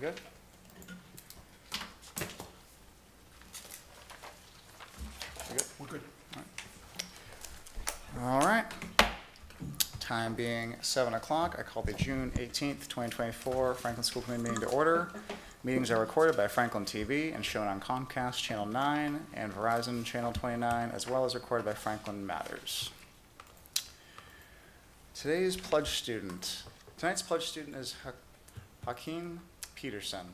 good? You good? We're good. All right. Time being 7 o'clock, I call the June 18th, 2024 Franklin School Committee meeting to order. Meetings are recorded by Franklin TV and shown on Comcast Channel 9 and Verizon Channel 29, as well as recorded by Franklin Matters. Tonight's pledge student is Hakeem Peterson.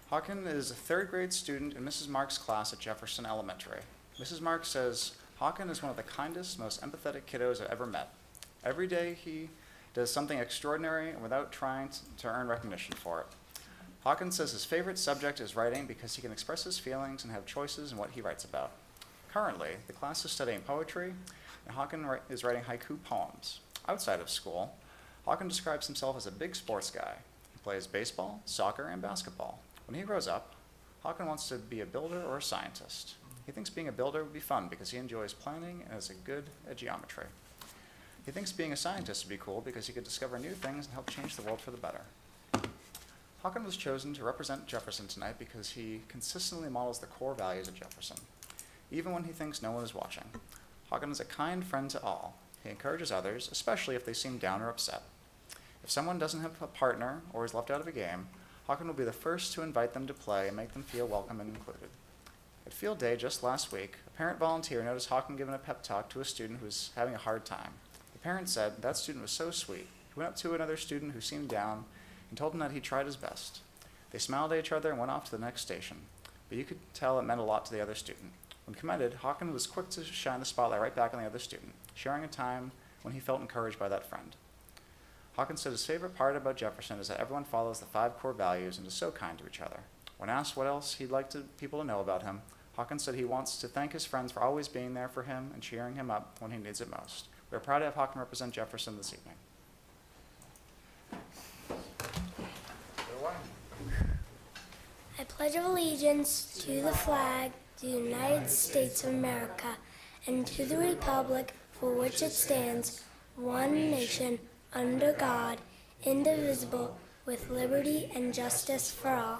Hakeem is a third grade student in Mrs. Mark's class at Jefferson Elementary. Mrs. Mark says, Hakeem is one of the kindest, most empathetic kiddos I've ever met. Every day he does something extraordinary and without trying to earn recognition for it. Hakeem says his favorite subject is writing because he can express his feelings and have choices in what he writes about. Currently, the class is studying poetry, and Hakeem is writing haiku poems. Outside of school, Hakeem describes himself as a big sports guy. He plays baseball, soccer, and basketball. When he grows up, Hakeem wants to be a builder or a scientist. He thinks being a builder would be fun because he enjoys planning and is good at geometry. He thinks being a scientist would be cool because he could discover new things and help change the world for the better. Hakeem was chosen to represent Jefferson tonight because he consistently models the core values of Jefferson, even when he thinks no one is watching. Hakeem is a kind friend to all. He encourages others, especially if they seem down or upset. If someone doesn't have a partner or is left out of a game, Hakeem will be the first to invite them to play and make them feel welcome and included. At field day just last week, a parent volunteer noticed Hakeem giving a pep talk to a student who was having a hard time. The parent said that student was so sweet. He went up to another student who seemed down and told him that he tried his best. They smiled at each other and went off to the next station, but you could tell it meant a lot to the other student. When commended, Hakeem was quick to shine the spotlight right back on the other student, sharing a time when he felt encouraged by that friend. Hakeem said his favorite part about Jefferson is that everyone follows the 5 core values and is so kind to each other. When asked what else he'd like people to know about him, Hakeem said he wants to thank his friends for always being there for him and cheering him up when he needs it most. We're proud to have Hakeem represent Jefferson this evening. I pledge allegiance to the flag of the United States of America and to the republic for which it stands, one nation, under God, indivisible, with liberty and justice for all.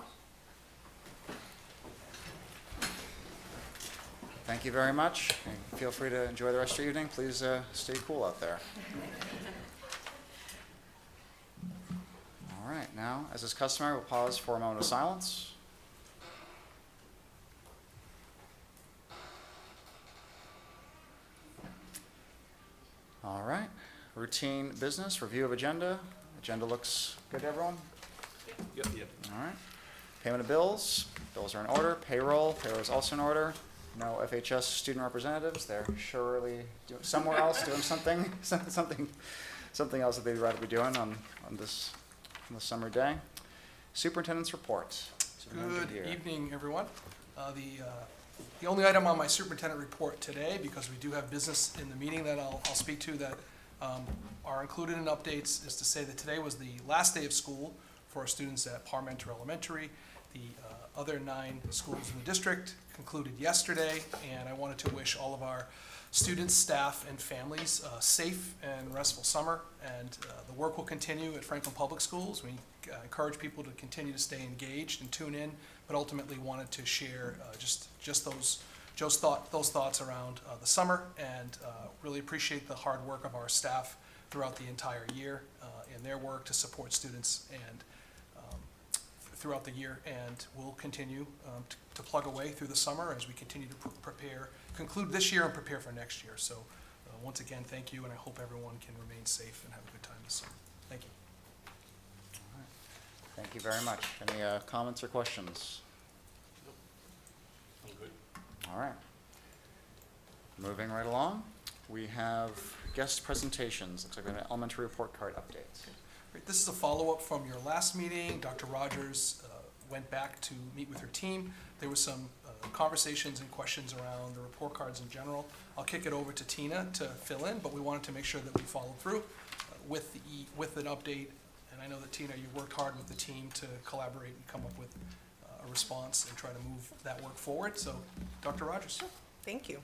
Thank you very much. And feel free to enjoy the rest of your evening. Please stay cool out there. All right, now, as is customary, we'll pause for a moment of silence. All right, routine business, review of agenda. Agenda looks good to everyone? Yep. All right. Payment of bills. Bills are in order. Payroll is also in order. No FHS student representatives. They're surely somewhere else doing something else that they'd rather be doing on this summer day. Superintendent's report. Good evening, everyone. The only item on my superintendent report today, because we do have business in the meeting that I'll speak to that are included in updates, is to say that today was the last day of school for our students at Parmenter Elementary. The other 9 schools in the district concluded yesterday, and I wanted to wish all of our students, staff, and families a safe and restful summer. And the work will continue at Franklin Public Schools. We encourage people to continue to stay engaged and tune in, but ultimately wanted to share just those thoughts around the summer, and really appreciate the hard work of our staff throughout the entire year in their work to support students and throughout the year, and we'll continue to plug away through the summer as we continue to conclude this year and prepare for next year. So once again, thank you, and I hope everyone can remain safe and have a good time this summer. Thank you. All right. Thank you very much. Any comments or questions? I'm good. All right. Moving right along, we have guest presentations. Looks like we have an elementary report card update. Great. This is a follow-up from your last meeting. Dr. Rogers went back to meet with her team. There was some conversations and questions around the report cards in general. I'll kick it over to Tina to fill in, but we wanted to make sure that we followed through with an update. And I know that, Tina, you worked hard with the team to collaborate and come up with a response and try to move that work forward. So, Dr. Rogers. Thank you.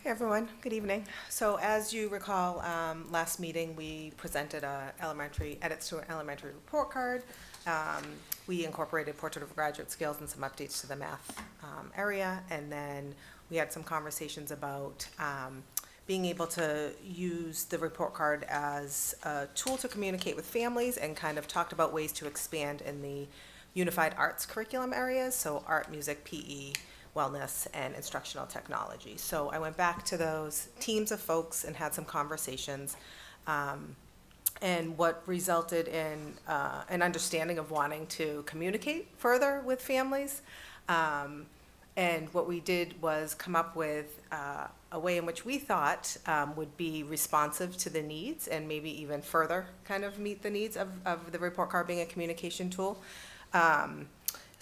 Hi, everyone. Good evening. So as you recall, last meeting, we presented edits to an elementary report card. We incorporated portrait of graduate skills and some updates to the math area. And then we had some conversations about being able to use the report card as a tool to communicate with families, and kind of talked about ways to expand in the unified arts curriculum areas, so art, music, PE, wellness, and instructional technology. So I went back to those teams of folks and had some conversations, and what resulted in an understanding of wanting to communicate further with families. And what we did was come up with a way in which we thought would be responsive to the needs, and maybe even further kind of meet the needs of the report card being a communication tool.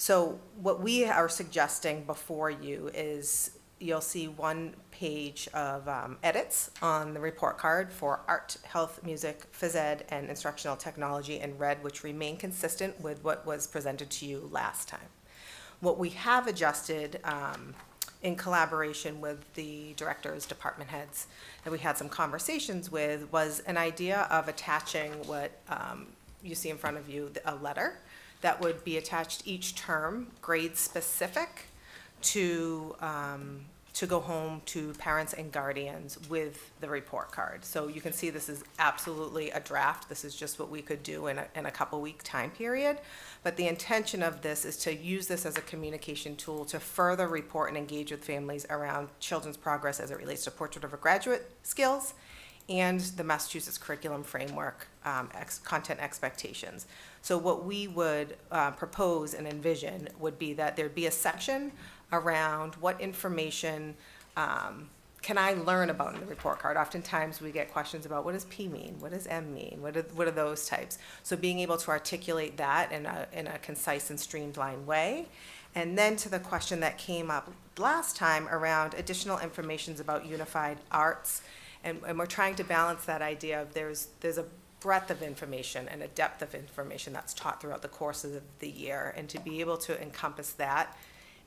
So what we are suggesting before you is, you'll see one page of edits on the report card for art, health, music, phys ed, and instructional technology in red, which remain consistent with what was presented to you last time. What we have adjusted in collaboration with the directors, department heads, that we had some conversations with, was an idea of attaching what you see in front of you, a letter that would be attached each term, grade specific, to go home to parents and guardians with the report card. So you can see this is absolutely a draft. This is just what we could do in a couple week time period. But the intention of this is to use this as a communication tool to further report and engage with families around children's progress as it relates to portrait of a graduate skills and the Massachusetts curriculum framework content expectations. So what we would propose and envision would be that there'd be a section around what information can I learn about in the report card. Oftentimes we get questions about, what does P mean? What does M mean? What are those types? So being able to articulate that in a concise and streamlined way. And then to the question that came up last time around additional information about unified arts. And we're trying to balance that idea of there's a breadth of information and a depth of information that's taught throughout the courses of the year. And to be able to encompass that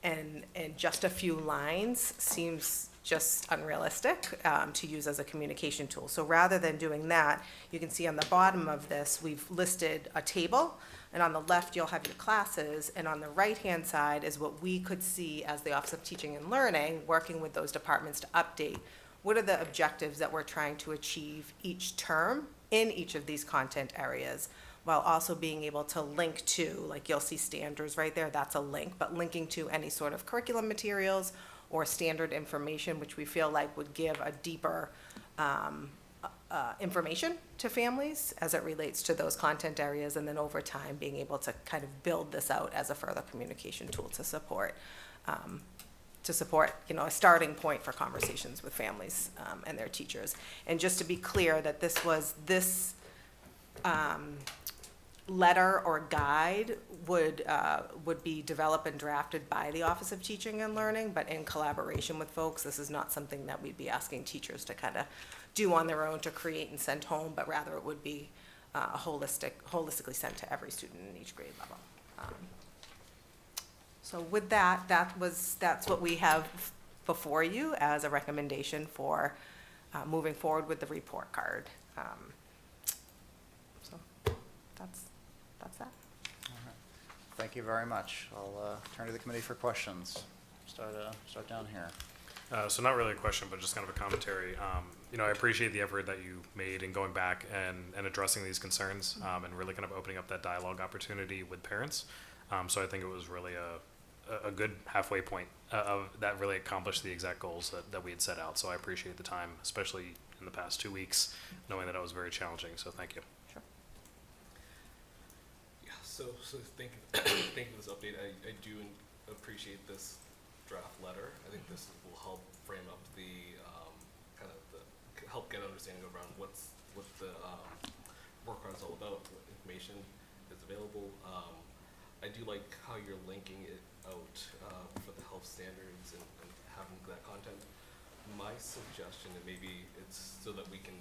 in just a few lines seems just unrealistic to use as a communication tool. So rather than doing that, you can see on the bottom of this, we've listed a table, and on the left you'll have your classes, and on the right-hand side is what we could see as the Office of Teaching and Learning, working with those departments to update what are the objectives that we're trying to achieve each term in each of these content areas, while also being able to link to, like you'll see standards right there, that's a link, but linking to any sort of curriculum materials or standard information, which we feel like would give a deeper information to families as it relates to those content areas, and then over time being able to kind of build this out as a further communication tool to support a starting point for conversations with families and their teachers. And just to be clear that this letter or guide would be developed and drafted by the Office of Teaching and Learning, but in collaboration with folks. This is not something that we'd be asking teachers to kind of do on their own to create and send home, but rather it would be holistically sent to every student in each grade level. So with that, that's what we have before you as a recommendation for moving forward with the report card. So that's that. All right. Thank you very much. I'll turn to the committee for questions. Start down here. So not really a question, but just kind of a commentary. I appreciate the effort that you made in going back and addressing these concerns and really kind of opening up that dialogue opportunity with parents. So I think it was really a good halfway point of that really accomplished the exact goals that we had set out. So I appreciate the time, especially in the past 2 weeks, knowing that it was very challenging. So thank you. Sure. Yeah, so thank you for this update. I do appreciate this draft letter. I think this will help frame up the help get understanding around what the work card is all about, what information is available. I do like how you're linking it out for the health standards and having that content. My suggestion, and maybe it's so that we can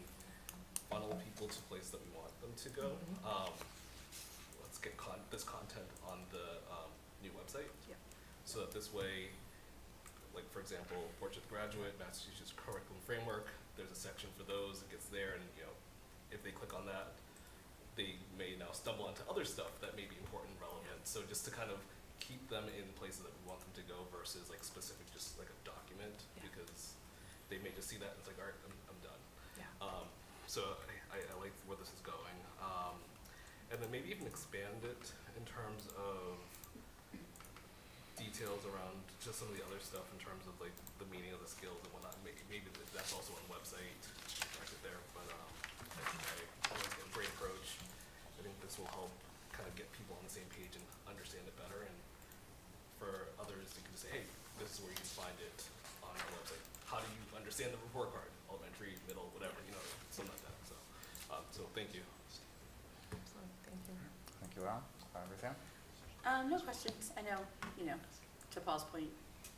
funnel people to a place that we want them to go. Let's get this content on the new website. Yeah. So that this way, like, for example, Portrait Graduate, Massachusetts Curriculum Framework, there's a section for those, it gets there, and, you know, if they click on that, they may now stumble onto other stuff that may be important and relevant. So just to kind of keep them in places that we want them to go versus like specific, just like a document, because they may just see that and it's like, all right, I'm done. Yeah. So I like where this is going. And then maybe even expand it in terms of details around just some of the other stuff in terms of like the meaning of the skills and whatnot. Maybe that's also on the website, direct it there, but I think a great approach. I think this will help kind of get people on the same page and understand it better, and for others you can just say, hey, this is where you can find it on our website. How do you understand the report card? Elementary, middle, whatever, you know, something like that. So thank you. Excellent, thank you. Thank you, Al. Everything? No questions. I know, to Paul's point,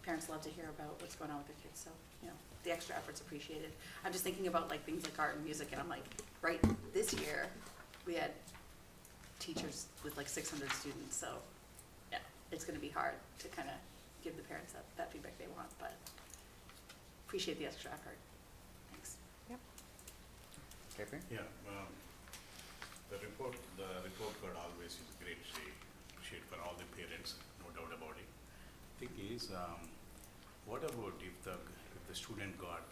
parents love to hear about what's going on with their kids, so, the extra effort's appreciated. I'm just thinking about like things like art and music, and I'm like, right, this year, we had teachers with like 600 students, so, yeah, it's gonna be hard to kind of give the parents that feedback they want, but appreciate the extra effort. Thanks. KP? Yeah, the report card always is a great shade for all the parents, no doubt about it. Thing is, what about if the student got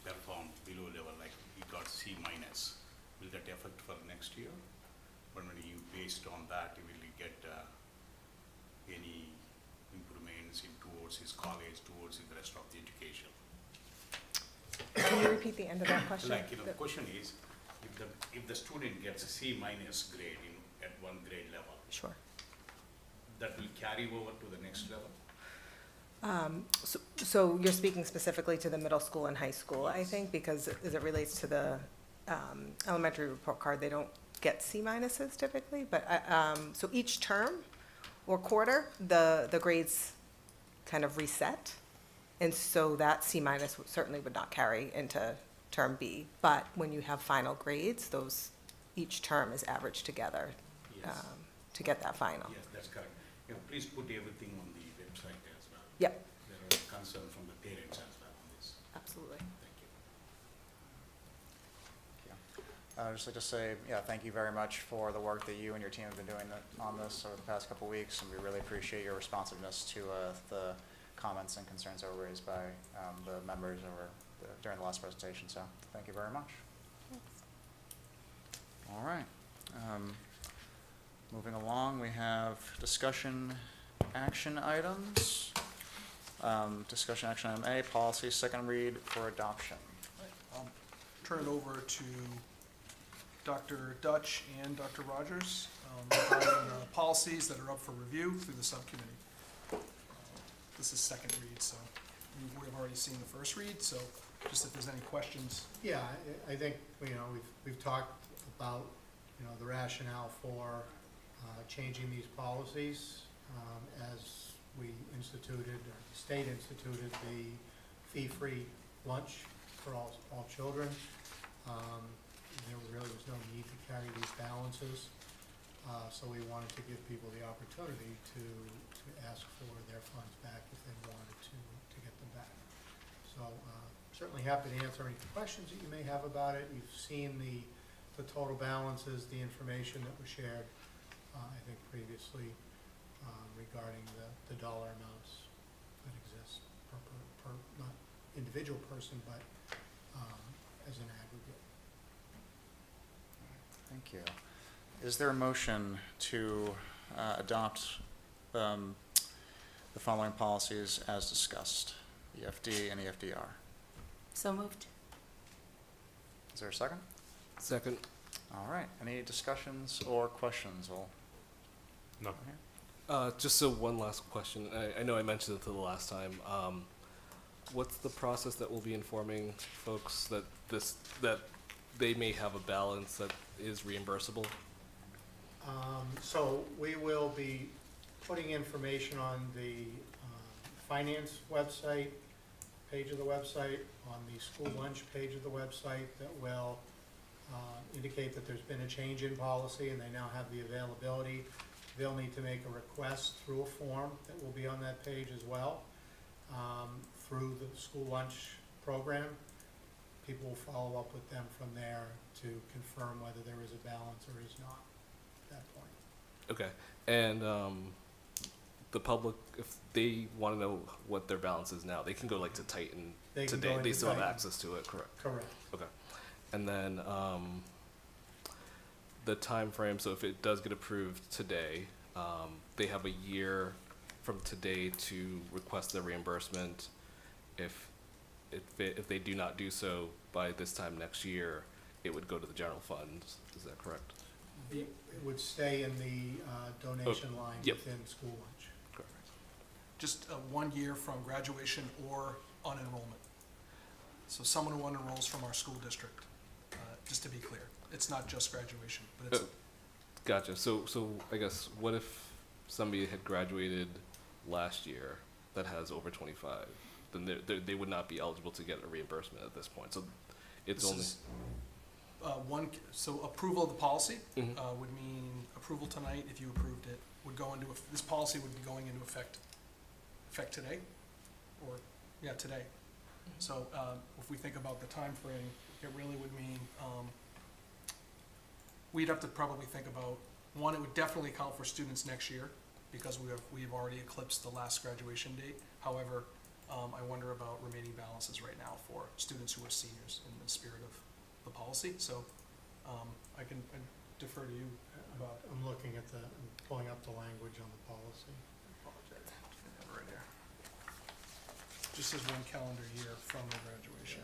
performed below level, like he got C minus, will that affect for next year? When you based on that, will he get any improvements towards his college, towards the rest of the education? Can you repeat the end of that question? Like, the question is, if the student gets a C minus grade at one grade level, Sure. that will carry over to the next level? So you're speaking specifically to the middle school and high school, I think, because as it relates to the elementary report card, they don't get C minuses typically, but so each term or quarter, the grades kind of reset, and so that C minus certainly would not carry into term B. But when you have final grades, each term is averaged together Yes. to get that final. Yes, that's correct. Please put everything on the website as well. Yep, There are concerns from the parents as well on this. absolutely. Thank you. I'd just like to say, thank you very much for the work that you and your team have been doing on this over the past couple of weeks, and we really appreciate your responsiveness to the comments and concerns that were raised by the members during the last presentation, so thank you very much. All right. Moving along, we have discussion action items. Discussion action item A, policy, second read for adoption. I'll turn it over to Dr. Dutch and Dr. Rogers regarding policies that are up for review through the subcommittee. This is second read, so you would have already seen the first read, so just if there's any questions. Yeah, I think, we've talked about, the rationale for changing these policies as we instituted, or the state instituted, the fee-free lunch for all children. There really was no need to carry these balances, so we wanted to give people the opportunity to ask for their funds back if they wanted to get them back. So certainly happy to answer any questions that you may have about it. You've seen the total balances, the information that was shared, I think previously, regarding the dollar amounts that exist per not individual person, but as an aggregate. Thank you. Is there a motion to adopt the following policies as discussed, EFD and EFDR? So moved. Is there a second? Second. All right. Any discussions or questions? No. Just so one last question. I know I mentioned it the last time. What's the process that will be informing folks that they may have a balance that is reimbursable? So we will be putting information on the finance website, page of the website, on the school lunch page of the website that will indicate that there's been a change in policy and they now have the availability. They'll need to make a request through a form that will be on that page as well. through the school lunch program. People will follow up with them from there to confirm whether there is a balance or is not at that point. Okay, and the public, if they want to know what their balance is now, they can go like to Titan They can today. go They into still have Titan. access to it, correct? Correct. Okay, and then the time frame. So if it does get approved today, they have a year from today to request their reimbursement. If they do not do so by this time next year, it would go to the general fund. Is that correct? It would stay in the donation line yep. within school lunch. Correct. Just 1 year from graduation or unenrollment. So someone who unenrolls from our school district, just to be clear. It's not just graduation, but it's, Gotcha. So I guess what if somebody had graduated last year that has over 25? Then they would not be eligible to get a reimbursement at this point. So it's this only. is, so approval of the policy Mhm. would mean approval tonight, if you approved it, would go into, this policy would be going into effect today, or, yeah, today. So if we think about the time frame, it really would mean, we'd have to probably think about, one, it would definitely count for students next year, because we've already eclipsed the last graduation date. However, I wonder about remaining balances right now for students who are seniors in the spirit of the policy. So I defer to you about. I'm looking at I'm pulling up the language on the policy. Apologize. I have it right here. Just says 1 calendar year from the graduation.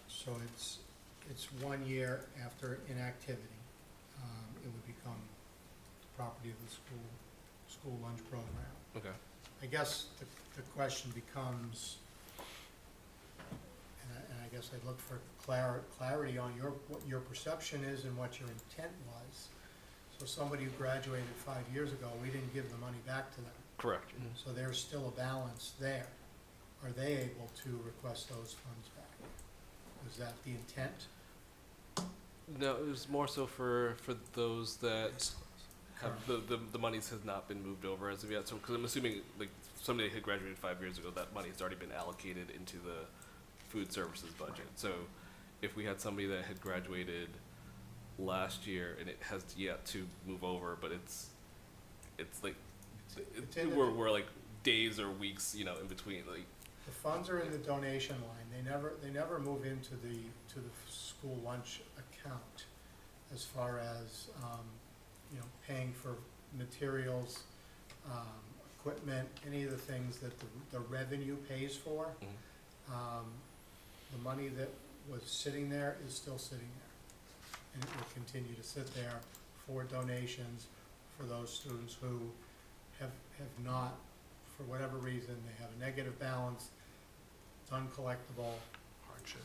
So it's 1 year after inactivity. It would become property of the school lunch program. Okay. I guess the question becomes, and I guess I'd look for clarity on what your perception is and what your intent was. So somebody who graduated 5 years ago, we didn't give the money back to them. Correct. So there's still a balance there. Are they able to request those funds back? Is that the intent? No, it was more so for those that Yes. have the monies has not been moved over as of yet. So because I'm assuming like somebody had graduated 5 years ago, that money has already been allocated into the food services budget. So if we had somebody that had graduated last year and it has yet to move over, but it's like It's in the- we're like days or weeks, in between. Like The funds are in the donation line. They never move into the school lunch account as far as, paying for materials, equipment, any of the things that the revenue pays for. The money that was sitting there is still sitting there. And it will continue to sit there for donations for those students who have not, for whatever reason, they have a negative balance, it's uncollectible, hardship,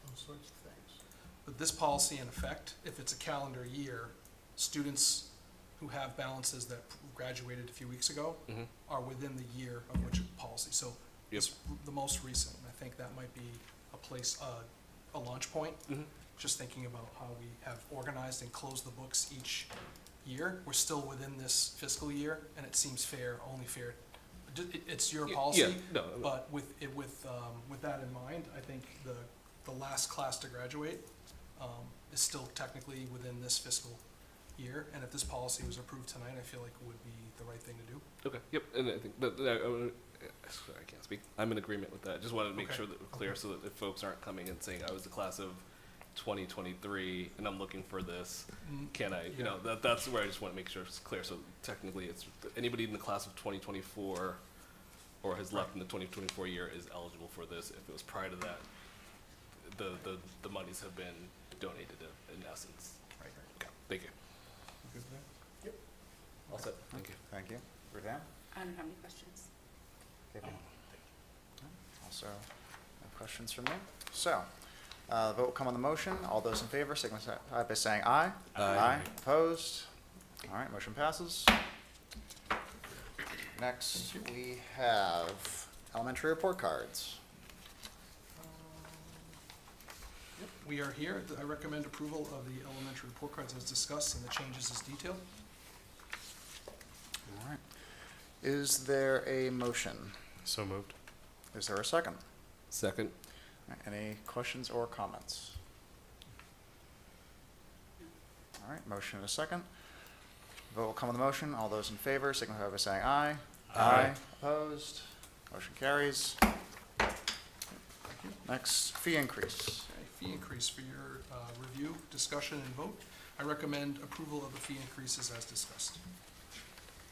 those sorts of things. But this policy in effect, if it's a calendar year, students who have balances that graduated a few weeks ago are within the year of which policy. So it's the most recent. I think that might be a launch point. Just thinking about how we have organized and closed the books each year. We're still within this fiscal year, and it seems fair, only fair. It's your policy, but with that in mind, I think the last class to graduate is still technically within this fiscal year. And if this policy was approved tonight, I feel like it would be the right thing to do. okay, yep, and I think that sorry, I can't speak. I'm in agreement with that. Just wanted to make Okay. sure that we're clear so that if folks aren't coming and saying I was the class of 2023 and I'm looking for this, can I? That's where I just want to make sure it's clear. So technically, it's anybody in the class of 2024 or has left in the 2024 year is eligible for this. If it was prior to that, the monies have been donated in essence. Right. Okay, thank you. Good there? Yep. All set, thank you. Thank you. Rudan? I don't have any questions. KP? Also, no questions from me. So, the vote will come on the motion. All those in favor signify by saying aye. Aye. Opposed? All right, motion passes. Next, we have elementary report cards. Yep, we are here. I recommend approval of the elementary report cards as discussed and the changes as detailed. All right. Is there a motion? So moved. Is there a second? Second. Any questions or comments? All right, motion and a second. Vote will come on the motion. All those in favor signify by saying aye. Aye. Opposed? Motion carries. Next, fee increase. Okay, fee increase for your review, discussion, and vote. I recommend approval of the fee increases as discussed.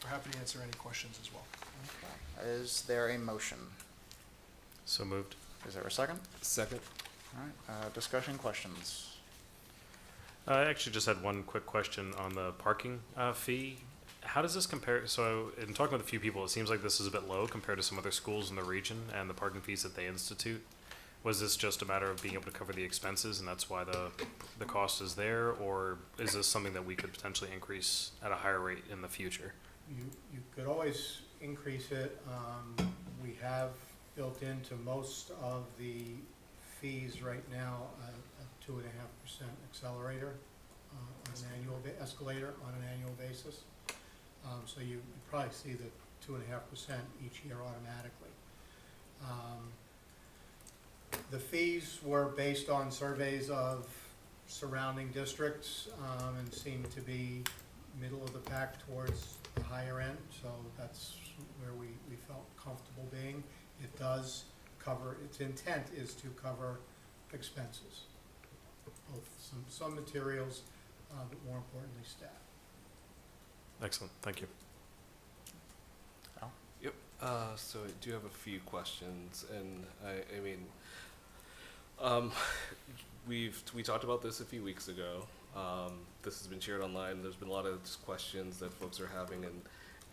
We're happy to answer any questions as well. Is there a motion? So moved. Is there a second? Second. All right, discussion, questions? I actually just had one quick question on the parking fee. How does this compare? So, in talking with a few people, it seems like this is a bit low compared to some other schools in the region and the parking fees that they institute. Was this just a matter of being able to cover the expenses, and that's why the cost is there, or is this something that we could potentially increase at a higher rate in the future? You could always increase it. We have built into most of the fees right now a 2.5% accelerator on an annual escalator on an annual basis. So you probably see the 2.5% each year automatically. The fees were based on surveys of surrounding districts and seem to be middle of the pack towards the higher end, so that's where we felt comfortable being. It does cover, its intent is to cover expenses, both some materials, but more importantly, staff. Excellent. Thank you. Yep. So I do have a few questions, and I mean, we talked about this a few weeks ago. This has been shared online. There's been a lot of questions that folks are having,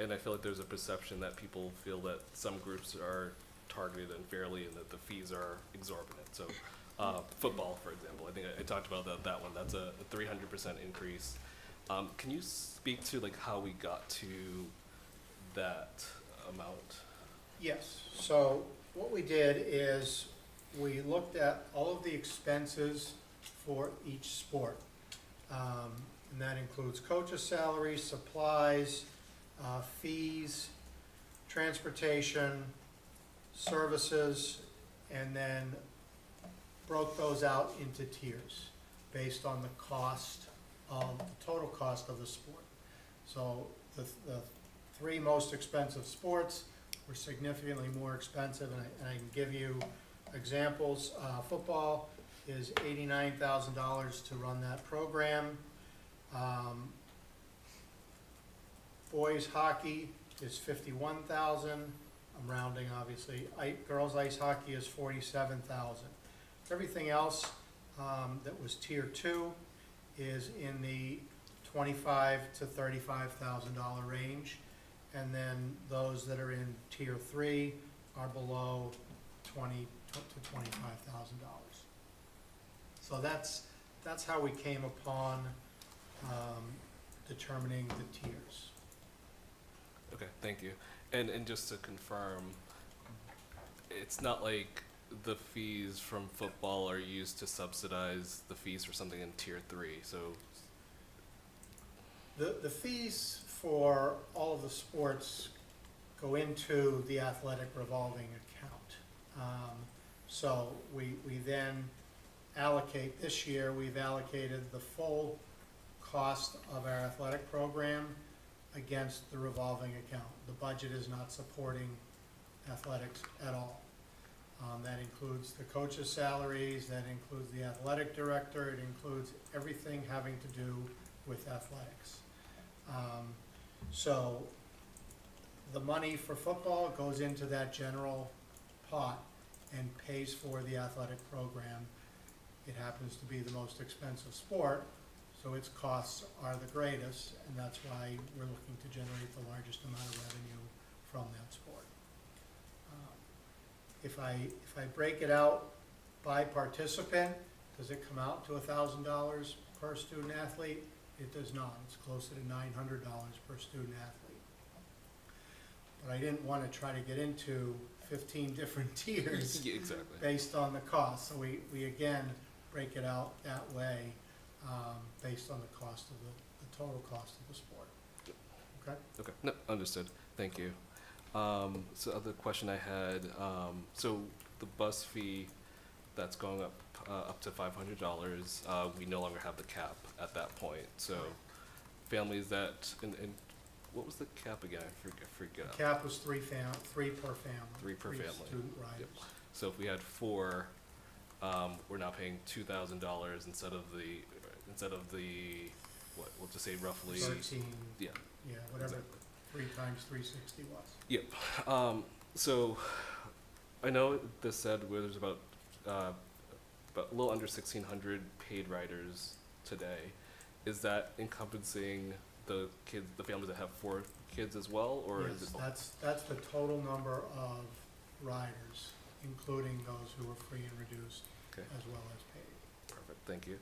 and I feel like there's a perception that people feel that some groups are targeted unfairly and that the fees are exorbitant. So, football, for example, I think I talked about that one. That's a 300% increase. Can you speak to like how we got to that amount? Yes, so what we did is we looked at all of the expenses for each sport. And that includes coaches' salaries, supplies, fees, transportation, services, and then broke those out into tiers based on the cost of, the total cost of the sport. So the three most expensive sports were significantly more expensive, and I can give you examples. Football is $89,000 to run that program. Boys hockey is $51,000. I'm rounding, obviously. Girls ice hockey is $47,000. Everything else that was tier 2 is in the $25,000 to $35,000 range, and then those that are in tier 3 are below $20,000 to $25,000. So that's how we came upon determining the tiers. Okay, thank you. And just to confirm, it's not like the fees from football are used to subsidize the fees for something in tier 3. So The fees for all of the sports go into the athletic revolving account. So we then allocate, this year we've allocated the full cost of our athletic program against the revolving account. The budget is not supporting athletics at all. That includes the coaches' salaries, that includes the athletic director, it includes everything having to do with athletics. So the money for football goes into that general pot and pays for the athletic program. It happens to be the most expensive sport, so its costs are the greatest, and that's why we're looking to generate the largest amount of revenue from that sport. If I break it out by participant, does it come out to $1,000 per student athlete? It does not. It's closer to $900 per student athlete. But I didn't want to try to get into 15 different tiers Yeah, exactly. based on the cost. So we again break it out that way, based on the cost of the total cost of the sport. Okay? Okay, no, understood. Thank you. So other question I had, so the bus fee that's going up to $500, we no longer have the cap at that point. So families that, and what was the cap again? I forget. The cap was three per family. Three per family. Student riders. So if we had 4, we're now paying $2,000 instead of the what? We'll just say roughly. 13, Yeah. yeah, whatever, Exactly. 3 times 360 was. Yep. So I know this said where there's about a little under 1,600 paid riders today. Is that encompassing the kids, the families that have 4 kids as well, or is it? Yes, that's the total number of riders, including those who are free and reduced, Okay. as well as paid. Perfect, thank you.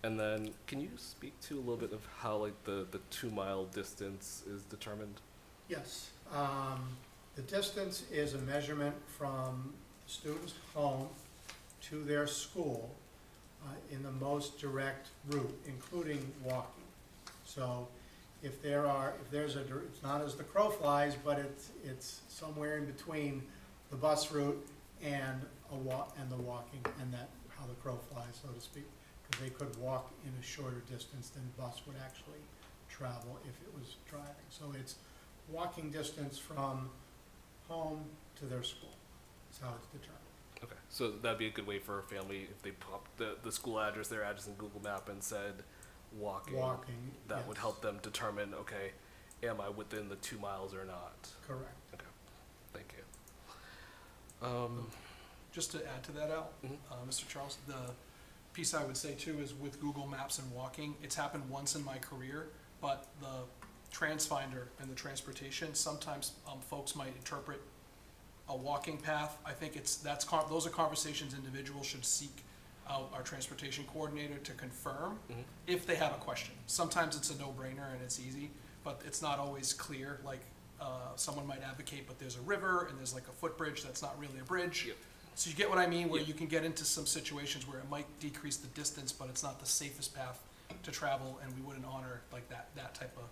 And then, can you speak to a little bit of how, like, the 2-mile distance is determined? Yes, the distance is a measurement from the student's home to their school in the most direct route, including walking. So if there's it's not as the crow flies, but it's somewhere in between the bus route and the walking, and that, how the crow flies, so to speak. Because they could walk in a shorter distance than bus would actually travel if it was driving. So it's walking distance from home to their school, is how it's determined. Okay, so that'd be a good way for a family, if they popped the school address, their address in Google Map and said walking. Walking, That would yes. help them determine, okay, am I within the 2 miles or not? Correct. Okay, thank you. Just to add to that, Al, Mhm. Mr. Charles, the piece I would say too is with Google Maps and walking, it's happened once in my career, but the TransFinder and the transportation, sometimes folks might interpret a walking path. I think those are conversations individuals should seek out our transportation coordinator to confirm Mhm. if they have a question. Sometimes it's a no-brainer and it's easy, but it's not always clear. Like, someone might advocate, but there's a river and there's like a footbridge that's not really a bridge. Yep. So you get what I mean, where Yep. you can get into some situations where it might decrease the distance, but it's not the safest path to travel, and we wouldn't honor like that type of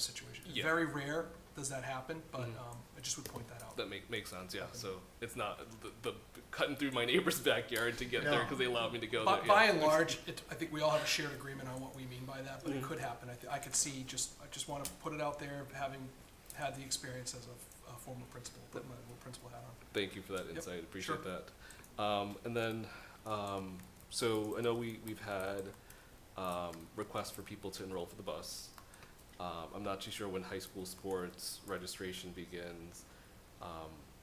situation. Yeah. Very rare does that happen, but Mhm. I just would point that out. That makes sense, yeah. So it's not the cutting through my neighbor's backyard to get there No. because they allowed me to go But there. by yeah. and large, I think we all have a shared agreement on what we mean by that, but it Mhm. could happen. I could see, I just want to put it out there, having had the experience as a former principal, put my little principal hat on. Thank you for that Yep, insight. Appreciate sure. that. And then, so I know we've had requests for people to enroll for the bus. I'm not too sure when high school sports registration begins,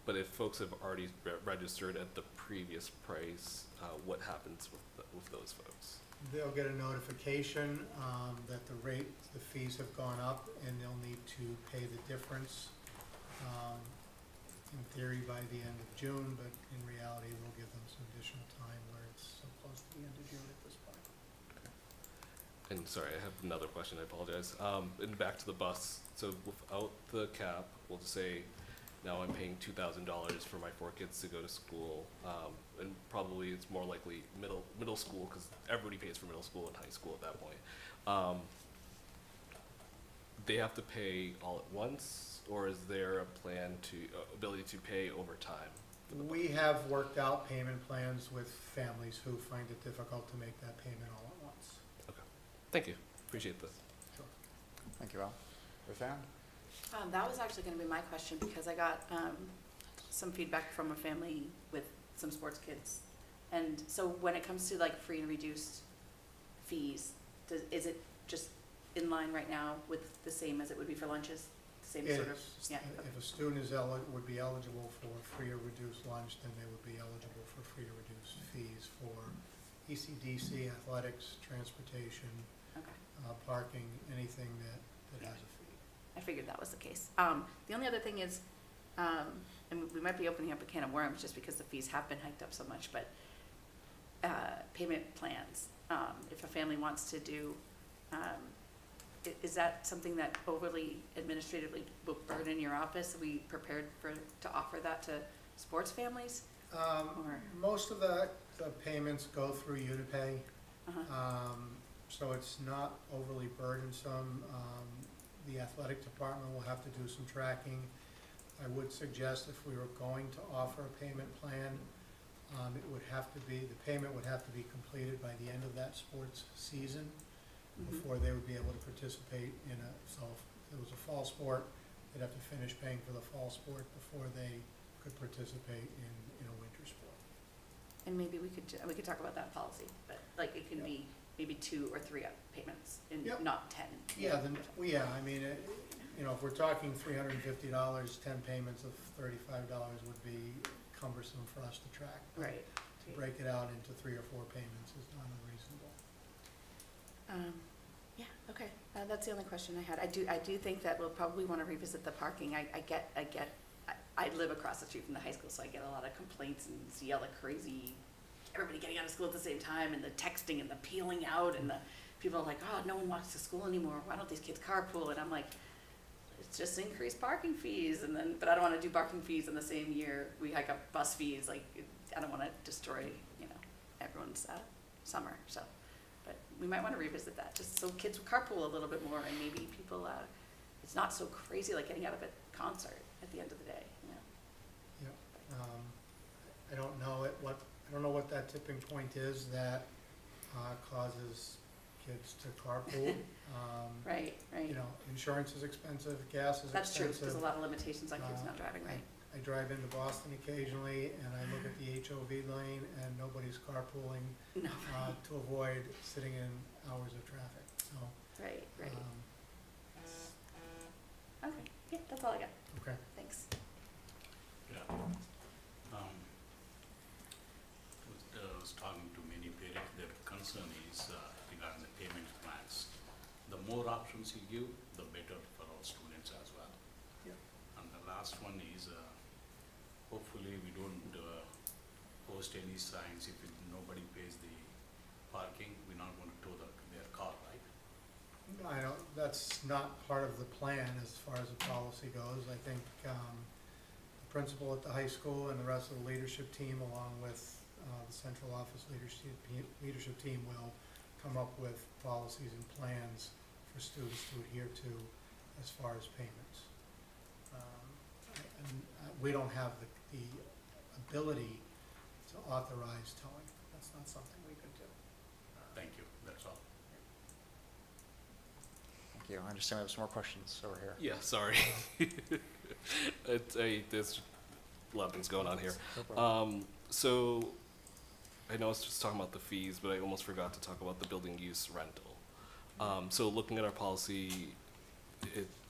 but if folks have already registered at the previous price, what happens with those folks? They'll get a notification that the fees have gone up, and they'll need to pay the difference, in theory by the end of June, but in reality, we'll give them some additional time where it's so close to the end of June at this point. And sorry, I have another question, I apologize. And back to the bus, so without the cap, we'll just say now I'm paying $2,000 for my 4 kids to go to school, and probably it's more likely middle school, because everybody pays for middle school and high school at that point. They have to pay all at once, or is there a plan ability to pay over time? We have worked out payment plans with families who find it difficult to make that payment all at once. Okay, thank you, appreciate this. Sure. Thank you, Al. Ruth Ann? That was actually gonna be my question, because I got, some feedback from a family with some sports kids. And so when it comes to like free and reduced fees, is it just in line right now with the same as it would be for lunches? Same It sort of, is. yeah, If a student would be eligible for free or reduced lunch, then they would be eligible for free or reduced fees for ECDC, athletics, transportation, Okay. Parking, anything that has a fee. I figured that was the case. The only other thing is, and we might be opening up a can of worms just because the fees have been hiked up so much, but payment plans, if a family wants to do, is that something that overly administratively will burden your office? Are we prepared to offer that to sports families? Or- Most of the payments go through Unipay, Uh-huh. so it's not overly burdensome. The athletic department will have to do some tracking. I would suggest if we were going to offer a payment plan, it would have to be, the payment would have to be completed by the end of that sports season Mhm. before they would be able to participate in so if it was a fall sport, they'd have to finish paying for the fall sport before they could participate in a winter sport. And maybe we could talk about that policy, but like it can be maybe 2 or 3 up payments and Yep. not 10. Yeah, I mean, if we're talking $350, 10 payments of $35 would be cumbersome for us to track. Right. To break it out into 3 or 4 payments is not unreasonable. Yeah, okay, that's the only question I had. I do think that we'll probably want to revisit the parking. I live across the street from the high school, so I get a lot of complaints and see all the crazy, everybody getting out of school at the same time, and the texting and the peeling out, and the people are like, oh, no one walks to school anymore, why don't these kids carpool? And I'm like, it's just increased parking fees, but I don't want to do parking fees in the same year we hike up bus fees, like, I don't want to destroy, everyone's summer, so. But we might want to revisit that, just so kids will carpool a little bit more, and maybe people, it's not so crazy like getting out of a concert at the end of the day, Yeah. I don't know what that tipping point is that causes kids to carpool. Right. Insurance is expensive, gas is That's true, expensive. there's a lot of limitations on kids not driving, right? I drive into Boston occasionally, and I look at the HOV lane, and nobody's carpooling No, to avoid sitting in hours of traffic, so. right. um, Okay, yeah, that's all I got, Okay. thanks. Yeah. I was talking to many parents, their concern is regarding the payment plans. The more options you give, the better for our students as well. Yeah. And the last one is, hopefully we don't post any signs if nobody pays the parking, we're not going to tow their car, right? That's not part of the plan as far as the policy goes. I think the principal at the high school and the rest of the leadership team, along with the central office leadership team, will come up with policies and plans for students to adhere to as far as payments. We don't have the ability to authorize towing. That's not something we could do. Thank you, that's all. Thank you. I understand we have some more questions over here. Yeah, sorry. There's a lot of things going on here. No problem. So I know I was just talking about the fees, but I almost forgot to talk about the building use rental. So looking at our policy,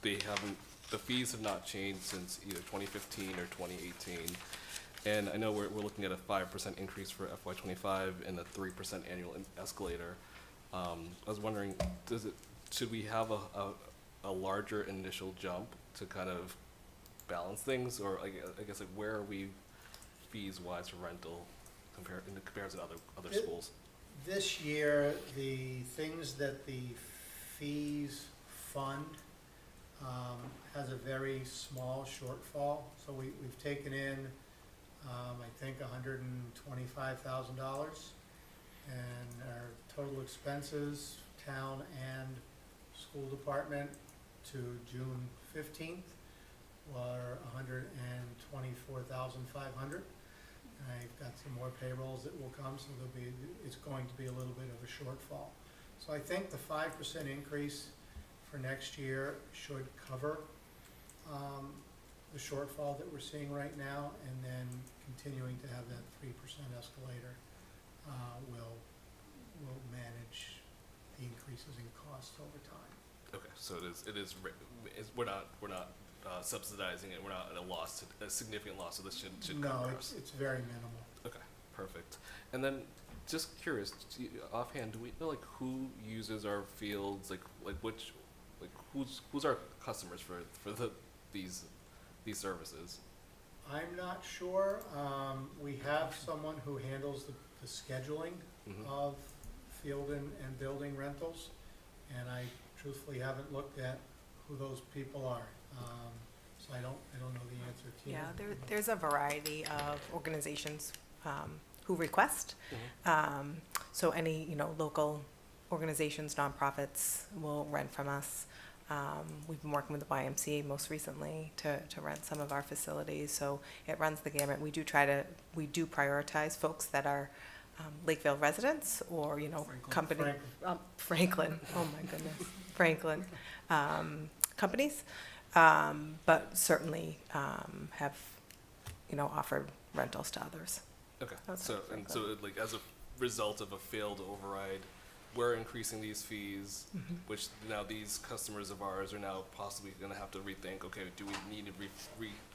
the fees have not changed since either 2015 or 2018. And I know we're looking at a 5% increase for FY25 and a 3% annual escalator. I was wondering, should we have a larger initial jump to kind of balance things, or I guess like where are we fees wise for rental in comparison to other schools? This year, the things that the fees fund has a very small shortfall. So we've taken in, I think, $125,000. And our total expenses, town and school department, to June 15th were $124,500. I've got some more payrolls that will come, so it's going to be a little bit of a shortfall. So I think the 5% increase for next year should cover the shortfall that we're seeing right now, and then continuing to have that 3% escalator will manage the increases in costs over time. Okay, so we're not subsidizing it. We're not at a significant loss. So this should No, cover us. it's very minimal. Okay, Perfect. And then, just curious, offhand, do we know like who uses our fields? Who's our customers for these services? I'm not sure. We have someone who handles the scheduling Mhm. of field and building rentals, and I truthfully haven't looked at who those people are. So I don't know the answer to. Yeah, there's a variety of organizations who request. So any, local organizations, nonprofits will rent from us. We've been working with the YMCA most recently to rent some of our facilities, so it runs the gamut. We do prioritize folks that are Lakeville residents or, company. Franklin, oh my goodness, Franklin, companies, but certainly have, offered rentals to others. Okay. Outside So like as a result of a failed override, we're increasing these fees, which now these customers of ours are now possibly going to have to rethink, okay, do we need to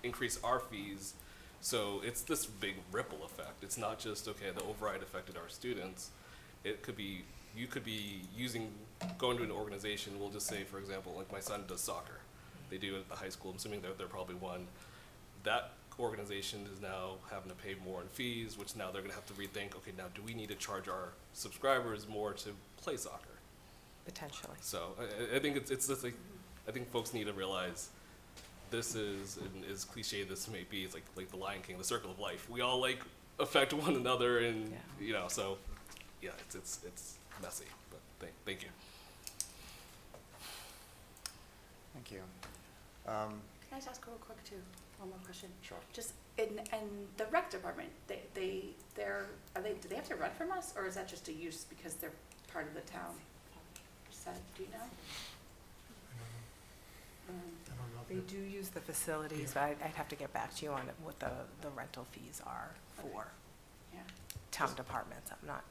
increase our fees? So it's this big ripple effect. It's not just, okay, the override affected our students. It could be, you could be going to an organization, we'll just say, for example, like my son does soccer. They do it at the high school. I'm assuming they're probably one. That organization is now having to pay more in fees, which now they're going to have to rethink, okay, now do we need to charge our subscribers more to play soccer? Potentially. So I think it's just like, I think folks need to realize this is, and as cliche this may be, it's like the Lion King, the circle of life. We all affect one another, and so yeah, it's messy. But thank you. Thank you. Can I just ask real quick too, one more question? Sure. Just in the rec department, do they have to rent from us, or is that just a use because they're part of the town? Do you know? I don't know. They do use the facilities, but I'd have to get back to you on what the rental fees are for Yeah, town departments. I'm not,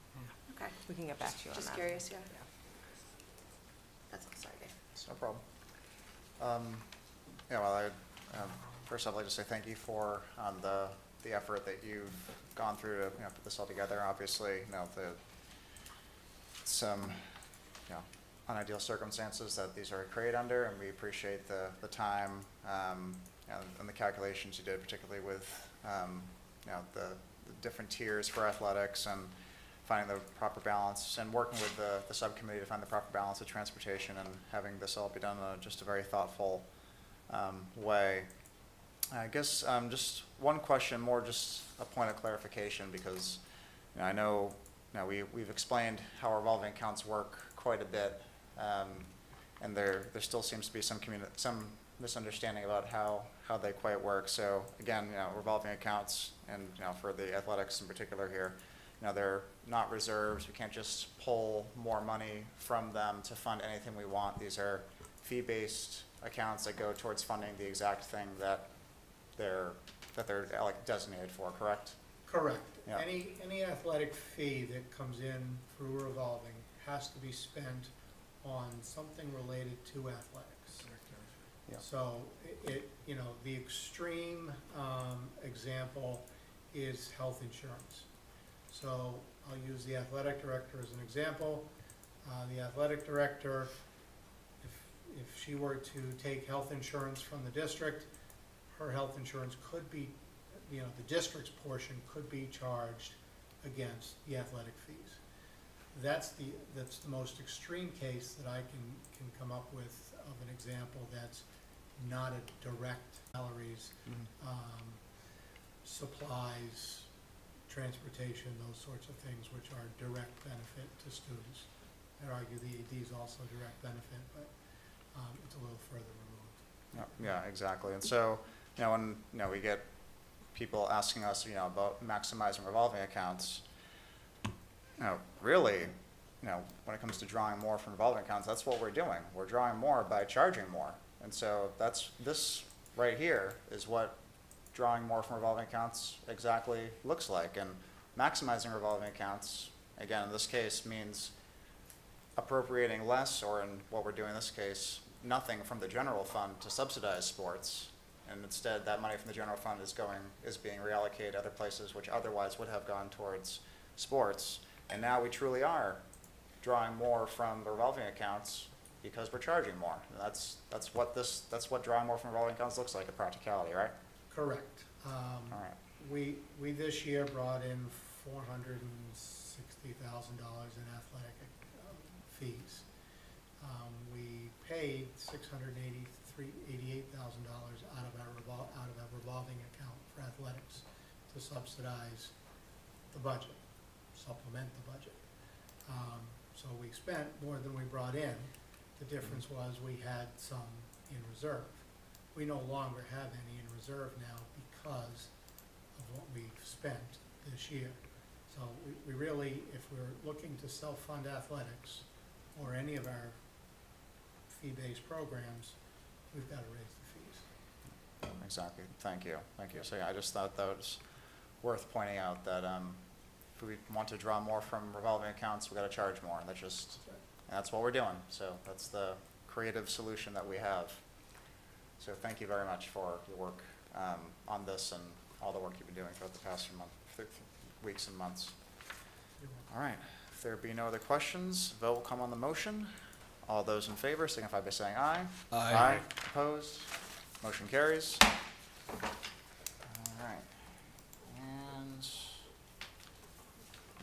okay. we can get back to you on that. Just curious, yeah. That's all, sorry, Dave. It's no problem. First off, I'd like to say thank you for the effort that you've gone through to put this all together. Obviously, some unideal circumstances that these are created under, and we appreciate the time and the calculations you did, particularly with the different tiers for athletics and finding the proper balance, and working with the subcommittee to find the proper balance of transportation and having this all be done in just a very thoughtful way. I guess just one question, more just a point of clarification, because I know we've explained how revolving accounts work quite a bit, and there still seems to be some misunderstanding about how they quite work. So again, revolving accounts, and for the athletics in particular here, they're not reserves. We can't just pull more money from them to fund anything we want. These are fee-based accounts that go towards funding the exact thing that they're like designated for, correct? Correct. Yeah. Any athletic fee that comes in through revolving has to be spent on something related to athletics. Yeah. So the extreme example is health insurance. So I'll use the athletic director as an example. The athletic director, if she were to take health insurance from the district, her health insurance could be, the district's portion could be charged against the athletic fees. That's the most extreme case that I can come up with of an example that's not a direct salaries, supplies, transportation, those sorts of things, which are direct benefit to students. I'd argue the AD is also direct benefit, but it's a little further removed. Yeah, exactly. And so, when we get people asking us, about maximizing revolving accounts, really, when it comes to drawing more from revolving accounts, that's what we're doing. We're drawing more by charging more. And so this right here is what drawing more from revolving accounts exactly looks like. And maximizing revolving accounts, again, in this case, means appropriating less, or in what we're doing in this case, nothing from the general fund to subsidize sports, And instead, that money from the general fund is being reallocated other places which otherwise would have gone towards sports. And now we truly are drawing more from the revolving accounts because we're charging more. And that's what drawing more from revolving accounts looks like in practicality, right? Correct. All right. We this year brought in $460,000 in athletic fees. We paid $688,000 out of our revolving account for athletics to subsidize the budget, supplement the budget. So we spent more than we brought in. The difference was we had some in reserve. We no longer have any in reserve now because of what we've spent this year. So we really, if we're looking to self-fund athletics or any of our fee-based programs, we've got to raise the fees. Exactly. Thank you. Thank you. So yeah, I just thought that was worth pointing out that if we want to draw more from revolving accounts, we got to charge more. That's what we're doing. So that's the creative solution that we have. So thank you very much for your work on this and all the work you've been doing throughout the past few weeks and months. All right. If there be no other questions, vote will come on the motion. All those in favor signify by saying aye. Aye. Opposed? Motion carries. All right. And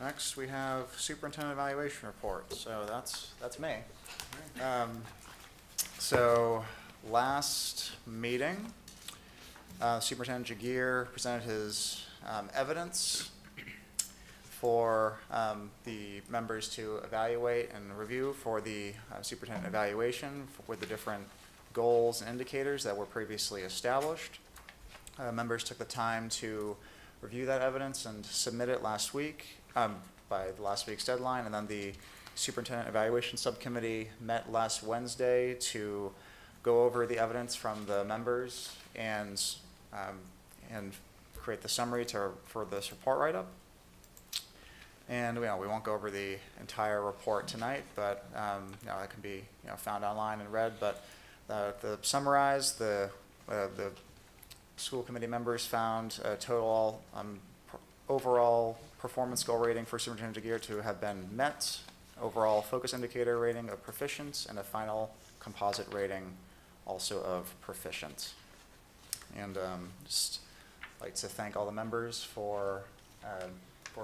next we have superintendent evaluation report. So that's me. So last meeting, Superintendent Jagir presented his evidence for the members to evaluate and review for the superintendent evaluation with the different goals and indicators that were previously established. Members took the time to review that evidence and submit it last week by last week's deadline, and then the superintendent evaluation subcommittee met last Wednesday to go over the evidence from the members and create the summary for this report write-up. And we won't go over the entire report tonight, but it can be found online and read. But the summarize the school committee members found a total overall performance goal rating for Superintendent Jagir to have been met, overall focus indicator rating of proficient, and a final composite rating also of proficient. And just like to thank all the members for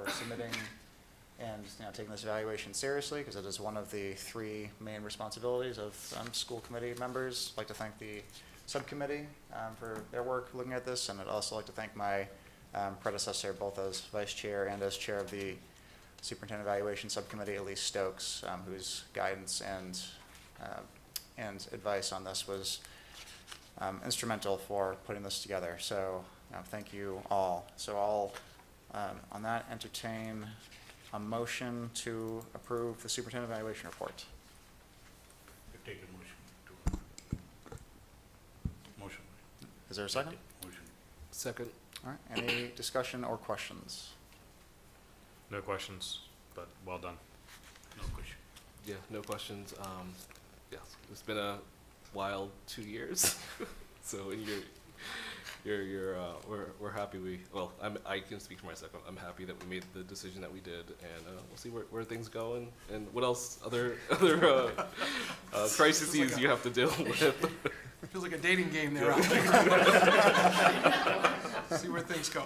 submitting and taking this evaluation seriously, because it is one of the 3 main responsibilities of school committee members. I'd like to thank the subcommittee for their work looking at this, and I'd also like to thank my predecessor, both as vice chair and as chair of the superintendent evaluation subcommittee, Elise Stokes, whose guidance and advice on this was instrumental for putting this together. So thank you all. So I'll on that entertain a motion to approve the superintendent evaluation report. You take a motion. Is there a second? Motion. Second. All right. Any discussion or questions? No questions, but well done. No question. Yeah, no questions. Yes, it's been a wild 2 years. So in we're happy I can speak for myself. I'm happy that we made the decision that we did, and we'll see where things go and what else other crises you have to deal with. Feels like a dating game there. See where things go.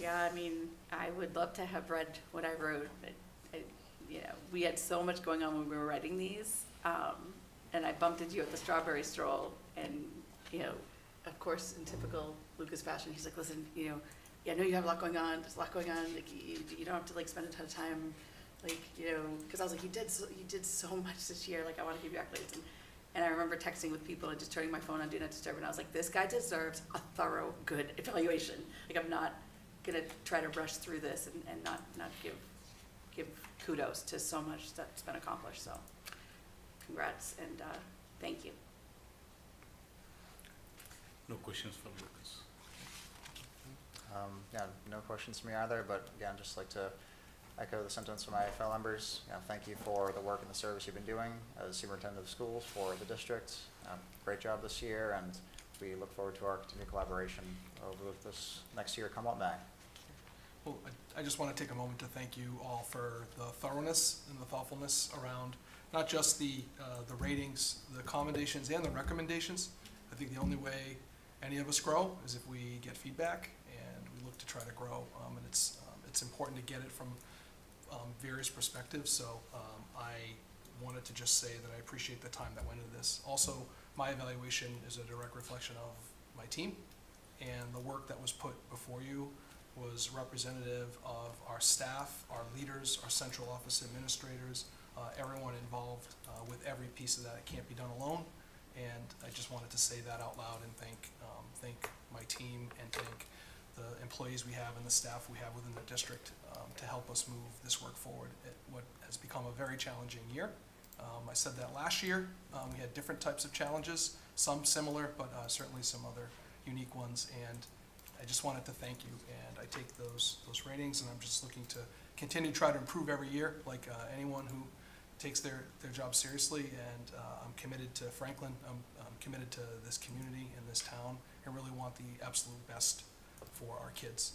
Yeah, I mean, I would love to have read what I wrote, but we had so much going on when we were writing these, and I bumped into you at the strawberry stroll, and of course, in typical Lucas fashion, he's like, listen, I know you have a lot going on. There's a lot going on. Like, you don't have to spend a ton of time, because I was like, you did so much this year. Like, I want to give you accolades. And I remember texting with people and just turning my phone on Do Not Disturb, and I was like, this guy deserves a thorough, good evaluation. Like, I'm not gonna try to rush through this and not give kudos to so much that's been accomplished. So, congrats and thank you. No questions from Lucas. No questions from me either, but again, just like to echo the sentiments of my fellow members. Thank you for the work and the service you've been doing as superintendent of schools for the district. Great job this year, and we look forward to our continued collaboration over this next year, come what may. Well, I just want to take a moment to thank you all for the thoroughness and the thoughtfulness around not just the ratings, the commendations, and the recommendations. I think the only way any of us grow is if we get feedback, and we look to try to grow. And it's important to get it from various perspectives. So I wanted to just say that I appreciate the time that went into this. Also, my evaluation is a direct reflection of my team, and the work that was put before you was representative of our staff, our leaders, our central office administrators, everyone involved with every piece of that. It can't be done alone, and I just wanted to say that out loud and thank my team and thank the employees we have and the staff we have within the district to help us move this work forward at what has become a very challenging year. I said that last year. We had different types of challenges, some similar, but certainly some other unique ones, and I just wanted to thank you, and I take those ratings, and I'm just looking to continue to try to improve every year, like anyone who takes their job seriously, and I'm committed to Franklin, I'm committed to this community and this town, and really want the absolute best for our kids.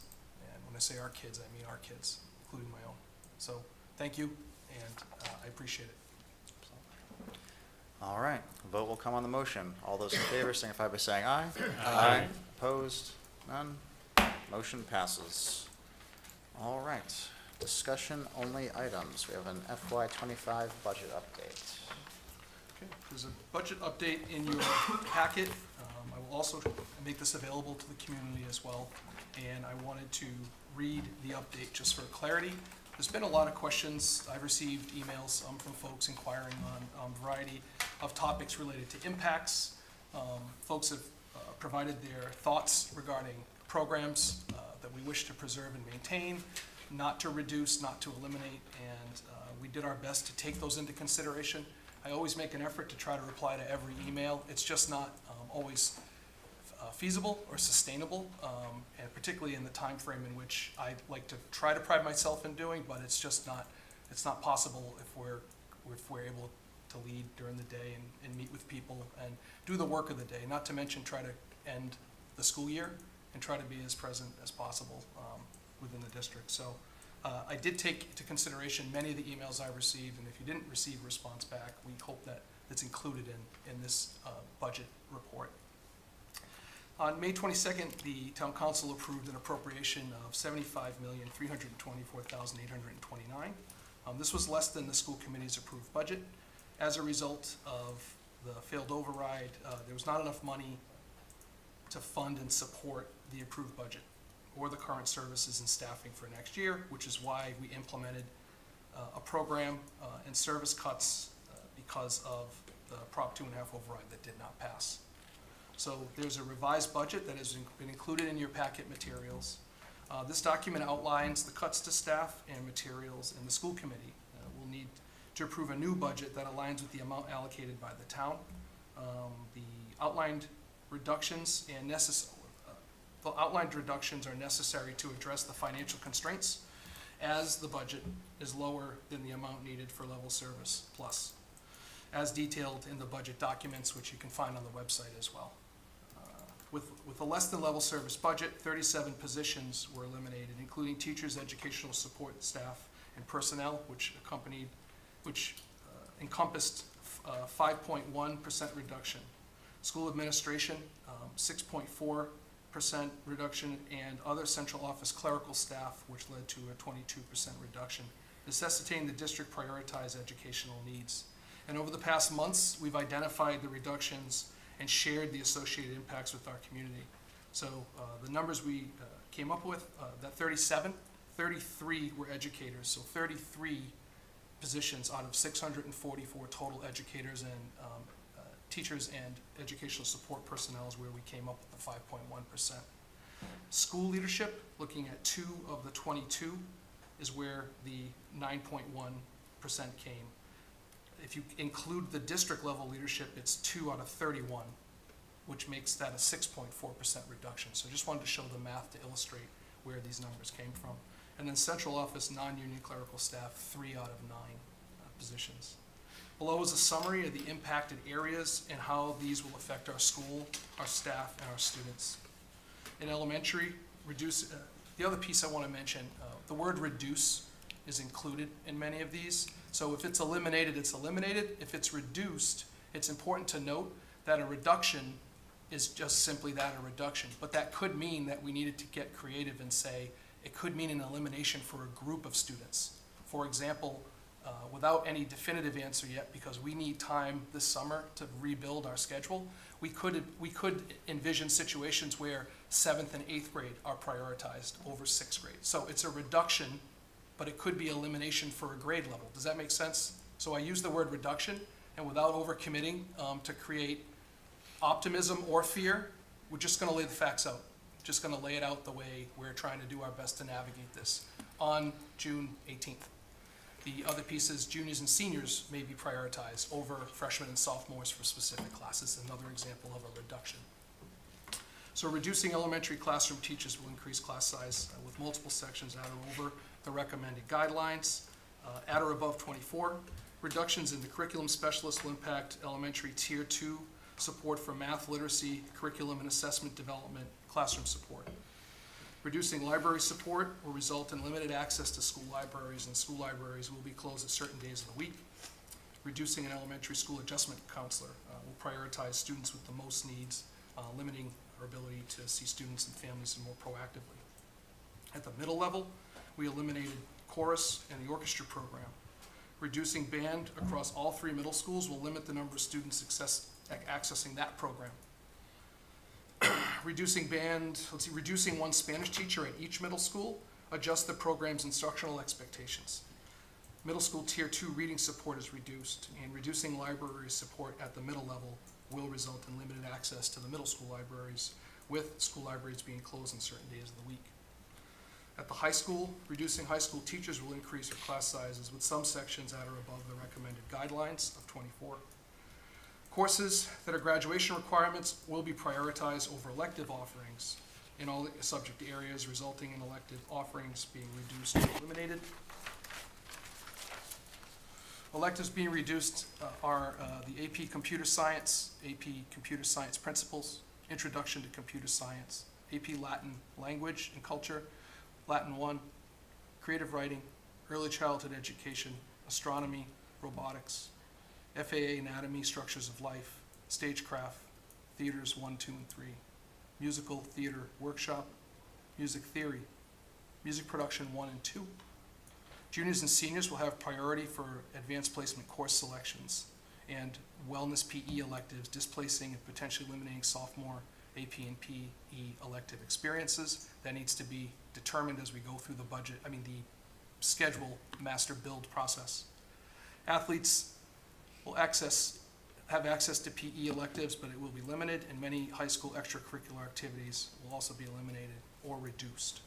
And when I say our kids, I mean our kids, including my own. So thank you, and I appreciate it. All right, vote will come on the motion. All those in favor signify by saying aye. Aye. Opposed? None? Motion passes. All right, discussion only items. We have an FY '25 budget update. Okay, there's a budget update in your packet. I will also make this available to the community as well, and I wanted to read the update just for clarity. There's been a lot of questions. I've received emails from folks inquiring on a variety of topics related to impacts. Folks have provided their thoughts regarding programs that we wish to preserve and maintain, not to reduce, not to eliminate, and we did our best to take those into consideration. I always make an effort to try to reply to every email. It's just not always feasible or sustainable, and particularly in the time frame in which I like to try to pride myself in doing, but it's just not, it's not possible if we're able to lead during the day and meet with people and do the work of the day, not to mention try to end the school year and try to be as present as possible within the district. So I did take into consideration many of the emails I received, and if you didn't receive a response back, we hope that it's included in this budget report. On May 22nd, the Town Council approved an appropriation of $75,324,829. This was less than the school committee's approved budget. As a result of the failed override, there was not enough money to fund and support the approved budget or the current services and staffing for next year, which is why we implemented a program and service cuts because of the Prop 2.5 override that did not pass. So there's a revised budget that has been included in your packet materials. This document outlines the cuts to staff and materials, and the school committee will need to approve a new budget that aligns with the amount allocated by the town. The outlined reductions are necessary to address the financial constraints, as the budget is lower than the amount needed for level service plus, as detailed in the budget documents, which you can find on the website as well. With a less than level service budget, 37 positions were eliminated, including teachers, educational support staff, and personnel, which encompassed 5.1% reduction. School administration, 6.4% reduction, and other central office clerical staff, which led to a 22% reduction, necessitating the district prioritize educational needs. And over the past months, we've identified the reductions and shared the associated impacts with our community. So the numbers we came up with, that 33 were educators, so 33 positions out of 644 total educators and teachers and educational support personnel is where we came up with the 5.1%. School leadership, looking at 2 of the 22, is where the 9.1% came. If you include the district level leadership, it's 2 out of 31, which makes that a 6.4% reduction. So just wanted to show the math to illustrate where these numbers came from. And then central office, non-union clerical staff, 3 out of 9 positions. Below is a summary of the impacted areas and how these will affect our school, our staff, and our students. In elementary, the other piece I want to mention, the word reduce is included in many of these. So if it's eliminated, it's eliminated. If it's reduced, it's important to note that a reduction is just simply that, a reduction. But that could mean that we needed to get creative and say, it could mean an elimination for a group of students. For example, without any definitive answer yet, because we need time this summer to rebuild our schedule, we could envision situations where 7th and 8th grade are prioritized over 6th grade. So it's a reduction, but it could be elimination for a grade level. Does that make sense? So I use the word reduction, and without overcommitting to create optimism or fear, we're just going to lay the facts out. Just going to lay it out the way we're trying to do our best to navigate this on June 18th. The other piece is juniors and seniors may be prioritized over freshmen and sophomores for specific classes, another example of a reduction. So reducing elementary classroom teachers will increase class size with multiple sections at or over the recommended guidelines, at or above 24. Reductions in the curriculum specialist will impact elementary tier 2 support for math literacy, curriculum and assessment development, classroom support. Reducing library support will result in limited access to school libraries, and school libraries will be closed at certain days of the week. Reducing an elementary school adjustment counselor will prioritize students with the most needs, limiting our ability to see students and families more proactively. At the middle level, we eliminated chorus and the orchestra program. Reducing band across all 3 middle schools will limit the number of students accessing that program. Reducing one Spanish teacher at each middle school, adjust the program's instructional expectations. Middle school tier 2 reading support is reduced, and reducing library support at the middle level will result in limited access to the middle school libraries, with school libraries being closed on certain days of the week. At the high school, reducing high school teachers will increase our class sizes, with some sections at or above the recommended guidelines of 24. Courses that are graduation requirements will be prioritized over elective offerings in all subject areas, resulting in elective offerings being reduced or eliminated. Electives being reduced are the AP Computer Science Principles, Introduction to Computer Science, AP Latin Language and Culture, Latin 1, Creative Writing, Early Childhood Education, Astronomy, Robotics, FAA Anatomy, Structures of Life, Stagecraft, Theaters 1, 2, and 3, Musical Theater Workshop, Music Theory, Music Production 1 and 2. Juniors and seniors will have priority for advanced placement course selections and wellness PE electives, displacing and potentially eliminating sophomore AP and PE elective experiences. That needs to be determined as we go through the the schedule master build process. Athletes will have access to PE electives, but it will be limited, and many high school extracurricular activities will also be eliminated or reduced.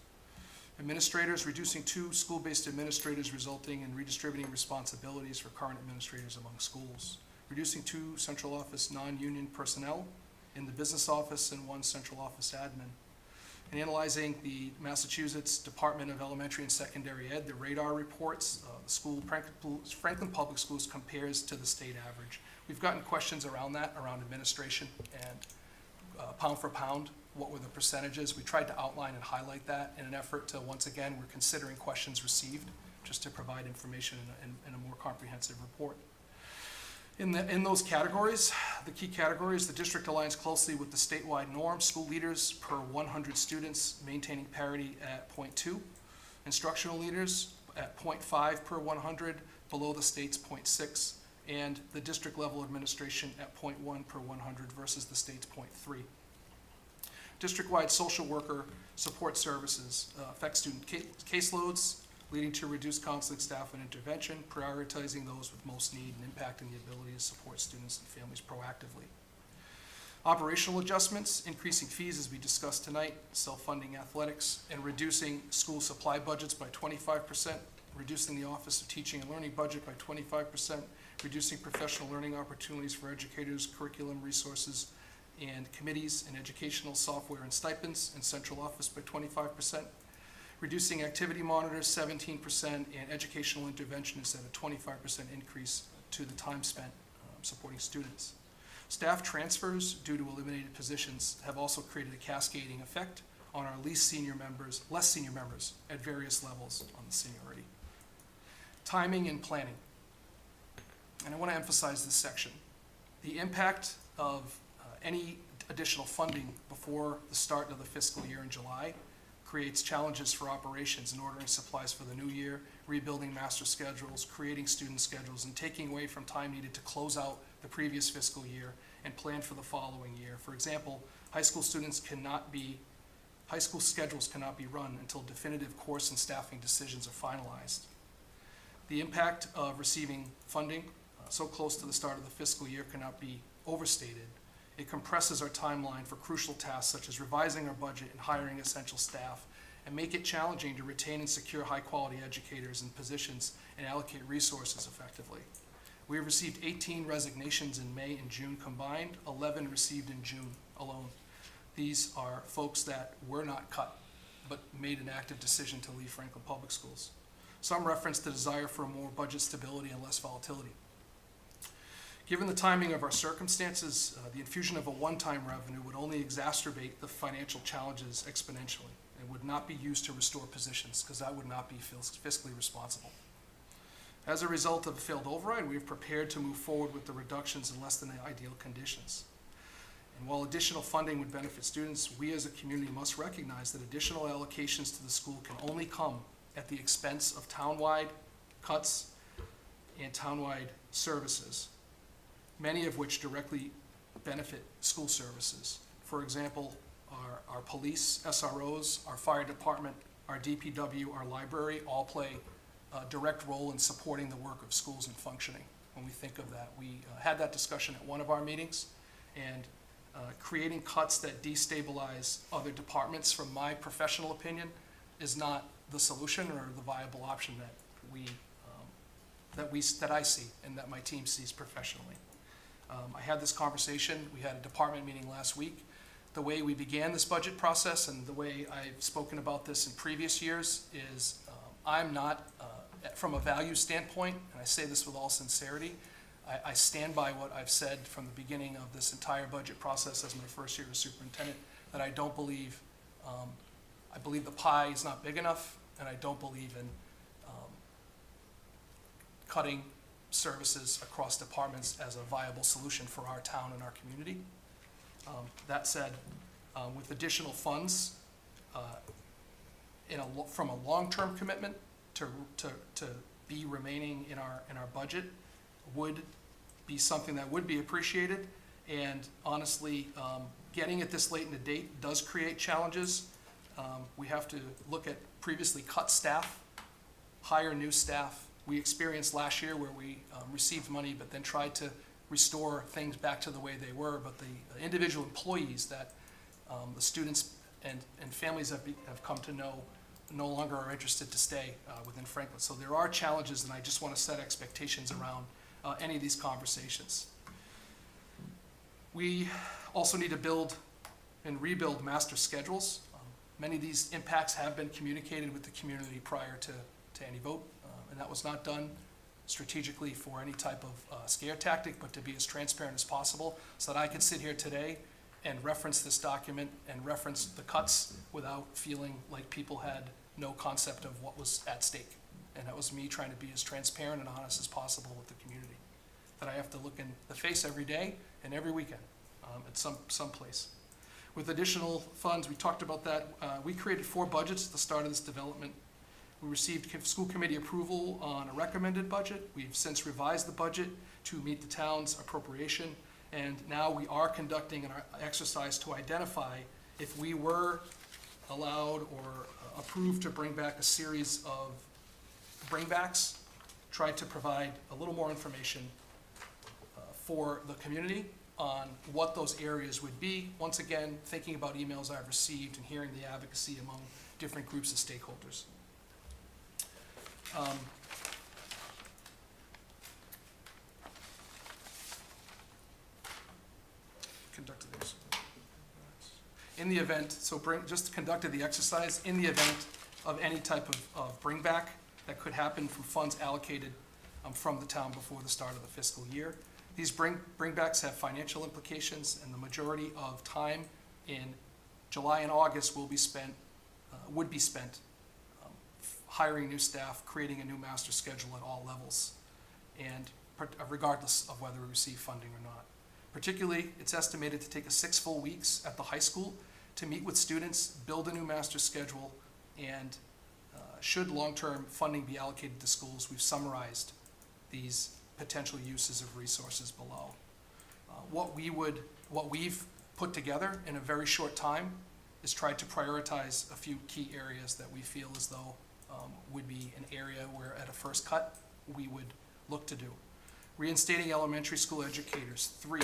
Administrators, reducing 2 school-based administrators, resulting in redistributing responsibilities for current administrators among schools. Reducing 2 central office non-union personnel in the business office and 1 central office admin. And analyzing the Massachusetts Department of Elementary and Secondary Ed, the radar reports, Franklin Public Schools compares to the state average. We've gotten questions around that, around administration and pound for pound, what were the percentages. We tried to outline and highlight that in an effort to, once again, we're considering questions received just to provide information in a more comprehensive report. In those categories, the key categories, the district aligns closely with the statewide norm. School leaders per 100 students maintaining parity at 0.2. Instructional leaders at 0.5 per 100, below the state's 0.6. And the district level administration at 0.1 per 100 versus the state's 0.3. District-wide social worker support services affect student caseloads, leading to reduced counseling staff and intervention, prioritizing those with most need and impacting the ability to support students and families proactively. Operational adjustments, increasing fees as we discussed tonight, self-funding athletics, and reducing school supply budgets by 25%, reducing the Office of Teaching and Learning budget by 25%, reducing professional learning opportunities for educators, curriculum resources, and committees, and educational software and stipends in central office by 25%, Reducing activity monitors 17%, and educational interventionists at a 25% increase to the time spent supporting students. Staff transfers due to eliminated positions have also created a cascading effect on our less senior members at various levels on the seniority. Timing and planning. And I want to emphasize this section. The impact of any additional funding before the start of the fiscal year in July creates challenges for operations in ordering supplies for the new year, rebuilding master schedules, creating student schedules, and taking away from time needed to close out the previous fiscal year and plan for the following year. For example, high school schedules cannot be run until definitive course and staffing decisions are finalized. The impact of receiving funding so close to the start of the fiscal year cannot be overstated. It compresses our timeline for crucial tasks such as revising our budget and hiring essential staff, and make it challenging to retain and secure high-quality educators in positions and allocate resources effectively. We have received 18 resignations in May and June combined, 11 received in June alone. These are folks that were not cut, but made an active decision to leave Franklin Public Schools. Some reference the desire for more budget stability and less volatility. Given the timing of our circumstances, the infusion of a one-time revenue would only exacerbate the financial challenges exponentially and would not be used to restore positions, because that would not be fiscally responsible. As a result of a failed override, we have prepared to move forward with the reductions in less than ideal conditions. And while additional funding would benefit students, we as a community must recognize that additional allocations to the school can only come at the expense of townwide cuts and townwide services, many of which directly benefit school services. For example, our police, SROs, our fire department, our DPW, our library all play a direct role in supporting the work of schools and functioning. When we think of that, we had that discussion at one of our meetings, and creating cuts that destabilize other departments, from my professional opinion, is not the solution or the viable option that I see and that my team sees professionally. I had this conversation, we had a department meeting last week. The way we began this budget process and the way I've spoken about this in previous years is I'm not, from a value standpoint, and I say this with all sincerity, I stand by what I've said from the beginning of this entire budget process as my first year as superintendent, that I don't believe, I believe the pie is not big enough, and I don't believe in cutting services across departments as a viable solution for our town and our community. That said, with additional funds, from a long-term commitment to be remaining in our budget would be something that would be appreciated. And honestly, getting it this late in the date does create challenges. We have to look at previously cut staff, hire new staff. We experienced last year where we received money but then tried to restore things back to the way they were, but the individual employees that the students and families have come to know no longer are interested to stay within Franklin. So there are challenges, and I just want to set expectations around any of these conversations. We also need to build and rebuild master schedules. Many of these impacts have been communicated with the community prior to any vote, and that was not done strategically for any type of scare tactic, but to be as transparent as possible so that I could sit here today and reference this document and reference the cuts without feeling like people had no concept of what was at stake. And that was me trying to be as transparent and honest as possible with the community, that I have to look in the face every day and every weekend at some place. With additional funds, we talked about that. We created 4 budgets at the start of this development. We received school committee approval on a recommended budget. We've since revised the budget to meet the town's appropriation, and now we are conducting an exercise to identify if we were allowed or approved to bring back a series of bringbacks, try to provide a little more information for the community on what those areas would be. Once again, thinking about emails I've received and hearing the advocacy among different groups of stakeholders. Conducted this. In the event, just conducted the exercise, in the event of any type of bring back that could happen from funds allocated from the town before the start of the fiscal year. These bringbacks have financial implications, and the majority of time in July and August would be spent hiring new staff, creating a new master schedule at all levels, and regardless of whether we receive funding or not. Particularly, it's estimated to take us 6 full weeks at the high school to meet with students, build a new master schedule, and should long-term funding be allocated to schools, we've summarized these potential uses of resources below. What we've put together in a very short time is tried to prioritize a few key areas that we feel as though would be an area where at a first cut we would look to do. Reinstating elementary school educators, 3.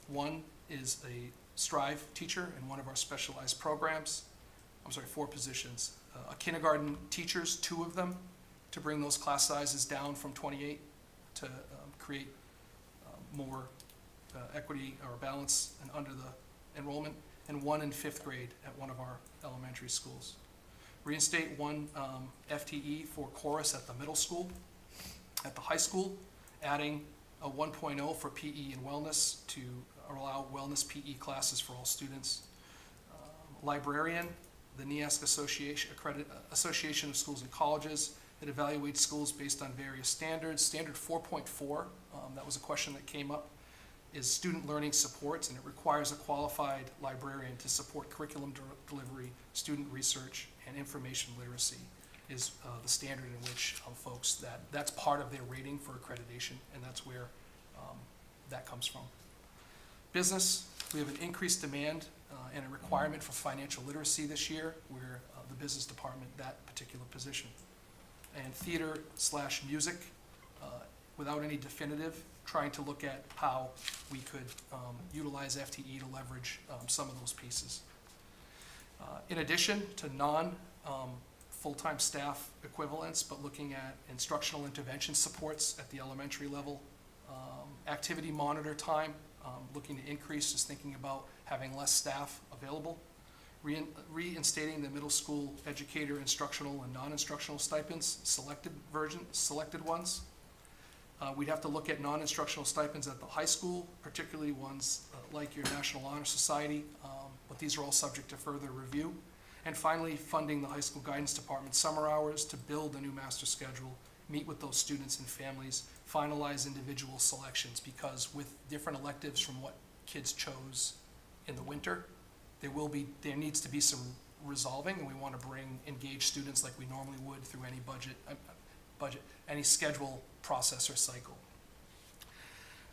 One is a Strive teacher in one of our specialized programs. 4 positions. A kindergarten teachers, 2 of them, to bring those class sizes down from 28 to create more equity or balance and under the enrollment, and 1 in 5th grade at one of our elementary schools. Reinstate 1 FTE for chorus at the middle school. At the high school, adding a 1.0 for PE and wellness to allow wellness PE classes for all students. Librarian, the NEASC Association of Schools and Colleges. It evaluates schools based on various standards. Standard 4.4, that was a question that came up, is student learning supports, and it requires a qualified librarian to support curriculum delivery, student research, and information literacy is the standard in which folks that's part of their rating for accreditation, and that's where that comes from. Business, we have an increased demand and a requirement for financial literacy this year. We're the business department, that particular position. And theater/music, without any definitive, trying to look at how we could utilize FTE to leverage some of those pieces. In addition to full-time staff equivalents, but looking at instructional intervention supports at the elementary level, activity monitor time, looking to increase, just thinking about having less staff available, reinstating the middle school educator instructional and non-instructional stipends, selected ones. We'd have to look at non-instructional stipends at the high school, particularly ones like your National Honor Society, but these are all subject to further review. And finally, funding the high school guidance department summer hours to build a new master schedule, meet with those students and families, finalize individual selections, because with different electives from what kids chose in the winter, there needs to be some resolving, and we want to bring engaged students like we normally would through any any schedule process or cycle.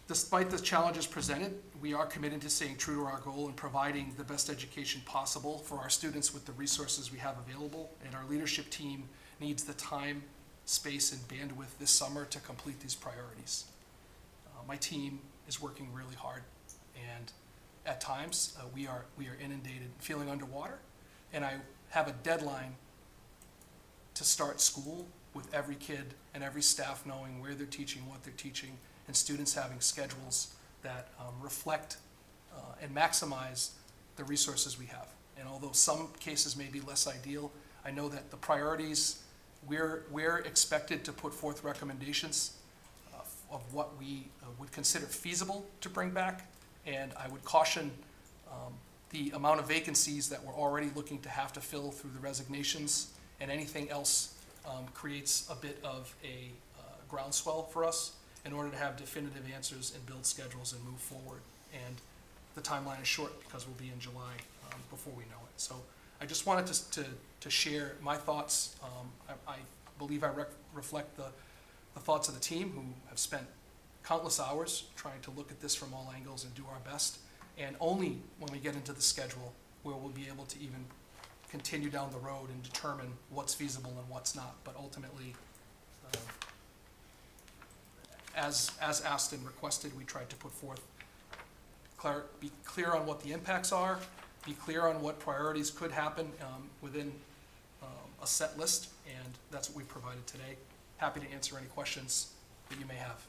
Despite the challenges presented, we are committed to staying true to our goal and providing the best education possible for our students with the resources we have available, and our leadership team needs the time, space, and bandwidth this summer to complete these priorities. My team is working really hard, and at times we are inundated, feeling underwater, and I have a deadline to start school with every kid and every staff knowing where they're teaching, what they're teaching, and students having schedules that reflect and maximize the resources we have. And although some cases may be less ideal, I know that the priorities, we're expected to put forth recommendations of what we would consider feasible to bring back, and I would caution the amount of vacancies that we're already looking to have to fill through the resignations, and anything else creates a bit of a groundswell for us in order to have definitive answers and build schedules and move forward. And the timeline is short because we'll be in July before we know it. So I just wanted to share my thoughts. I believe I reflect the thoughts of the team, who have spent countless hours trying to look at this from all angles and do our best. And only when we get into the schedule where we'll be able to even continue down the road and determine what's feasible and what's not. But ultimately, as asked and requested, we tried to put forth, be clear on what the impacts are, be clear on what priorities could happen within a set list, and that's what we provided today. Happy to answer any questions that you may have.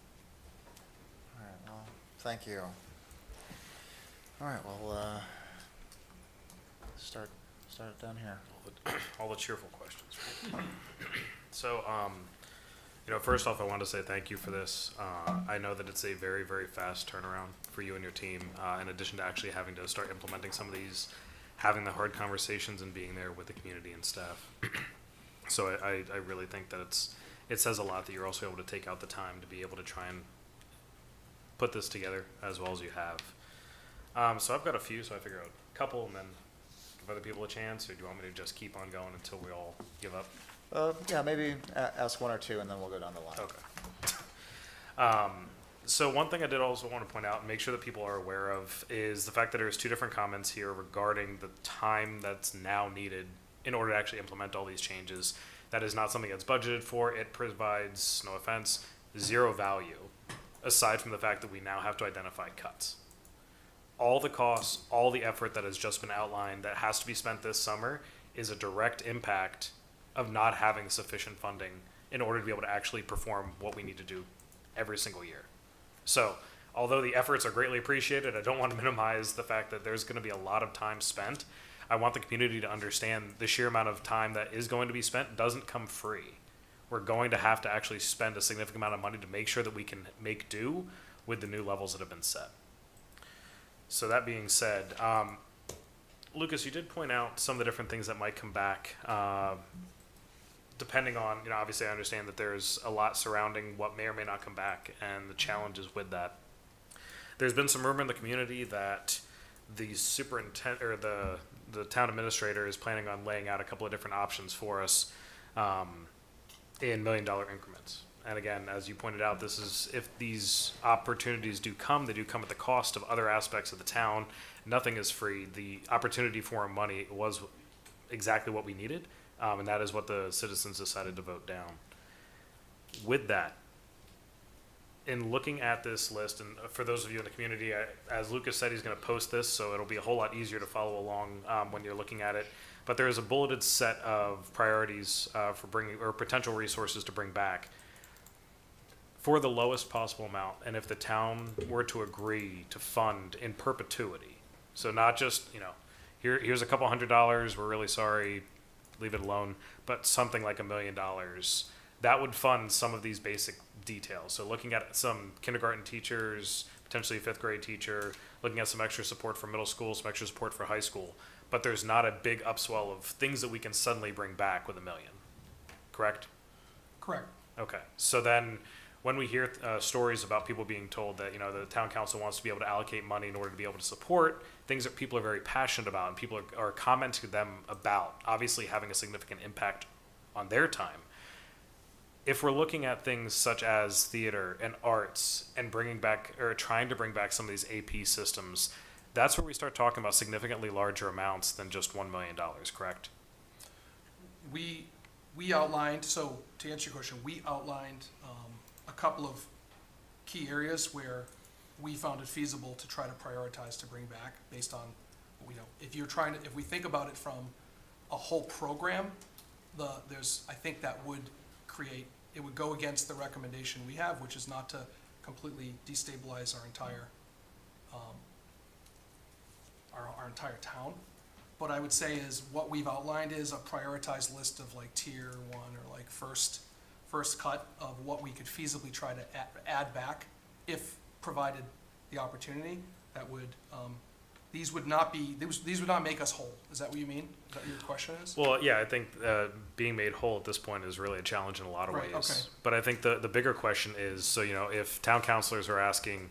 All right, well, thank you. All right, we'll start Start it down here. All the cheerful questions. So, first off, I want to say thank you for this. I know that it's a very, very fast turnaround for you and your team, in addition to actually having to start implementing some of these, having the hard conversations and being there with the community and staff. So I really think that it says a lot that you're also able to take out the time to be able to try and put this together as well as you have. So I've got a few, so I figure out a couple and then give other people a chance, or do you want me to just keep on going until we all give up? Yeah, maybe ask one or two, and then we'll go down the line. Okay. So one thing I did also want to point out and make sure that people are aware of is the fact that there's two different comments here regarding the time that's now needed in order to actually implement all these changes. That is not something that's budgeted for. It provides, no offense, zero value, aside from the fact that we now have to identify cuts. All the costs, all the effort that has just been outlined that has to be spent this summer is a direct impact of not having sufficient funding in order to be able to actually perform what we need to do every single year. So, although the efforts are greatly appreciated, I don't want to minimize the fact that there's going to be a lot of time spent. I want the community to understand the sheer amount of time that is going to be spent doesn't come free. We're going to have to actually spend a significant amount of money to make sure that we can make do with the new levels that have been set. So that being said, Lucas, you did point out some of the different things that might come back, depending on, obviously I understand that there's a lot surrounding what may or may not come back and the challenges with that. There's been some rumor in the community that the superintendent or the town administrator is planning on laying out a couple of different options for us in $1 million increments. And again, as you pointed out, this is, if these opportunities do come, they do come at the cost of other aspects of the town. Nothing is free. The opportunity for money was exactly what we needed, and that is what the citizens decided to vote down. With that, in looking at this list, and for those of you in the community, as Lucas said, he's going to post this, so it'll be a whole lot easier to follow along when you're looking at it. But there is a bulleted set of priorities for bringing, or potential resources to bring back for the lowest possible amount. And if the town were to agree to fund in perpetuity, so not just, here's a couple $100, we're really sorry, leave it alone, but something like $1 million, that would fund some of these basic details. So looking at some kindergarten teachers, potentially a 5th grade teacher, looking at some extra support for middle school, some extra support for high school, but there's not a big upswell of things that we can suddenly bring back with $1 million, correct? Correct. Okay, so then when we hear stories about people being told that, the town council wants to be able to allocate money in order to be able to support things that people are very passionate about and people are commenting to them about, obviously having a significant impact on their time. If we're looking at things such as theater and arts and bringing back, or trying to bring back some of these AP systems, that's where we start talking about significantly larger amounts than just $1 million, correct? We outlined, so to answer your question, we outlined a couple of key areas where we found it feasible to try to prioritize to bring back based on, if we think about it from a whole program, I think that would it would go against the recommendation we have, which is not to completely destabilize our entire town. What I would say is what we've outlined is a prioritized list of like tier 1 or like first cut of what we could feasibly try to add back if provided the opportunity. That would these would not make us whole. Is that what you mean? Is that what your question is? Well, yeah, I think being made whole at this point is really a challenge in a lot of Right, ways. okay. But I think the bigger question is, so if town councilors are asking,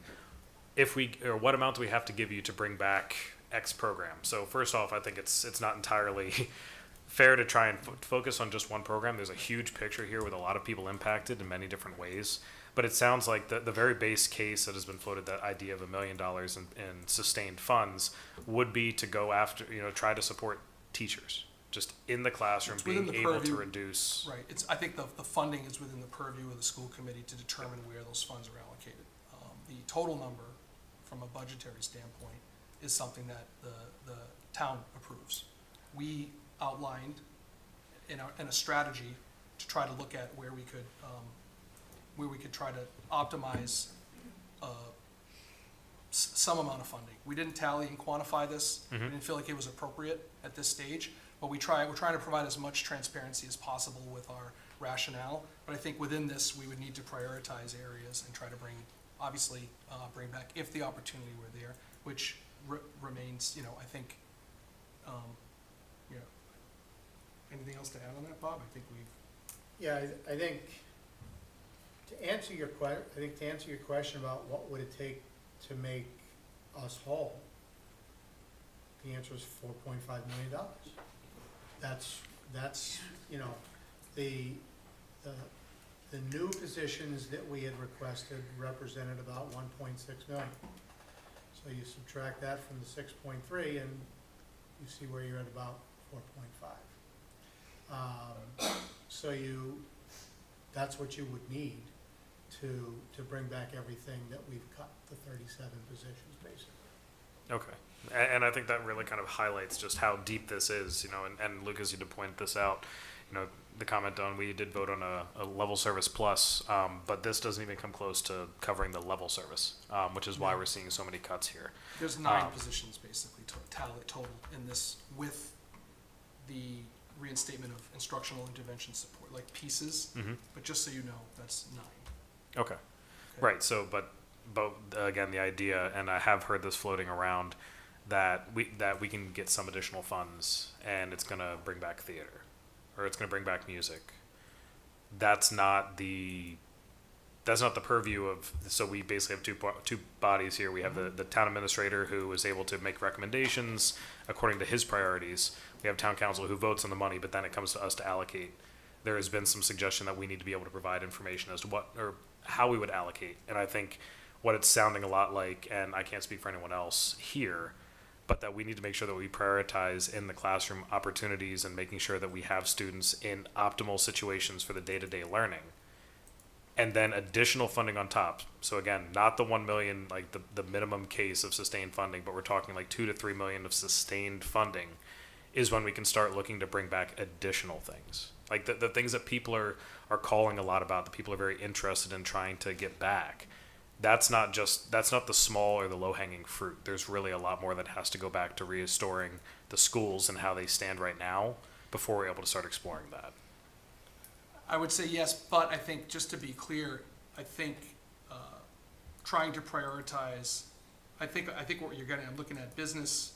what amount do we have to give you to bring back X program? So first off, I think it's not entirely fair to try and focus on just one program. There's a huge picture here with a lot of people impacted in many different ways. But it sounds like the very base case that has been floated, that idea of $1 million in sustained funds, would be to go after, try to support teachers just in the classroom, It's within being the able purview. to reduce. Right, I think the funding is within the purview of the school committee to determine where those funds are allocated. The total number, from a budgetary standpoint, is something that the town approves. We outlined in a strategy to try to look at where we could try to optimize some amount of funding. We didn't tally and quantify this. We didn't feel like it was appropriate at this stage, But we're trying to provide as much transparency as possible with our rationale. But I think within this, we would need to prioritize areas and try to bring back, if the opportunity were there, which remains, I think, anything else to add on that, Bob? I think we've. Yeah, I think to answer your question about what would it take to make us whole, the answer is $4.5 million. That's the new positions that we had requested represented about 1.6 million. So you subtract that from the 6.3 and you see where you're at about 4.5. So that's what you would need to bring back everything that we've cut, the 37 positions basically. Okay. And I think that really kind of highlights just how deep this is, and Lucas, you did point this out, the comment on, we did vote on a level service plus, but this doesn't even come close to covering the level service, which is why we're seeing so many cuts here. There's 9 positions basically total in this, with the reinstatement of instructional intervention support, like pieces, but just so you know, that's 9. Okay. Right. So, but again, the idea, and I have heard this floating around, that we can get some additional funds, and it's going to bring back theater, or it's going to bring back music. That's not the purview of. So we basically have two bodies here. We have the town administrator, who is able to make recommendations according to his priorities. We have town council, who votes on the money, but then it comes to us to allocate. There has been some suggestion that we need to be able to provide information as to what or how we would allocate. And I think what it's sounding a lot like, and I can't speak for anyone else here, but that we need to make sure that we prioritize in the classroom opportunities and making sure that we have students in optimal situations for the day-to-day learning. And then additional funding on top. So again, not the 1 million, like the minimum case of sustained funding, but we're talking like 2 to 3 million of sustained funding is when we can start looking to bring back additional things. Like the things that people are calling a lot about, that people are very interested in trying to get back. That's not the small or the low-hanging fruit. There's really a lot more that has to go back to restoring the schools and how they stand right now before we're able to start exploring that. I would say yes, but I think, just to be clear, I think trying to prioritize, I think what you're getting, I'm looking at business,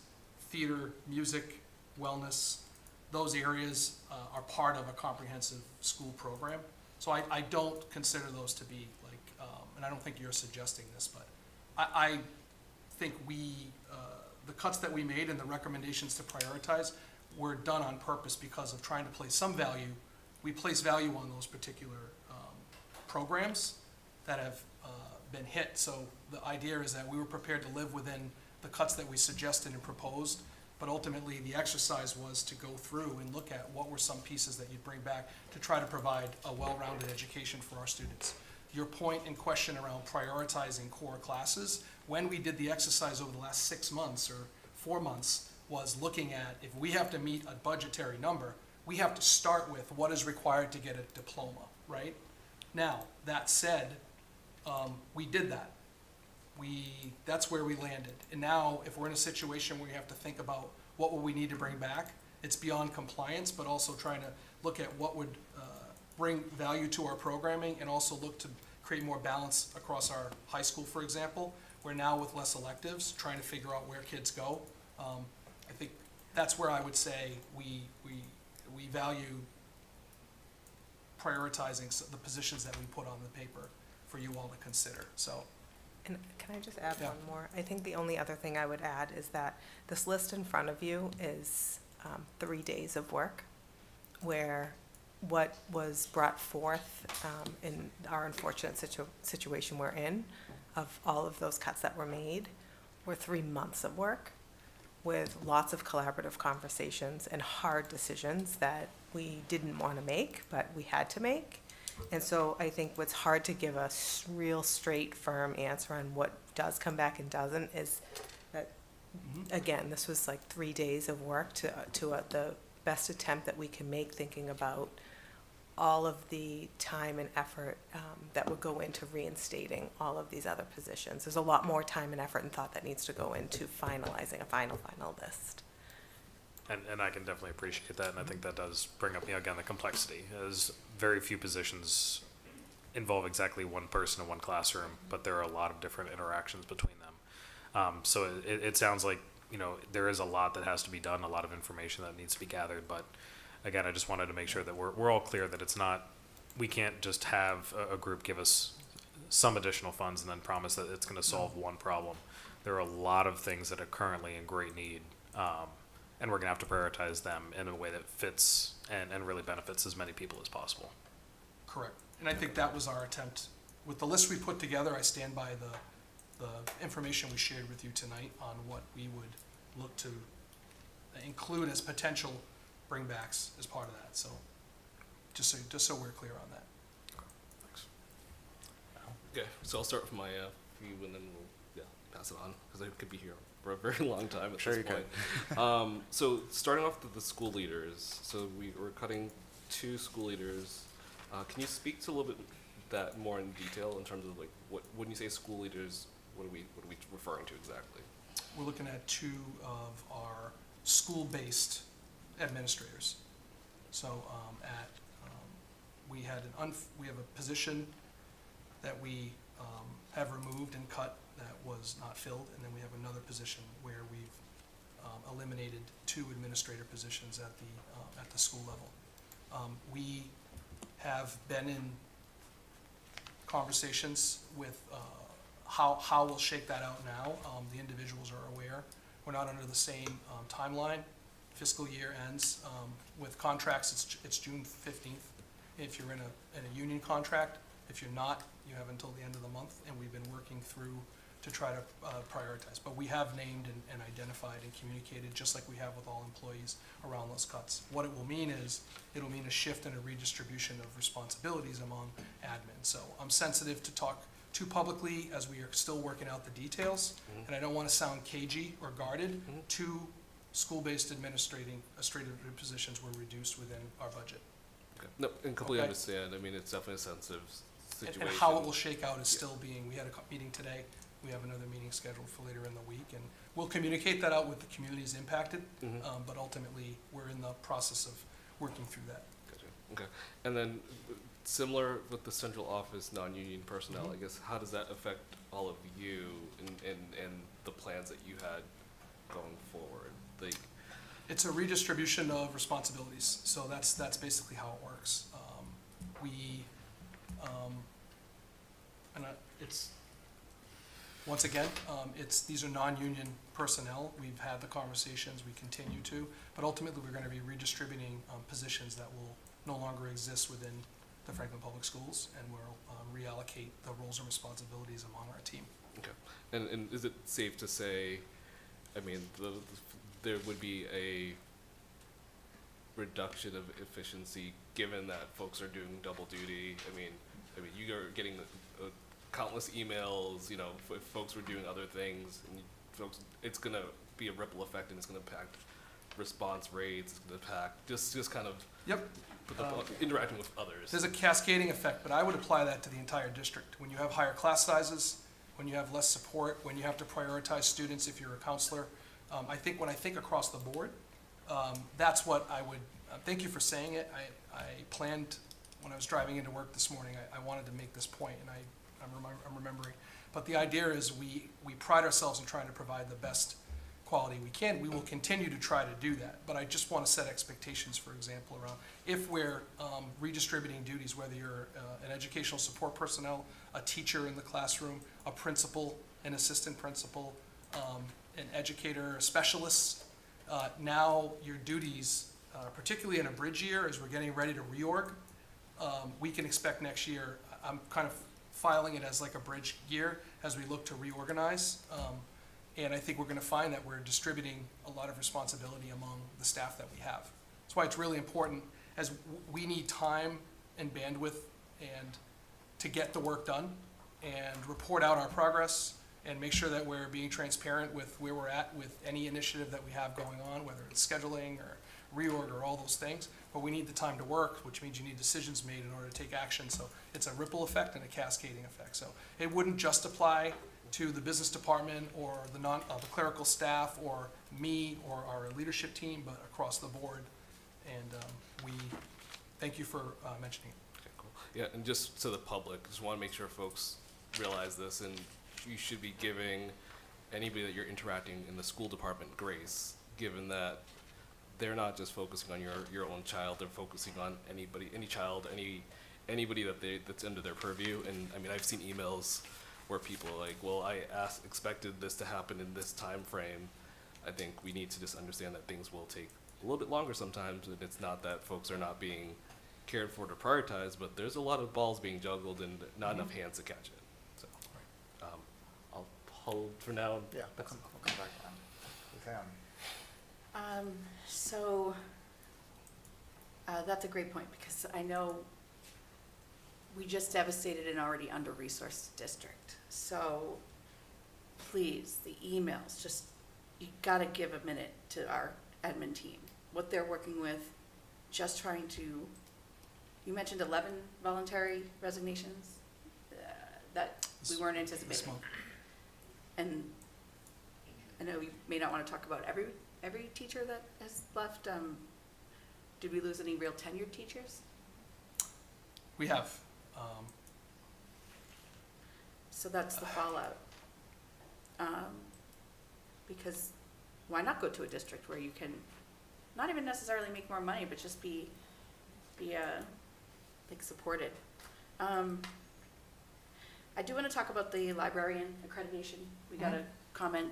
theater, music, wellness. Those areas are part of a comprehensive school program. So I don't consider those to be like, and I don't think you're suggesting this, but I think the cuts that we made and the recommendations to prioritize were done on purpose because of trying to place some value. We place value on those particular programs that have been hit. So the idea is that we were prepared to live within the cuts that we suggested and proposed, but ultimately the exercise was to go through and look at what were some pieces that you'd bring back to try to provide a well-rounded education for our students. Your point in question around prioritizing core classes, when we did the exercise over the last 6 months or 4 months, was looking at, if we have to meet a budgetary number, we have to start with what is required to get a diploma, right? Now, that said, we did that. That's where we landed. And now, if we're in a situation where we have to think about what will we need to bring back, it's beyond compliance, but also trying to look at what would bring value to our programming, and also look to create more balance across our high school, for example. We're now, with less electives, trying to figure out where kids go. I think that's where I would say we value prioritizing the positions that we put on the paper for you all to consider. So. And can I just add Yeah. one more? I think the only other thing I would add is that this list in front of you is 3 days of work, where what was brought forth in our unfortunate situation we're in, of all of those cuts that were made, were 3 months of work, with lots of collaborative conversations and hard decisions that we didn't want to make, but we had to make. And so I think what's hard to give a real straight, firm answer on what does come back and doesn't is that, again, this was like 3 days of work to the best attempt that we can make, thinking about all of the time and effort that would go into reinstating all of these other positions. There's a lot more time and effort and thought that needs to go into finalizing a final list. And I can definitely appreciate that, and I think that does bring up, again, the complexity, as very few positions involve exactly one person in one classroom, but there are a lot of different interactions between them. So it sounds like, there is a lot that has to be done, a lot of information that needs to be gathered, but again, I just wanted to make sure that we're all clear that it's not, we can't just have a group give us some additional funds and then promise that it's gonna solve one problem. There are a lot of things that are currently in great need, and we're gonna have to prioritize them in a way that fits and really benefits as many people as possible. Correct. And I think that was our attempt. With the list we put together, I stand by the information we shared with you tonight on what we would look to include as potential bringbacks as part of that. So just so we're clear on that. Thanks. Okay, so I'll start with my view and then we'll pass it on because I could be here for a very long time at Sure this you point. So starting off with the school leaders, so we're cutting 2 school leaders. Can you speak to a little bit that more in detail in terms of like when you say school leaders, what are we referring to exactly? We're looking at 2 of our school-based administrators. So we have a position that we have removed and cut that was not filled, and then we have another position where we've eliminated 2 administrator positions at the school level. We have been in conversations with how we'll shake that out now. The individuals are aware. We're not under the same timeline. Fiscal year ends with contracts. It's June 15th. If you're in a union contract, if you're not, you have until the end of the month. And we've been working through to try to prioritize. But we have named and identified and communicated, just like we have with all employees, around those cuts. What it will mean is it'll mean a shift and a redistribution of responsibilities among admin. So I'm sensitive to talk too publicly as we are still working out the details, and I don't want to sound cagey or guarded. 2 school-based administrative positions were reduced within our budget. Okay. No, and completely Okay. understand. I mean, it's definitely a sensitive situation. And how it will shake out is still being, we had a meeting today, we have another meeting scheduled for later in the week, and we'll communicate that out with the communities impacted, but ultimately, we're in the process of working through that. Gotcha. Okay. And then similar with the central office non-union personnel, I guess, how does that affect all of you and the plans that you had going forward? Like, It's a redistribution of responsibilities, so that's basically how it works. It's, once again, these are non-union personnel. We've had the conversations, we continue to, but ultimately we're going to be redistributing positions that will no longer exist within the Franklin Public Schools, and we'll reallocate the roles and responsibilities among our team. okay. And is it safe to say, I mean, there would be a reduction of efficiency given that folks are doing double duty? I mean, you are getting countless emails, if folks were doing other things, and folks, it's gonna be a ripple effect, and it's gonna impact response rates, it's gonna impact, just kind of Yep. interacting with others. There's a cascading effect, but I would apply that to the entire district. When you have higher class sizes, when you have less support, when you have to prioritize students if you're a counselor, when I think across the board, that's what I would, thank you for saying it. I planned, when I was driving into work this morning, I wanted to make this point, and I'm remembering. But the idea is we pride ourselves in trying to provide the best quality we can. We will continue to try to do that, but I just want to set expectations, for example, around if we're redistributing duties, whether you're an educational support personnel, a teacher in the classroom, a principal, an assistant principal, an educator, a specialist, now your duties, particularly in a bridge year, as we're getting ready to reorg, we can expect next year, I'm kind of filing it as like a bridge year as we look to reorganize. And I think we're going to find that we're distributing a lot of responsibility among the staff that we have. That's why it's really important, as we need time and bandwidth and to get the work done and report out our progress and make sure that we're being transparent with where we're at with any initiative that we have going on, whether it's scheduling or reorg or all those things. But we need the time to work, which means you need decisions made in order to take action. So it's a ripple effect and a cascading effect. So it wouldn't just apply to the business department or the the clerical staff or me or our leadership team, but across the board. And we thank you for mentioning it. Okay, cool. Yeah, and just to the public, just want to make sure folks realize this, and you should be giving anybody that you're interacting in the school department grace, given that they're not just focusing on your own child, they're focusing on anybody, any child, anybody that's under their purview. And I mean, I've seen emails where people are like, well, I expected this to happen in this time frame. I think we need to just understand that things will take a little bit longer sometimes, and it's not that folks are not being cared for to prioritize, but there's a lot of balls being juggled and not enough hands to catch it. So I'll hold for now. Yeah, we'll come back on. With him. That's a great point, because I know we just devastated an already under-resourced district. So please, the emails, just, you gotta give a minute to our admin team, what they're working with, just trying to, you mentioned 11 voluntary resignations that we weren't anticipating. This month. And I know you may not want to talk about every teacher that has left. Did we lose any real tenured teachers? We have. So that's the fallout. Because why not go to a district where you can not even necessarily make more money, but just be like supported. I do want to talk about the librarian accreditation. We got a comment,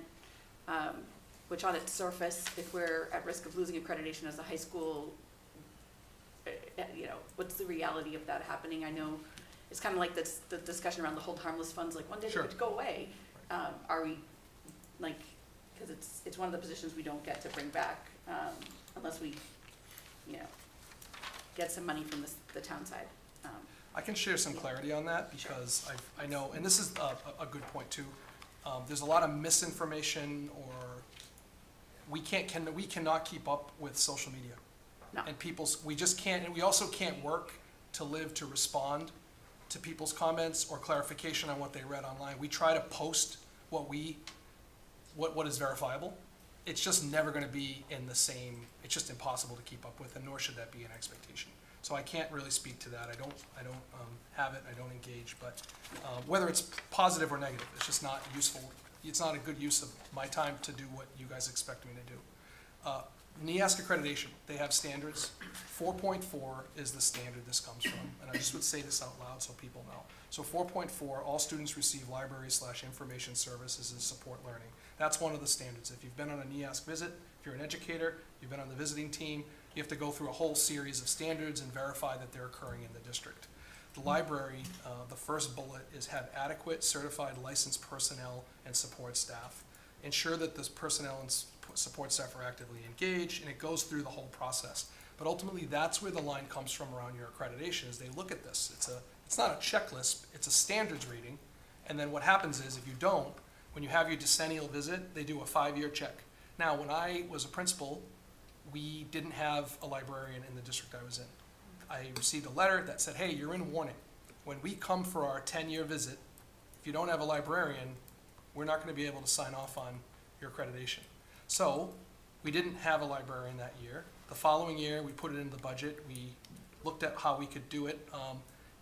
which on its surface, if we're at risk of losing accreditation as a high school, you know, what's the reality of that happening? I know it's kind of like the discussion around the hold harmless funds, like one day Sure. it would go away. Are we, like, because it's one of the positions we don't get to bring back unless we, you know, get some money from the town side. I can share some clarity on that because I know, and this is a good point too. There's a lot of misinformation, or we cannot keep up with social media. No. And we just can't, and we also can't work to live to respond to people's comments or clarification on what they read online. We try to post what is verifiable. It's just never gonna be in the same, it's just impossible to keep up with, and nor should that be an expectation. So I can't really speak to that. I don't have it, I don't engage, but whether it's positive or negative, it's just not useful. It's not a good use of my time to do what you guys expect me to do. NEASC accreditation, they have standards. 4.4 is the standard this comes from, and I just would say this out loud so people know. So 4.4, all students receive library/information services and support learning. That's one of the standards. If you've been on a NEASC visit, if you're an educator, you've been on the visiting team, you have to go through a whole series of standards and verify that they're occurring in the district. The library, the first bullet is have adequate certified licensed personnel and support staff. Ensure that this personnel and support staff are actively engaged, and it goes through the whole process. But ultimately, that's where the line comes from around your accreditation, is they look at this. It's not a checklist, it's a standards reading. And then what happens is, if you don't, when you have your decennial visit, they do a 5-year check. Now, when I was a principal, we didn't have a librarian in the district I was in. I received a letter that said, hey, you're in warning. When we come for our 10-year visit, if you don't have a librarian, we're not going to be able to sign off on your accreditation. So we didn't have a librarian that year. The following year, we put it in the budget. We looked at how we could do it,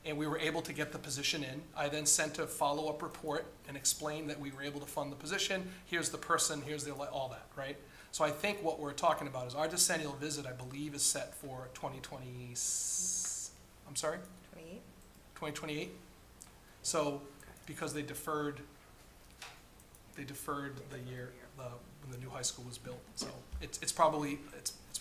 and we were able to get the position in. I then sent a follow-up report and explained that we were able to fund the position. Here's the person, here's all that, right? So I think what we're talking about is our decennial visit, I believe, is set for 2020, I'm sorry? 28? 2028. So, because they deferred the year when the new high school was built. So it's probably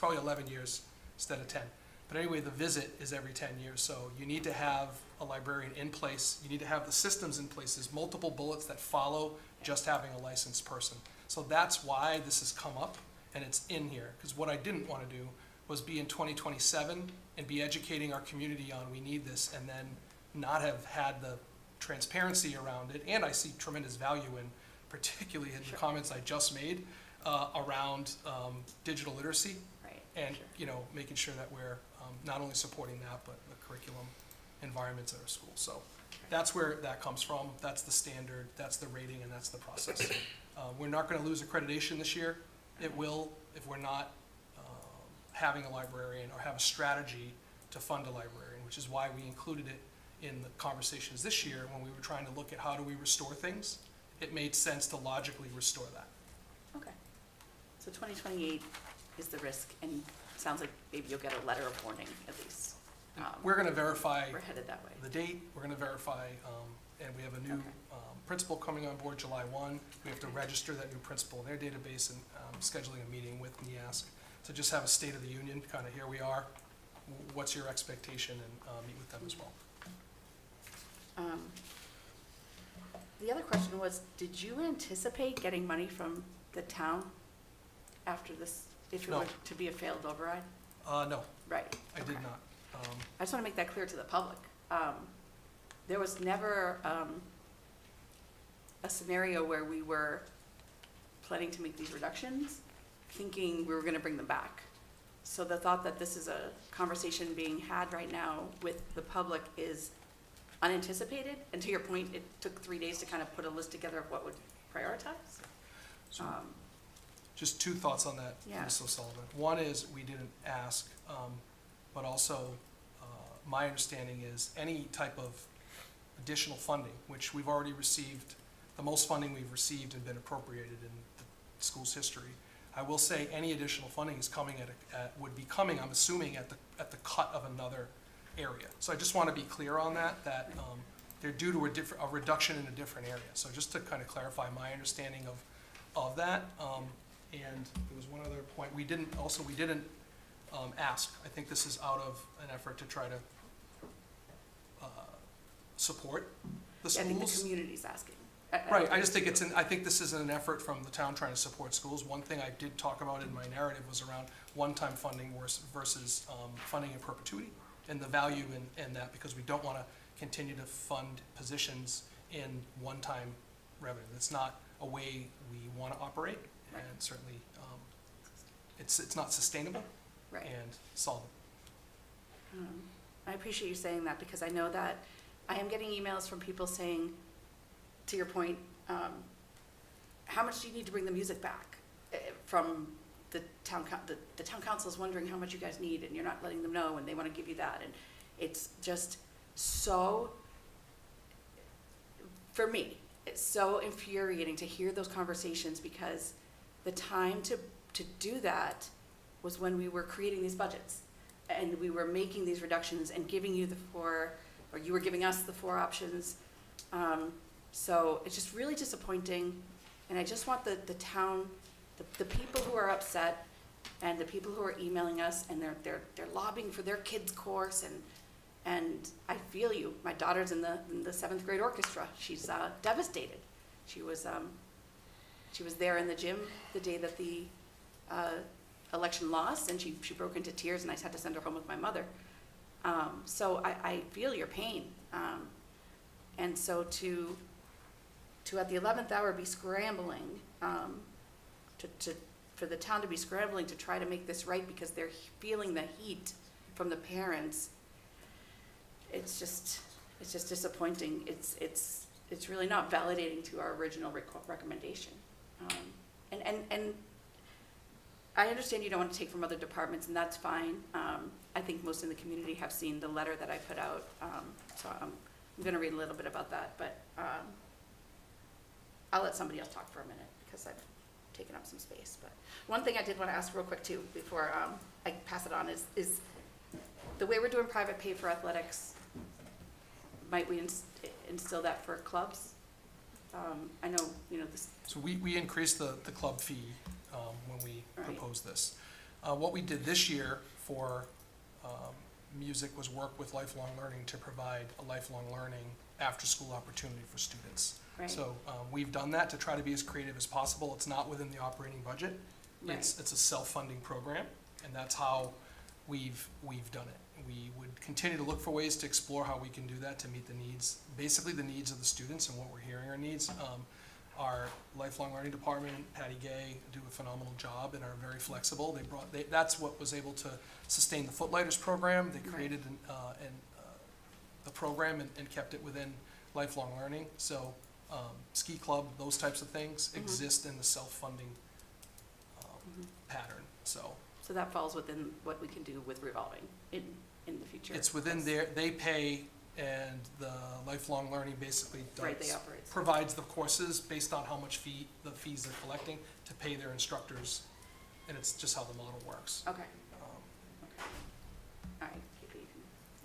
11 years instead of 10. But anyway, the visit is every 10 years. So you need to have a librarian in place. You need to have the systems in place. There's multiple bullets that follow just having a licensed person. So that's why this has come up, and it's in here. Because what I didn't want to do was be in 2027 and be educating our community on we need this, and then not have had the transparency around it. And I see tremendous value in, particularly in the comments I just made around digital literacy. Right. And you know, making sure that we're not only supporting that, but the curriculum environments at our school. So that's where that comes from. That's the standard, that's the rating, and that's the process. We're not going to lose accreditation this year. It will if we're not having a librarian or have a strategy to fund a librarian, which is why we included it in the conversations this year when we were trying to look at how do we restore things. It made sense to logically restore that. Okay. So 2028 is the risk, and it sounds like maybe you'll get a letter of warning at least. We're going to verify We're headed that way. the date, we're going to verify, and we have a new Okay. principal coming on board July 1. We have to register that new principal in their database and scheduling a meeting with NEASC to just have a state of the union, kind of here we are, what's your expectation, and meet with them as well. The other question was, did you anticipate getting money from the town after this, if it No. were to be a failed override? No, Right. I did Okay. not. I just want to make that clear to the public. There was never a scenario where we were planning to make these reductions, thinking we were going to bring them back. So the thought that this is a conversation being had right now with the public is unanticipated. And to your point, it took 3 days to kind of put a list together of what would prioritize. So just two thoughts on that, Yeah. Ms. O'Sullivan. One is we didn't ask, but also my understanding is any type of additional funding, which we've already received, the most funding we've received and been appropriated in the school's history. I will say any additional funding is coming would be coming, I'm assuming, at the cut of another area. So I just want to be clear on that they're due to a reduction in a different area. So just to kind of clarify my understanding of that. And there was one other point, we didn't ask. I think this is out of an effort to try to support the I think the schools. community's asking. Right, I just think I think this is an effort from the town trying to support schools. One thing I did talk about in my narrative was around one-time funding versus funding in perpetuity, and the value in that, because we don't want to continue to fund positions in one-time revenue. That's not a way we want to operate, Right. and certainly it's not sustainable Right. and solvent. I appreciate you saying that, because I know that I am getting emails from people saying, to your point, how much do you need to bring the music back? From the town, the town council is wondering how much you guys need, and you're not letting them know, and they want to give you that, and it's just so, for me, it's so infuriating to hear those conversations, because the time to do that was when we were creating these budgets, and we were making these reductions and giving you the four, or you were giving us the four options. So it's just really disappointing, and I just want the town, the people who are upset, and the people who are emailing us, and they're lobbying for their kids' course, and I feel you. My daughter's in the 7th grade orchestra. She's devastated. She was there in the gym the day that the election lost, and she broke into tears, and I just had to send her home with my mother. So I feel your pain, and so to at the 11th hour be scrambling, for the town to be scrambling to try to make this right because they're feeling the heat from the parents, it's just disappointing. It's really not validating to our original recommendation. And I understand you don't want to take from other departments, and that's fine. I think most in the community have seen the letter that I put out, so I'm going to read a little bit about that, but I'll let somebody else talk for a minute, because I've taken up some space. But one thing I did want to ask real quick too, before I pass it on, is the way we're doing private pay for athletics, might we instill that for clubs? I know, this. So we increased the club fee when we Right. proposed this. What we did this year for music was work with Lifelong Learning to provide a lifelong learning after-school opportunity for students. Right. So we've done that to try to be as creative as possible. It's not within the operating budget. Right. It's a self-funding program, and that's how we've done it. We would continue to look for ways to explore how we can do that to meet the needs, basically the needs of the students and what we're hearing are needs. Our lifelong learning department, Patty Gay, do a phenomenal job and are very flexible. That's what was able to sustain the Footlighters program. They created the program and kept it within lifelong learning. So ski club, those types of things exist in the self-funding pattern. So So that falls within what we can do with revolving in the future. it's within they pay, and the lifelong learning basically Right, they operate. provides the courses based on how much the fees they're collecting to pay their instructors, and it's just how the model works. Okay, Um, okay. All right, KP,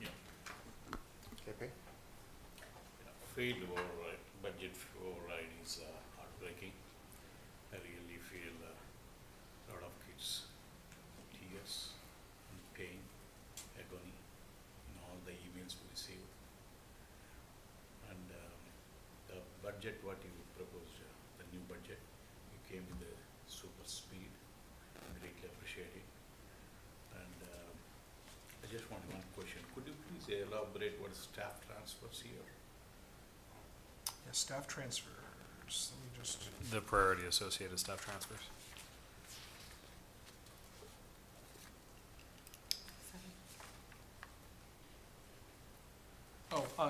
you can- KP? Failed override, budget override is heartbreaking. I really feel a lot of kids tears and pain, agony in all the emails we receive. And the budget, what you proposed, the new budget, you came with a super speed, greatly appreciate it. And I just want one question, could you please elaborate what staff transfers here? Yeah, staff transfers, let me just, The priority associated staff transfers.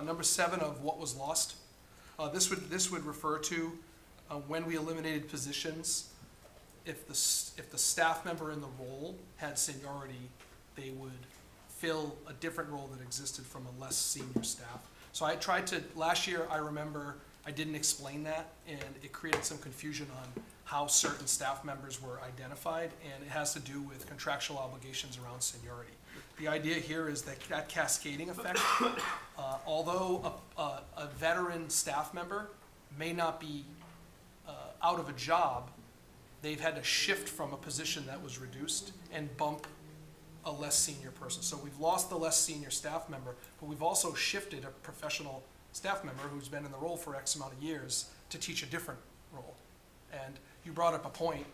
number 7 of what was lost. This would refer to when we eliminated positions, if the staff member in the role had seniority, they would fill a different role that existed from a less senior staff. So I tried to, last year, I remember I didn't explain that, and it created some confusion on how certain staff members were identified, and it has to do with contractual obligations around seniority. The idea here is that cascading effect, although a veteran staff member may not be out of a job, they've had to shift from a position that was reduced and bump a less senior person. So we've lost the less senior staff member, but we've also shifted a professional staff member who's been in the role for X amount of years to teach a different role. And you brought up a point.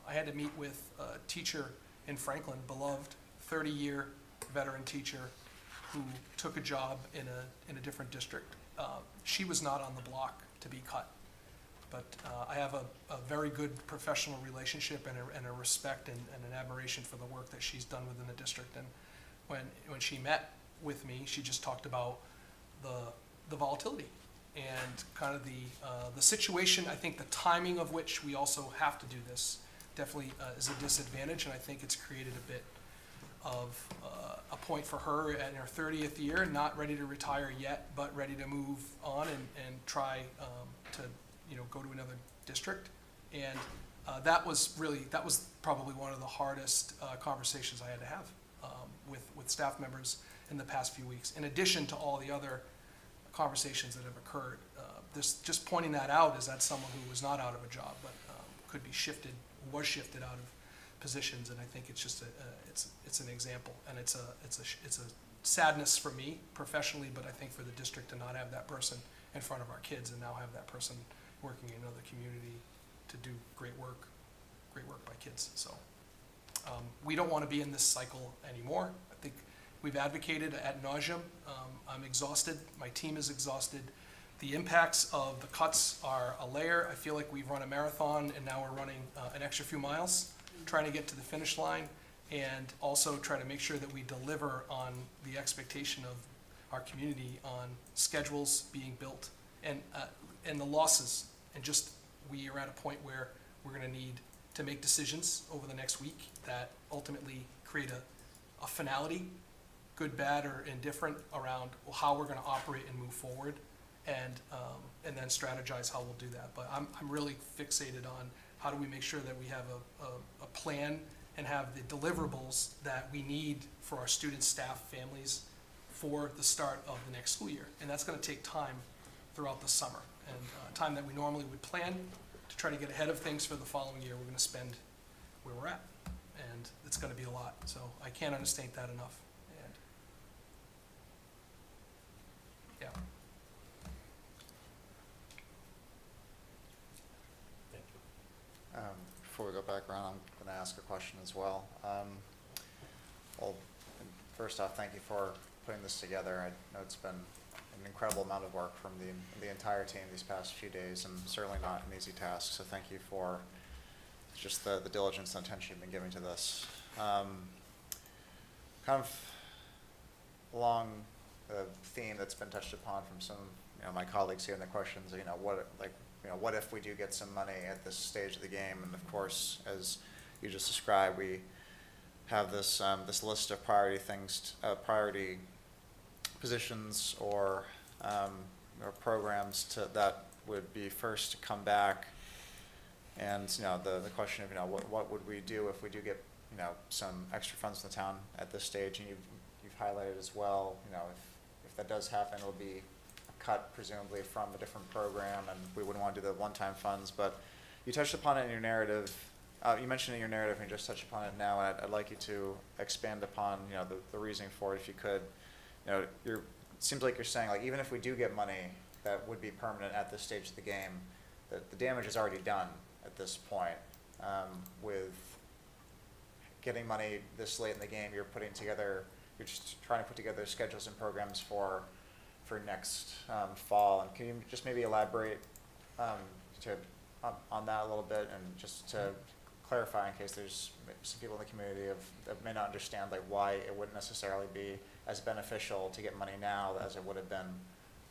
I had to meet with a teacher in Franklin, beloved, 30-year veteran teacher who took a job in a different district. She was not on the block to be cut. But I have a very good professional relationship and a respect and an admiration for the work that she's done within the district. And when she met with me, she just talked about the volatility and kind of the situation. I think the timing of which we also have to do this definitely is a disadvantage, and I think it's created a bit of a point for her in her 30th year, not ready to retire yet, but ready to move on and try to go to another district. And that was probably one of the hardest conversations I had to have with staff members in the past few weeks, in addition to all the other conversations that have occurred. Just pointing that out is that someone who was not out of a job, but could be was shifted out of positions, and I think it's just it's an example, and it's a sadness for me professionally, but I think for the district to not have that person in front of our kids and now have that person working in another community to do great work by kids. So we don't want to be in this cycle anymore. I think we've advocated ad nauseum. I'm exhausted. My team is exhausted. The impacts of the cuts are a layer. I feel like we've run a marathon and now we're running an extra few miles, trying to get to the finish line, and also try to make sure that we deliver on the expectation of our community on schedules being built and the losses. And just we are at a point where we're going to need to make decisions over the next week that ultimately create a finality, good, bad, or indifferent, around how we're going to operate and move forward, and then strategize how we'll do that. But I'm really fixated on how do we make sure that we have a plan and have the deliverables that we need for our students, staff, families for the start of the next school year. And that's going to take time throughout the summer, and time that we normally would plan to try to get ahead of things for the following year. We're going to spend where we're at, and it's going to be a lot. So I can't understate that enough. And yeah. Thank you. Before we go back around, I'm going to ask a question as well. Well, first off, thank you for putting this together. I know it's been an incredible amount of work from the entire team these past few days, and certainly not an easy task. So thank you for just the diligence and attention you've been giving to this. Kind of along the theme that that's been touched upon from some, my colleagues here in the questions, what if we do get some money at this stage of the game? And of course, as you just described, we have this, this list of priority things, priority positions or programs that would be first to come back. And, the question of, what would we do if we do get, some extra funds in the town at this stage? And you've highlighted as well, if that does happen, it'll be a cut presumably from a different program, and we wouldn't want to do the one-time funds. But you touched upon it in your narrative. You mentioned it in your narrative, and you just touched upon it now, and I'd like you to expand upon, the reasoning for it if you could. It seems like you're saying, like, even if we do get money that would be permanent at this stage of the game, the damage is already done at this point. With getting money this late in the game, you're just trying to put together schedules and programs for next fall. And can you just maybe elaborate on that a little bit, and just to clarify in case there's some people in the community that may not understand, like, why it wouldn't necessarily be as beneficial to get money now as it would have been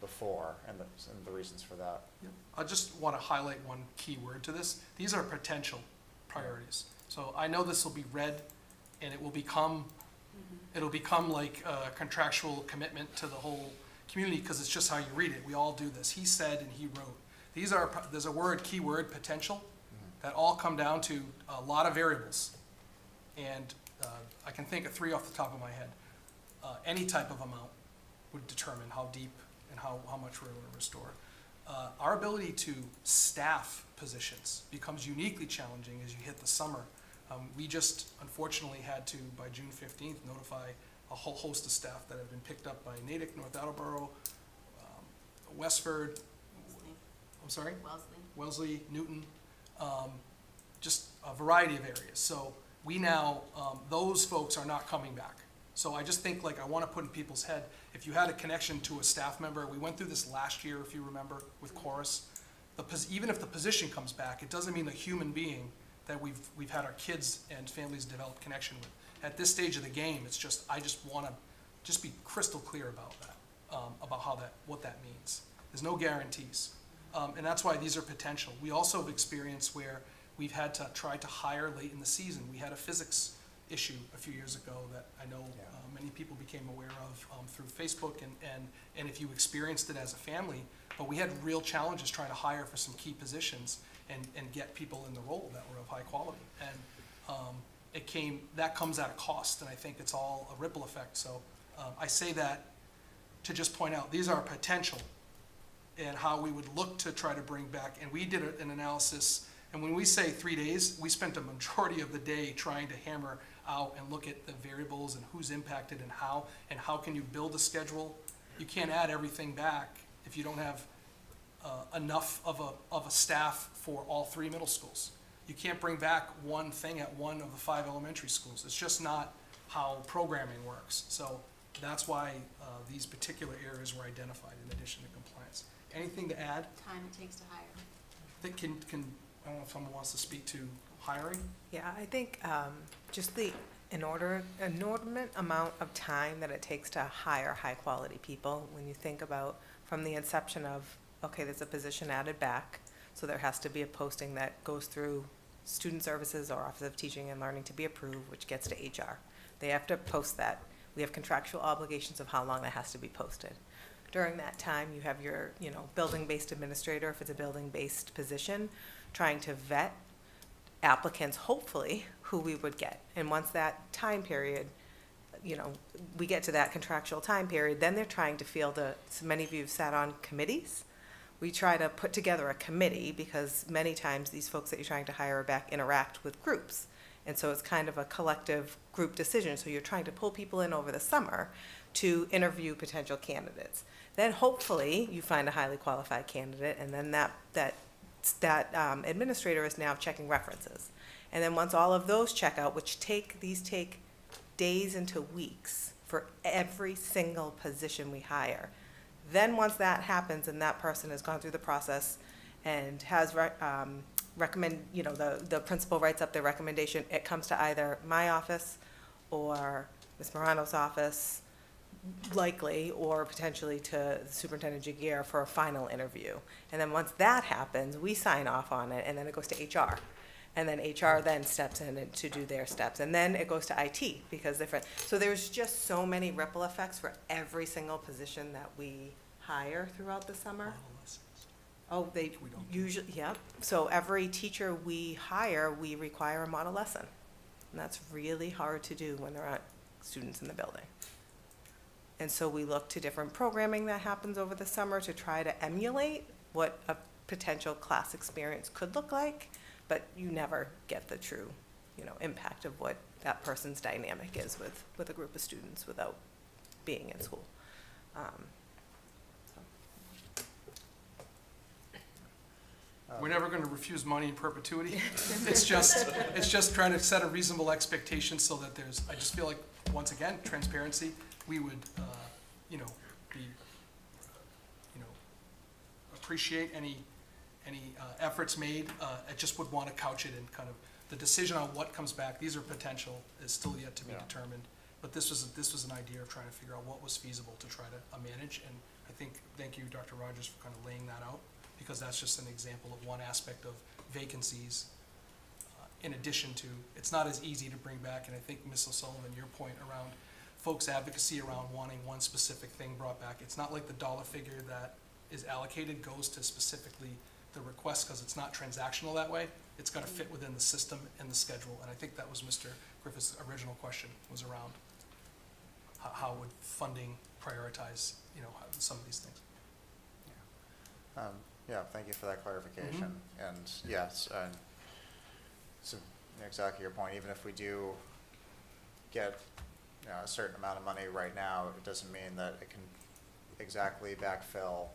before, and the reasons for that. Yep. I just want to highlight one key word to this. These are potential priorities. So I know this will be read, and it will become like a contractual commitment to the whole community, because it's just how you read it. We all do this. He said and he wrote. There's a keyword, potential, that all come down to a lot of variables. And I can think of 3 off the top of my head. Any type of amount would determine how deep and how much we're going to restore. Our ability to staff positions becomes uniquely challenging as you hit the summer. We just unfortunately had to, by June 15th, notify a whole host of staff that have been picked up by Natick, North Attleboro, Westford, I'm sorry? Wellesley, Newton, just a variety of areas. So we now, those folks are not coming back. So I just think, like, I want to put in people's head, if you had a connection to a staff member, we went through this last year, if you remember, with Chorus. Even if the position comes back, it doesn't mean the human being that we've had our kids and families develop connection with. At this stage of the game, it's just, I just want to just be crystal clear about that, about what that means. There's no guarantees. And that's why these are potential. We also have experience where we've had to try to hire late in the season. We had a physics issue a few years ago that I know many people became aware of through Facebook, and if you experienced it as a family, but we had real challenges trying to hire for some key positions and get people in the role that were of high quality. And that comes at a cost, and I think it's all a ripple effect. So I say that to just point out, these are potential and how we would look to try to bring back, and we did an analysis, and when we say 3 days, we spent a majority of the day trying to hammer out and look at the variables and who's impacted and how can you build a schedule. You can't add everything back if you don't have enough of a staff for all 3 middle schools. You can't bring back one thing at one of the 5 elementary schools. It's just not how programming works. So that's why these particular areas were identified in addition to compliance. Anything to add? Time it takes to hire. I think I don't know if someone wants to speak to hiring. Yeah, I think just the inordinate amount of time that it takes to hire high-quality people, when you think about from the inception of, okay, there's a position added back, so there has to be a posting that goes through Student Services or Office of Teaching and Learning to be approved, which gets to HR. They have to post that. We have contractual obligations of how long that has to be posted. During that time, you have your, building-based administrator, if it's a building-based position, trying to vet applicants, hopefully, who we would get. And once that time period, we get to that contractual time period, then they're trying to field so many of you have sat on committees. We try to put together a committee because many times these folks that you're trying to hire back interact with groups. And so it's kind of a collective group decision. So you're trying to pull people in over the summer to interview potential candidates. Then hopefully you find a highly qualified candidate, and then that administrator is now checking references. And then once all of those check out, which take days into weeks for every single position we hire. Then once that happens and that person has gone through the process and has the principal writes up their recommendation, it comes to either my office or Ms. Morano's office, likely or potentially to Superintendent Jagier for a final interview. And then once that happens, we sign off on it, and then it goes to HR. And then HR then steps in to do their steps. And then it goes to IT, because different, so there's just so many ripple effects for every single position that we hire throughout the summer. Oh, they We don't do. usually, yep. So every teacher we hire, we require a model lesson. And that's really hard to do when there aren't students in the building. And so we look to different programming that happens over the summer to try to emulate what a potential class experience could look like, but you never get the true, impact of what that person's dynamic is with a group of students without being in school. We're never gonna refuse money in perpetuity. It's just trying to set a reasonable expectation so that I just feel like, once again, transparency, we would, be, appreciate any efforts made. I just would want to couch it in kind of, the decision on what comes back, these are potential, is still yet to be Yeah. determined. But this was an idea of trying to figure out what was feasible to try to manage, and thank you, Dr. Rogers, for kind of laying that out, because that's just an example of one aspect of vacancies. In addition to, it's not as easy to bring back, and I think, Ms. O'Sullivan, your point around folks' advocacy around wanting one specific thing brought back, it's not like the dollar figure that is allocated goes to specifically the request, because it's not transactional that way. It's got to fit within the system and the schedule, and I think that was Mr. Griffith's original question, was around how would funding prioritize, some of these things. Yeah, thank you for that clarification. And yes, so exactly your point, even if we do get, a certain amount of money right now, it doesn't mean that it can exactly backfill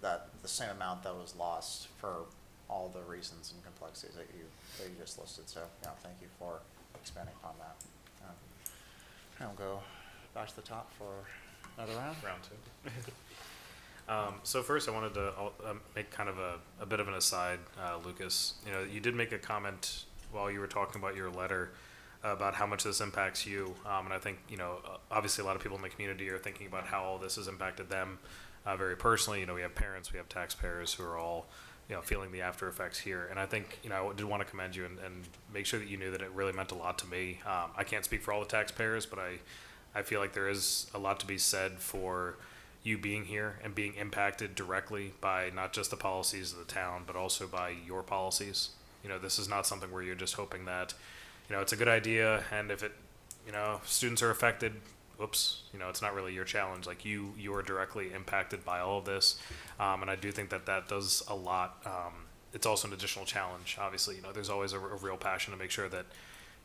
the same amount that was lost for all the reasons and complexities that you just listed. So, thank you for expanding upon that. I'll go back to the top for another round. Round two. So first, I wanted to make kind of a bit of an aside, Lucas. You did make a comment while you were talking about your letter about how much this impacts you, and I think obviously a lot of people in the community are thinking about how all this has impacted them very personally. We have parents, we have taxpayers who are all feeling the after effects here, and I think I did want to commend you and make sure that you knew that it really meant a lot to me. I can't speak for all the taxpayers, but I feel like there is a lot to be said for you being here and being impacted directly by not just the policies of the town, but also by your policies. This is not something where you're just hoping that, it's a good idea, and if students are affected, whoops, it's not really your challenge. Like you are directly impacted by all of this, and I do think that does a lot. It's also an additional challenge. Obviously, there's always a real passion to make sure that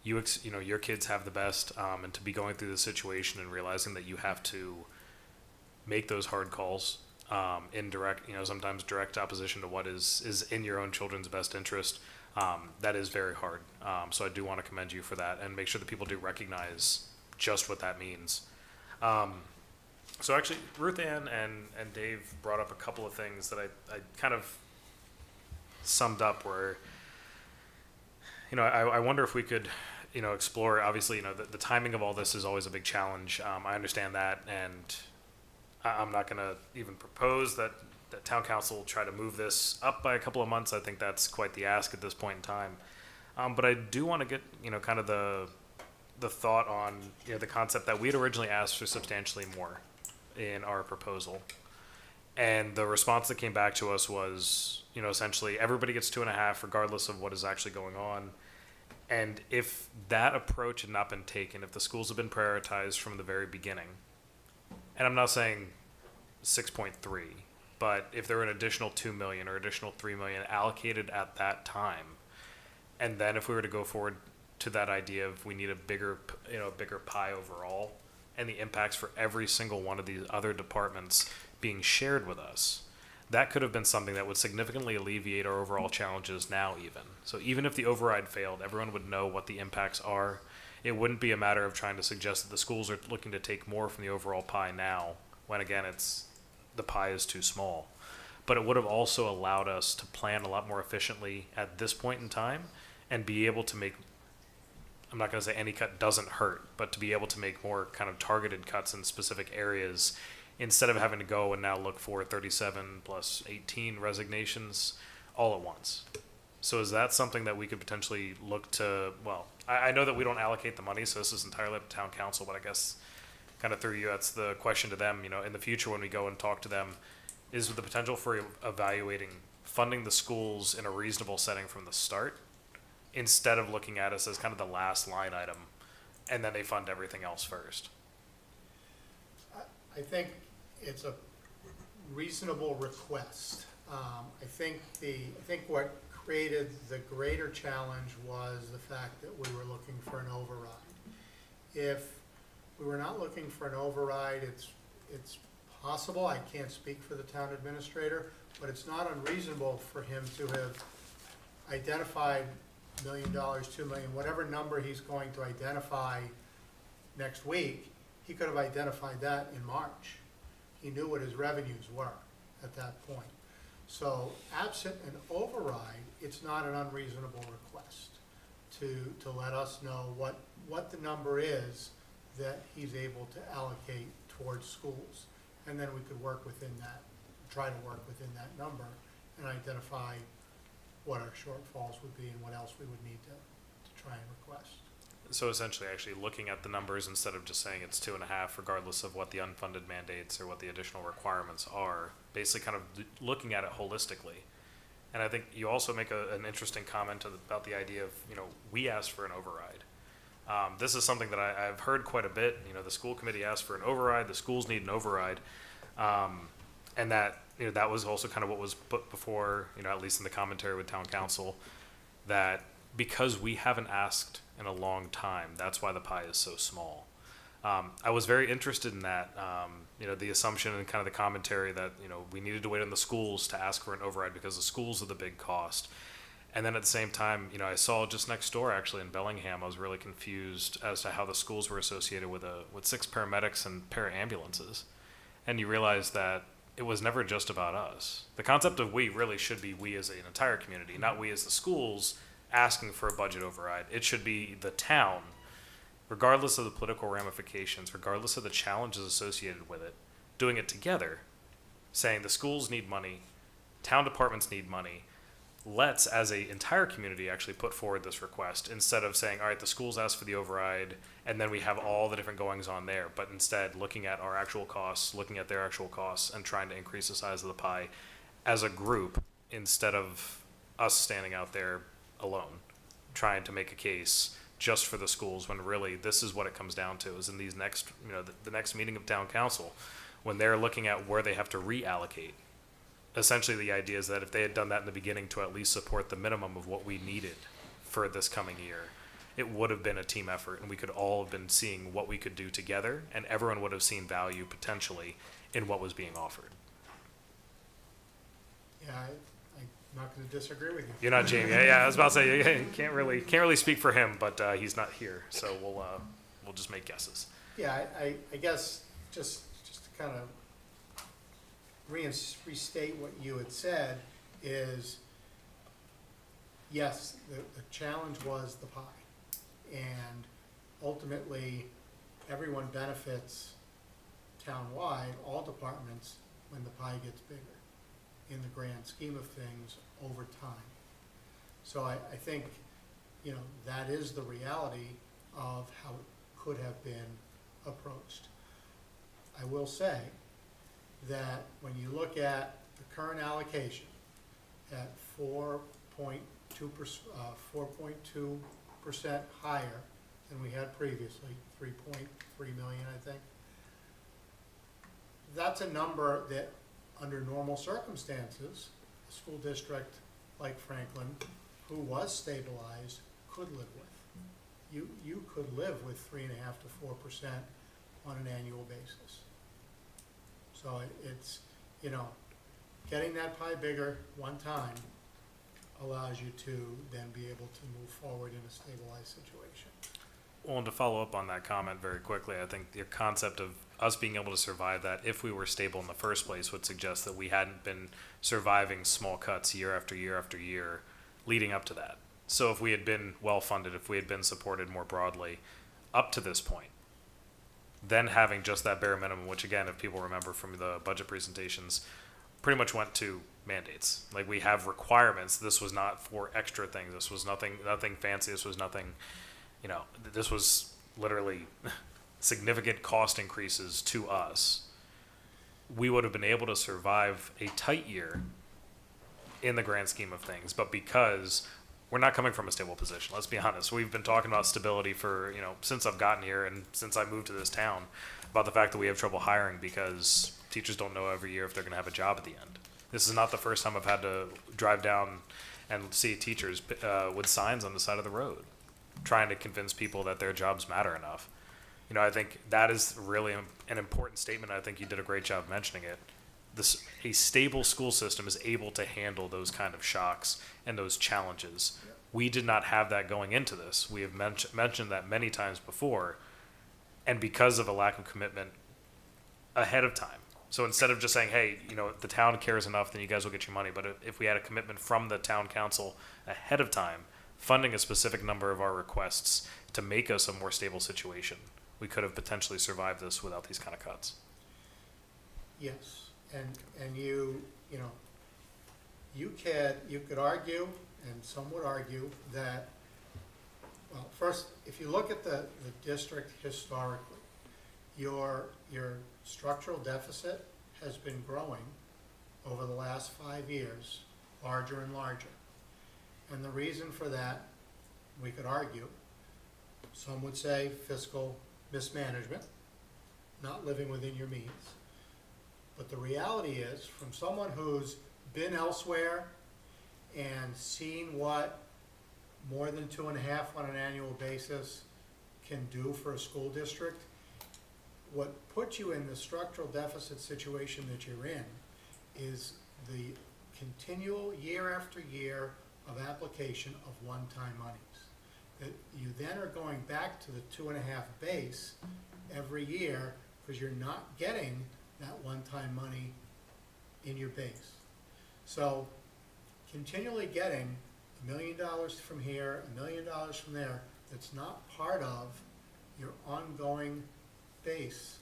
your kids have the best, and to be going through the situation and realizing that you have to make those hard calls in direct, sometimes direct opposition to what is in your own children's best interest. That is very hard. So I do want to commend you for that and make sure that people do recognize just what that means. So actually, Ruth Ann and Dave brought up a couple of things that I kind of summed up where, I wonder if we could, explore, obviously, the timing of all this is always a big challenge. I understand that, and I'm not going to even propose that town council try to move this up by a couple of months. I think that's quite the ask at this point in time. But I do want to get, kind of the thought on, the concept that we had originally asked for substantially more in our proposal. And the response that came back to us was, essentially everybody gets 2.5 regardless of what is actually going on. And if that approach had not been taken, if the schools had been prioritized from the very beginning, and I'm not saying 6.3, but if there were an additional 2 million or additional 3 million allocated at that time, and then if we were to go forward to that idea of we need a bigger pie overall, and the impacts for every single one of these other departments being shared with us, that could have been something that would significantly alleviate our overall challenges now even. So even if the override failed, everyone would know what the impacts are. It wouldn't be a matter of trying to suggest that the schools are looking to take more from the overall pie now, when again, the pie is too small. But it would have also allowed us to plan a lot more efficiently at this point in time and be able to make I'm not going to say any cut doesn't hurt, but to be able to make more kind of targeted cuts in specific areas instead of having to go and now look for 37 plus 18 resignations all at once. So is that something that we could potentially look to, well, I know that we don't allocate the money, so this is entirely up to town council, but I guess kind of through you, that's the question to them, you know, in the future when we go and talk to them, is the potential for evaluating funding the schools in a reasonable setting from the start, instead of looking at us as kind of the last line item, and then they fund everything else first. I think it's a reasonable request. I think what created the greater challenge was the fact that we were looking for an override. If we were not looking for an override, it's possible, I can't speak for the town administrator, but it's not unreasonable for him to have identified $1 million, $2 million, whatever number he's going to identify next week. He could have identified that in March. He knew what his revenues were at that point. So absent an override, it's not an unreasonable request to let us know what the number is that he's able to allocate towards schools. And then we could work within that, try to work within that number and identify what our shortfalls would be and what else we would need to try and request. So essentially actually looking at the numbers instead of just saying it's 2.5, regardless of what the unfunded mandates or what the additional requirements are, basically kind of looking at it holistically. And I think you also make an interesting comment about the idea of, you know, we asked for an override. This is something that I've heard quite a bit. You know, the school committee asked for an override, the schools need an override. And that, you know, that was also kind of what was put before, you know, at least in the commentary with town council, that because we haven't asked in a long time, that's why the pie is so small. I was very interested in that, you know, the assumption and kind of the commentary that, you know, we needed to wait on the schools to ask for an override because the schools are the big cost. And then at the same time, you know, I saw just next door actually in Bellingham, I was really confused as to how the schools were associated with 6 paramedics and para-ambulances. And you realize that it was never just about us. The concept of we really should be we as an entire community, not we as the schools asking for a budget override. It should be the town, regardless of the political ramifications, regardless of the challenges associated with it, doing it together, saying the schools need money, town departments need money. Let's, as an entire community, actually put forward this request instead of saying, all right, the schools asked for the override, and then we have all the different goings on there, but instead looking at our actual costs, looking at their actual costs, and trying to increase the size of the pie as a group instead of us standing out there alone, trying to make a case just for the schools, when really this is what it comes down to, is in these next, you know, the next meeting of town council, when they're looking at where they have to reallocate. Essentially, the idea is that if they had done that in the beginning to at least support the minimum of what we needed for this coming year, it would have been a team effort, and we could all have been seeing what we could do together, and everyone would have seen value potentially in what was being offered. Yeah, I'm not going to disagree with you. You're not Jamie. Yeah, I was about to say you can't really speak for him, but he's not here, so we'll just make guesses. Yeah, I guess just to kind of restate what you had said is, yes, the challenge was the pie. And ultimately, everyone benefits townwide, all departments, when the pie gets bigger in the grand scheme of things over time. So I think, you know, that is the reality of how it could have been approached. I will say that when you look at the current allocation at 4.2% higher than we had previously, 3.3 million, I think. That's a number that, under normal circumstances, a school district like Franklin, who was stabilized, could live with. You could live with 3.5% to 4% on an annual basis. So it's, you know, getting that pie bigger one time allows you to then be able to move forward in a stabilized situation. Well, and to follow up on that comment very quickly, I think the concept of us being able to survive that if we were stable in the first place would suggest that we hadn't been surviving small cuts year after year after year leading up to that. So if we had been well-funded, if we had been supported more broadly up to this point, then having just that bare minimum, which again, if people remember from the budget presentations, pretty much went to mandates. Like, we have requirements. This was not for extra things. This was nothing fancy. This was nothing, this was literally significant cost increases to us. We would have been able to survive a tight year in the grand scheme of things, but because we're not coming from a stable position, let's be honest. We've been talking about stability for, since I've gotten here and since I moved to this town, about the fact that we have trouble hiring because teachers don't know every year if they're going to have a job at the end. This is not the first time I've had to drive down and see teachers with signs on the side of the road, trying to convince people that their jobs matter enough. I think that is really an important statement. I think you did a great job mentioning it. A stable school system is able to handle those kind of shocks and those challenges. We did not have that going into this. We have mentioned that many times before, and because of a lack of commitment ahead of time. So instead of just saying, hey, the town cares enough, then you guys will get your money. But if we had a commitment from the town council ahead of time, funding a specific number of our requests to make us a more stable situation, we could have potentially survived this without these kind of cuts. Yes, and you could argue, and some would argue that, well, first, if you look at the district historically, your structural deficit has been growing over the last 5 years, larger and larger. And the reason for that, we could argue, some would say fiscal mismanagement, not living within your means. But the reality is, from someone who's been elsewhere and seen what more than 2.5 on an annual basis can do for a school district, what puts you in the structural deficit situation that you're in is the continual year after year of application of one-time monies. That you then are going back to the 2.5 base every year because you're not getting that one-time money in your base. So continually getting $1 million from here, $1 million from there, that's not part of your ongoing base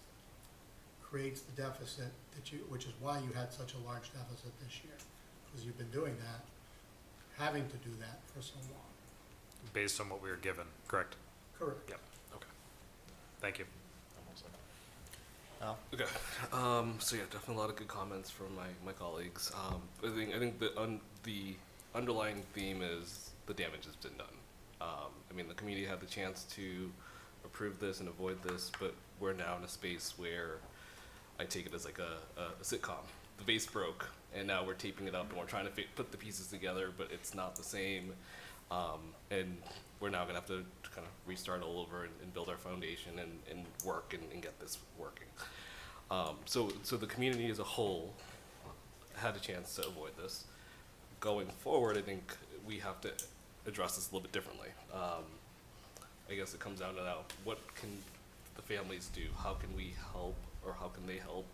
creates the deficit which is why you had such a large deficit this year, because you've been doing that, having to do that for so long. Based on what we were given, correct? Correct. Yep. Okay. Thank you. Al? Okay. So yeah, definitely a lot of good comments from my colleagues. I think the underlying theme is the damage has been done. The community had the chance to approve this and avoid this, but we're now in a space where I take it as like a sitcom. The base broke, and now we're taping it up, and we're trying to put the pieces together, but it's not the same. And we're now going to have to kind of restart all over and build our foundation and work and get this working. So the community as a whole had a chance to avoid this. Going forward, I think we have to address this a little bit differently. I guess it comes down to now, what can the families do? How can we help, or how can they help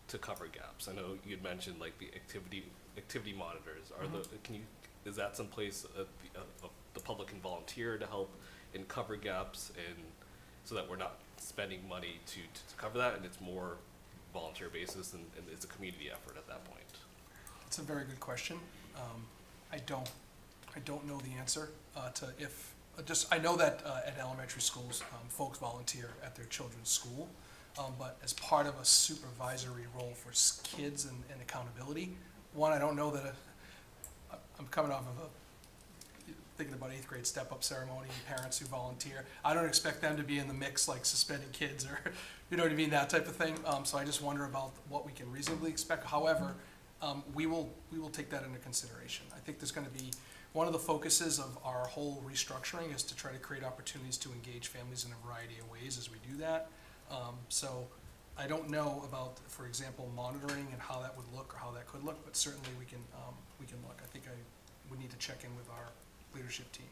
to cover gaps? I know you had mentioned like the activity monitors. Is that someplace the public can volunteer to help and cover gaps, and so that we're not spending money to cover that, and it's more volunteer basis and it's a community effort at that point? It's a very good question. I don't know the answer to if, I know that at elementary schools, folks volunteer at their children's school, but as part of a supervisory role for kids and accountability, I don't know that I'm coming off of thinking about 8th grade step-up ceremony and parents who volunteer. I don't expect them to be in the mix like suspending kids or, you know what I mean, that type of thing. So I just wonder about what we can reasonably expect. However, we will take that into consideration. I think there's going to be one of the focuses of our whole restructuring is to try to create opportunities to engage families in a variety of ways as we do that. So I don't know about, for example, monitoring and how that would look or how that could look, but certainly we can look. I think I would need to check in with our leadership team.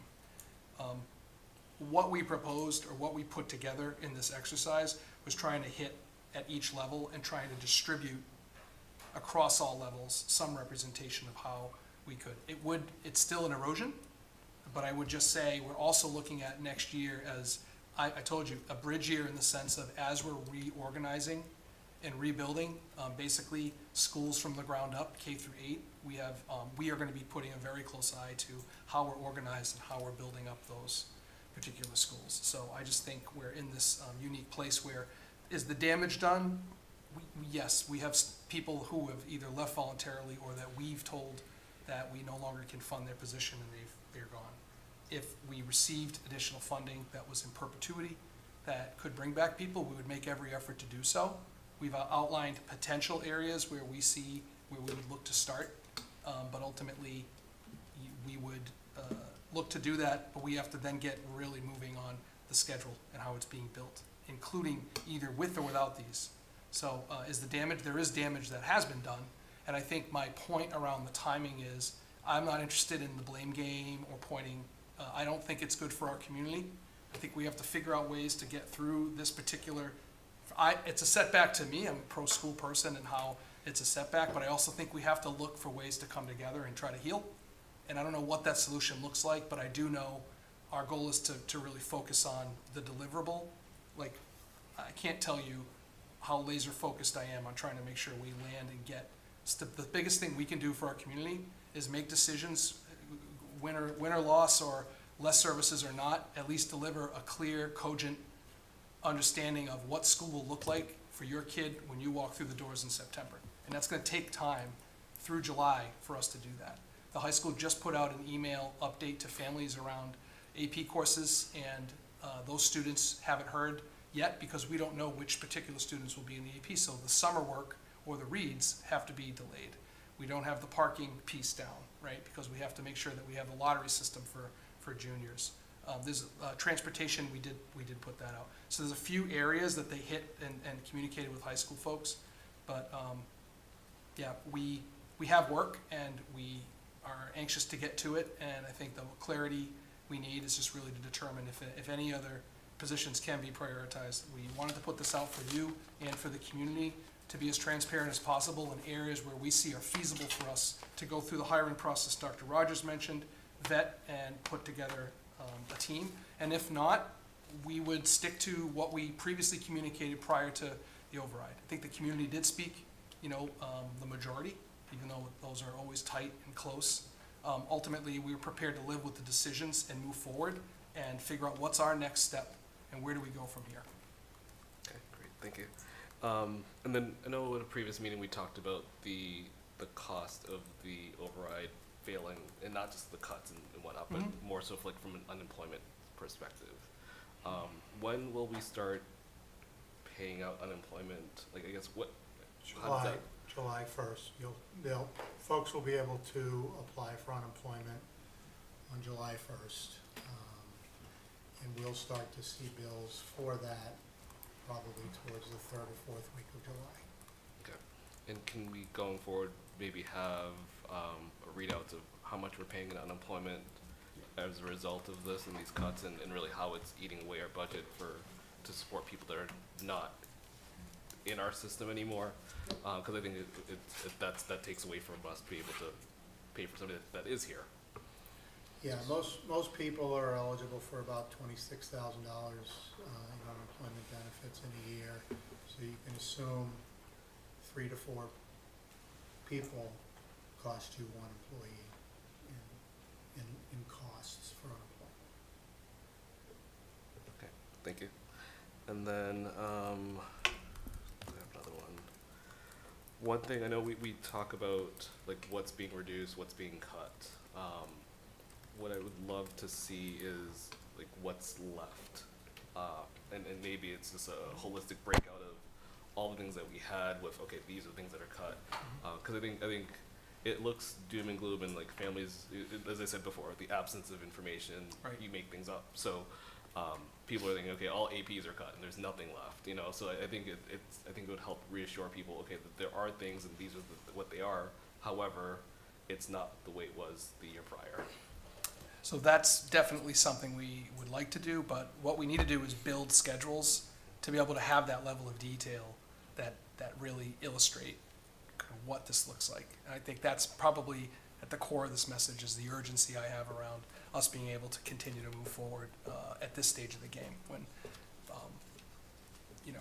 What we proposed or what we put together in this exercise was trying to hit at each level and trying to distribute across all levels some representation of how we could. It's still an erosion, but I would just say we're also looking at next year as, I told you, a bridge year in the sense of as we're reorganizing and rebuilding, basically schools from the ground up, K through 8, we are gonna be putting a very close eye to how we're organized and how we're building up those particular schools. So I just think we're in this unique place where, is the damage done? Yes, we have people who have either left voluntarily or that we've told that we no longer can fund their position and they're gone. If we received additional funding that was in perpetuity, that could bring back people, we would make every effort to do so. We've outlined potential areas where we would look to start, but ultimately, we would look to do that, but we have to then get really moving on the schedule and how it's being built, including either with or without these. So there is damage that has been done, and I think my point around the timing is, I'm not interested in the blame game or pointing, I don't think it's good for our community. I think we have to figure out ways to get through this particular, it's a setback to me, I'm a pro-school person and how it's a setback, but I also think we have to look for ways to come together and try to heal. And I don't know what that solution looks like, but I do know our goal is to really focus on the deliverable. Like, I can't tell you how laser focused I am on trying to make sure we land and get, the biggest thing we can do for our community is make decisions, win or loss, or less services or not, at least deliver a clear, cogent understanding of what school will look like for your kid when you walk through the doors in September. And that's gonna take time through July for us to do that. The high school just put out an email update to families around AP courses, and those students haven't heard yet because we don't know which particular students will be in the AP. So the summer work or the reads have to be delayed. We don't have the parking piece down, right? Because we have to make sure that we have the lottery system for juniors. There's transportation, we did put that out. So there's a few areas that they hit and communicated with high school folks. But yeah, we have work and we are anxious to get to it. And I think the clarity we need is just really to determine if any other positions can be prioritized. We wanted to put this out for you and for the community to be as transparent as possible in areas where we see are feasible for us to go through the hiring process Dr. Rogers mentioned, vet and put together a team. And if not, we would stick to what we previously communicated prior to the override. I think the community did speak, the majority, even though those are always tight and close. Ultimately, we were prepared to live with the decisions and move forward and figure out what's our next step and where do we go from here. Okay, great, thank you. And then I know in a previous meeting we talked about the cost of the override failing, and not just the cuts and whatnot, but more so from an unemployment perspective. When will we start paying out unemployment? Like, I guess how does that? July 1st. Folks will be able to apply for unemployment on July 1st. And we'll start to see bills for that probably towards the 3rd or 4th week of July. Okay. And can we, going forward, maybe have readouts of how much we're paying in unemployment as a result of this and these cuts, and really how it's eating away our budget to support people that are not in our system anymore? Because I think that takes away from us to be able to pay for somebody that is here. Yeah, most people are eligible for about $26,000 in unemployment benefits in a year. So you can assume 3 to 4 people cost you 1 employee in costs for unemployment. Okay, thank you. And then I have another one. One thing I know we talk about, like, what's being reduced, what's being cut. What I would love to see is like what's left, and maybe it's just a holistic breakout of all the things that we had with, okay, these are the things that are cut. Because I think it looks doom and gloom, and like families, as I said before, the absence of information, Right. You make things up. So people are thinking, okay, all APs are cut and there's nothing left, So I think it would help reassure people, okay, that there are things and these are what they are. However, it's not the way it was the year prior. So that's definitely something we would like to do, but what we need to do is build schedules to be able to have that level of detail that really illustrate kind of what this looks like. And I think that's probably at the core of this message is the urgency I have around us being able to continue to move forward at this stage of the game when, you know,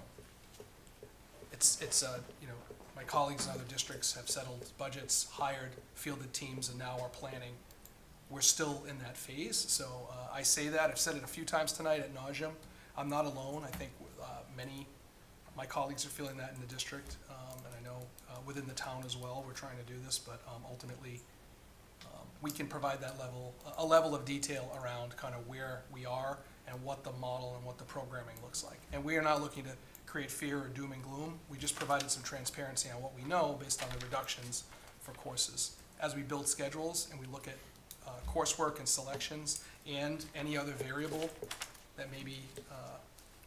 my colleagues in other districts have settled budgets, hired, fielded teams, and now are planning. We're still in that phase, so I say that, I've said it a few times tonight ad nauseum. I'm not alone. I think many my colleagues are feeling that in the district, and I know within the town as well, we're trying to do this, but ultimately, we can provide that a level of detail around kind of where we are and what the model and what the programming looks like. And we are not looking to create fear or doom and gloom. We just provided some transparency on what we know based on the reductions for courses. As we build schedules and we look at coursework and selections and any other variable that maybe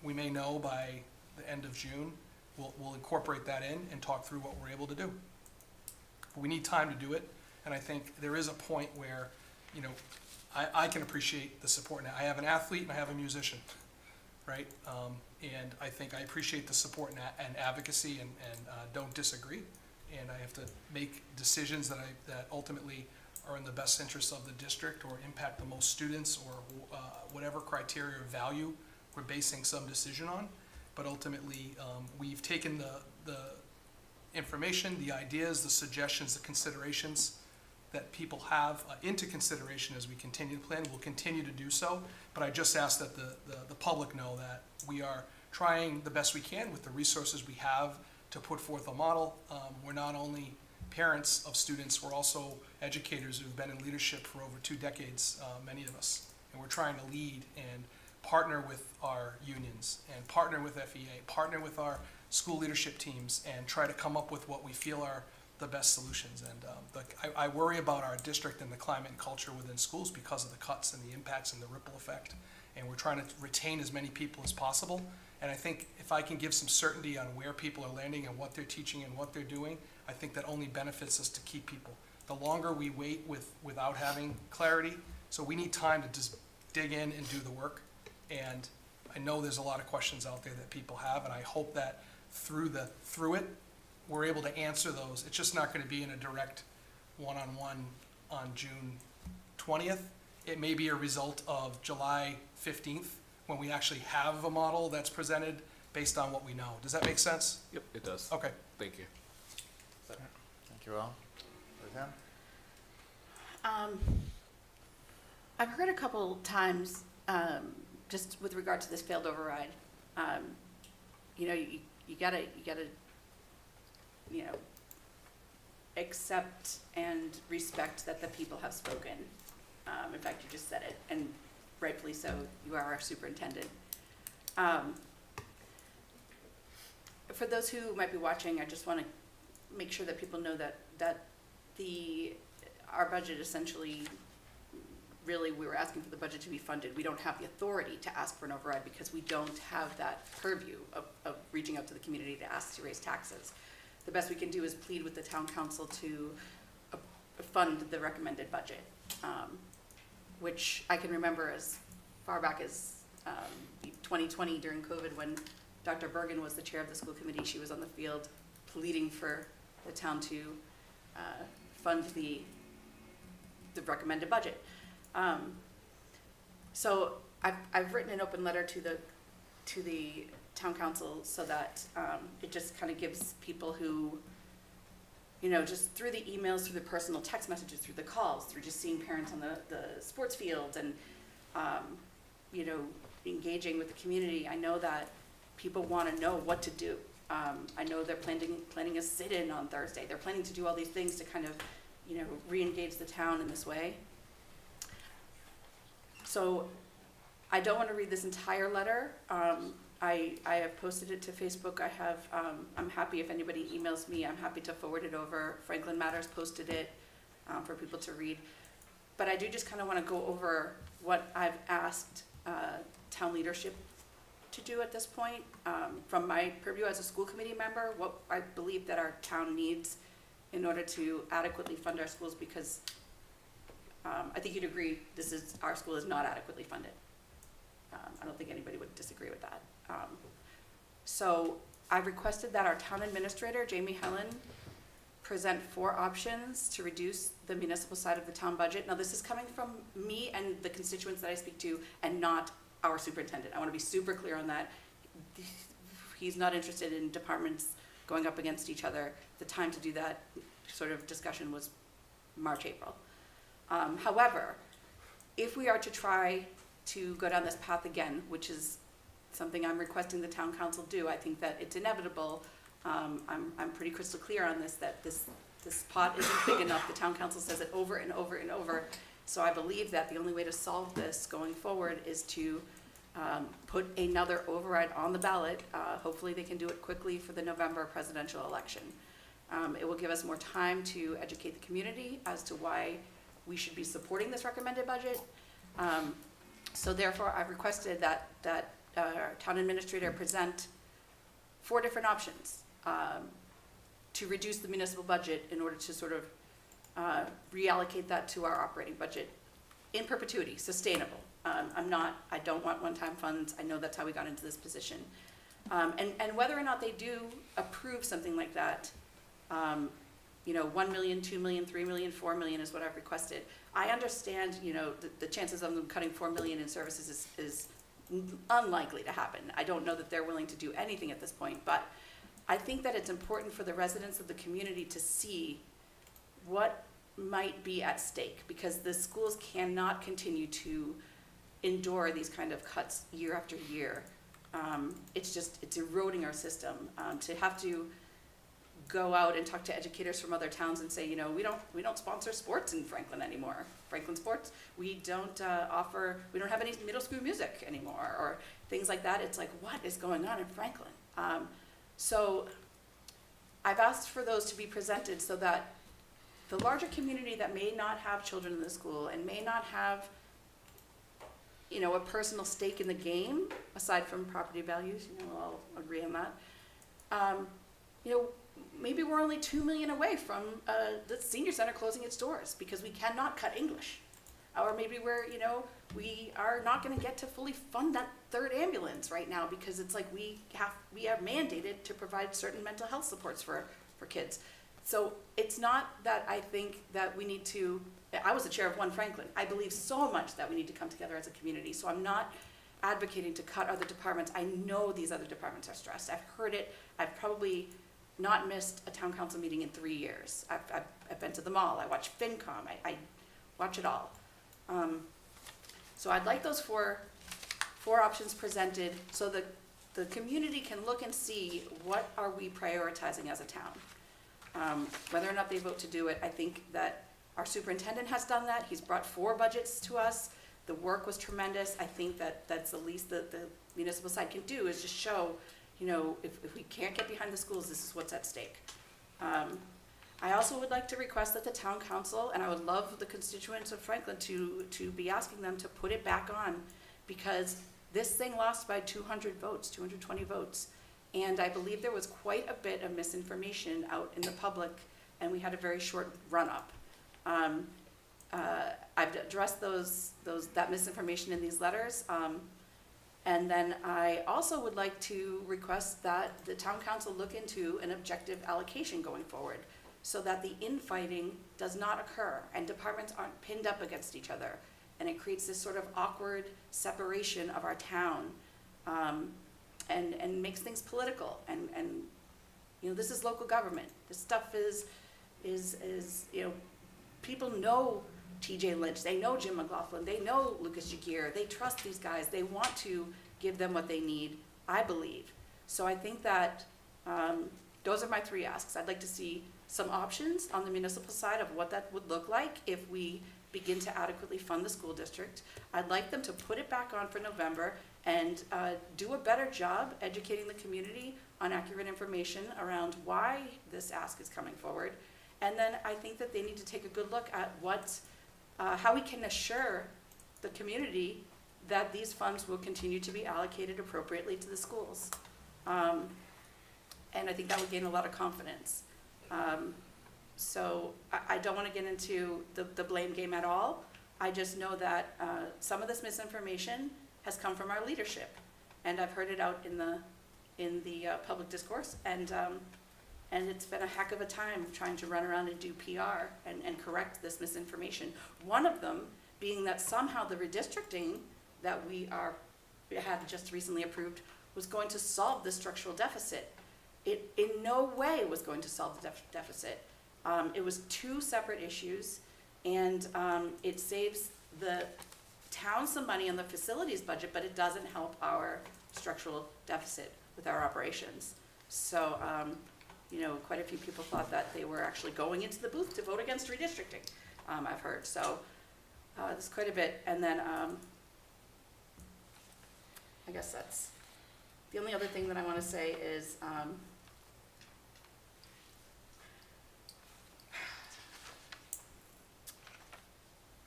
we may know by the end of June, we'll incorporate that in and talk through what we're able to do. But we need time to do it, and I think there is a point where, you know, I can appreciate the support. Now, I have an athlete and I have a musician, right? And I think I appreciate the support and advocacy and don't disagree. And I have to make decisions that ultimately are in the best interest of the district or impact the most students or whatever criteria or value we're basing some decision on. But ultimately, we've taken the information, the ideas, the suggestions, the considerations that people have into consideration as we continue to plan. We'll continue to do so, but I just ask that the public know that we are trying the best we can with the resources we have to put forth a model. We're not only parents of students, we're also educators who've been in leadership for over 2 decades, many of us, and we're trying to lead and partner with our unions and partner with FEA, partner with our school leadership teams, and try to come up with what we feel are the best solutions. And I worry about our district and the climate and culture within schools because of the cuts and the impacts and the ripple effect. And we're trying to retain as many people as possible. And I think if I can give some certainty on where people are landing and what they're teaching and what they're doing, I think that only benefits us to keep people. The longer we wait without having clarity, so we need time to just dig in and do the work. And I know there's a lot of questions out there that people have, and I hope that through it, we're able to answer those. It's just not going to be in a direct one-on-one on June 20th. It may be a result of July 15th when we actually have a model that's presented based on what we know. Does that make sense? Yep, it does. Okay. Thank you. Thank you all. Roseanne? I've heard a couple times, just with regard to this failed override, you know, you gotta, you know, accept and respect that the people have spoken. In fact, you just said it, and rightfully so. You are our superintendent. For those who might be watching, I just want to make sure that people know that our budget essentially, really, we were asking for the budget to be funded. We don't have the authority to ask for an override because we don't have that purview of reaching out to the community to ask to raise taxes. The best we can do is plead with the town council to fund the recommended budget, which I can remember as far back as 2020 during COVID when Dr. Bergen was the chair of the school committee. She was on the field pleading for the town to fund the recommended budget. So I've written an open letter to the town council so that it just kind of gives people who, you know, just through the emails, through the personal text messages, through the calls, through just seeing parents on the sports field and, you know, engaging with the community. I know that people want to know what to do. I know they're planning a sit-in on Thursday. They're planning to do all these things to kind of, you know, re-engage the town in this way. So I don't want to read this entire letter. I have posted it to Facebook. I'm happy if anybody emails me, I'm happy to forward it over. Franklin Matters posted it for people to read. But I do just kind of want to go over what I've asked town leadership to do at this point. From my purview as a school committee member, what I believe that our town needs in order to adequately fund our schools, because I think you'd agree our school is not adequately funded. I don't think anybody would disagree with that. So I requested that our town administrator, Jamie Helen, present 4 options to reduce the municipal side of the town budget. Now, this is coming from me and the constituents that I speak to, and not our superintendent. I want to be super clear on that. He's not interested in departments going up against each other. The time to do that sort of discussion was March, April. However, if we are to try to go down this path again, which is something I'm requesting the town council do, I think that it's inevitable. I'm pretty crystal clear on this, that this pot isn't big enough. The town council says it over and over and over. So I believe that the only way to solve this going forward is to put another override on the ballot. Hopefully they can do it quickly for the November presidential election. It will give us more time to educate the community as to why we should be supporting this recommended budget. So therefore, I've requested that our town administrator present 4 different options to reduce the municipal budget in order to sort of reallocate that to our operating budget in perpetuity, sustainable. I don't want one-time funds. I know that's how we got into this position. And whether or not they do approve something like that, 1 million, 2 million, 3 million, 4 million is what I've requested. I understand, the chances of them cutting 4 million in services is unlikely to happen. I don't know that they're willing to do anything at this point, but I think that it's important for the residents of the community to see what might be at stake, because the schools cannot continue to endure these kind of cuts year after year. It's eroding our system. To have to go out and talk to educators from other towns and say, we don't sponsor sports in Franklin anymore. Franklin sports, we don't have any middle school music anymore, or things like that. It's like, what is going on in Franklin? So I've asked for those to be presented so that the larger community that may not have children in the school and may not have a personal stake in the game, aside from property values, we'll all agree on that. Maybe we're only 2 million away from the senior center closing its doors because we cannot cut English. Or maybe we are not going to get to fully fund that 3rd ambulance right now because it's like we are mandated to provide certain mental health supports for kids. So it's not that I think that we need to, I was the chair of One Franklin. I believe so much that we need to come together as a community. So I'm not advocating to cut other departments. I know these other departments are stressed. I've heard it. I've probably not missed a town council meeting in 3 years. I've been to them all. I watch FinCom. I watch it all. So I'd like those four options presented so that the community can look and see what are we prioritizing as a town. Whether or not they vote to do it, I think that our superintendent has done that. He's brought 4 budgets to us. The work was tremendous. I think that that's the least that the municipal side can do is just show, if we can't get behind the schools, this is what's at stake. I also would like to request that the town council, and I would love the constituents of Franklin to be asking them to put it back on, because this thing lost by 220 votes. And I believe there was quite a bit of misinformation out in the public, and we had a very short run-up. I've addressed that misinformation in these letters. And then I also would like to request that the town council look into an objective allocation going forward so that the infighting does not occur and departments aren't pinned up against each other. And it creates this sort of awkward separation of our town and makes things political. And this is local government. This stuff is people know TJ Lynch, they know Jim McLaughlin, they know Lucas Jagir, they trust these guys, they want to give them what they need, I believe. So I think that those are my 3 asks. I'd like to see some options on the municipal side of what that would look like if we begin to adequately fund the school district. I'd like them to put it back on for November and do a better job educating the community on accurate information around why this ask is coming forward. And then I think that they need to take a good look at how we can assure the community that these funds will continue to be allocated appropriately to the schools. And I think that would gain a lot of confidence. So I don't want to get into the blame game at all. I just know that some of this misinformation has come from our leadership, and I've heard it out in the public discourse, and And it's been a heck of a time trying to run around and do PR and correct this misinformation. One of them being that somehow the redistricting that we had just recently approved was going to solve the structural deficit. It in no way was going to solve the deficit. It was two separate issues, and it saves the town some money on the facilities budget, but it doesn't help our structural deficit with our operations. So, quite a few people thought that they were actually going into the booth to vote against redistricting, I've heard. So, there's quite a bit. And then, I guess that's, the only other thing that I want to say is,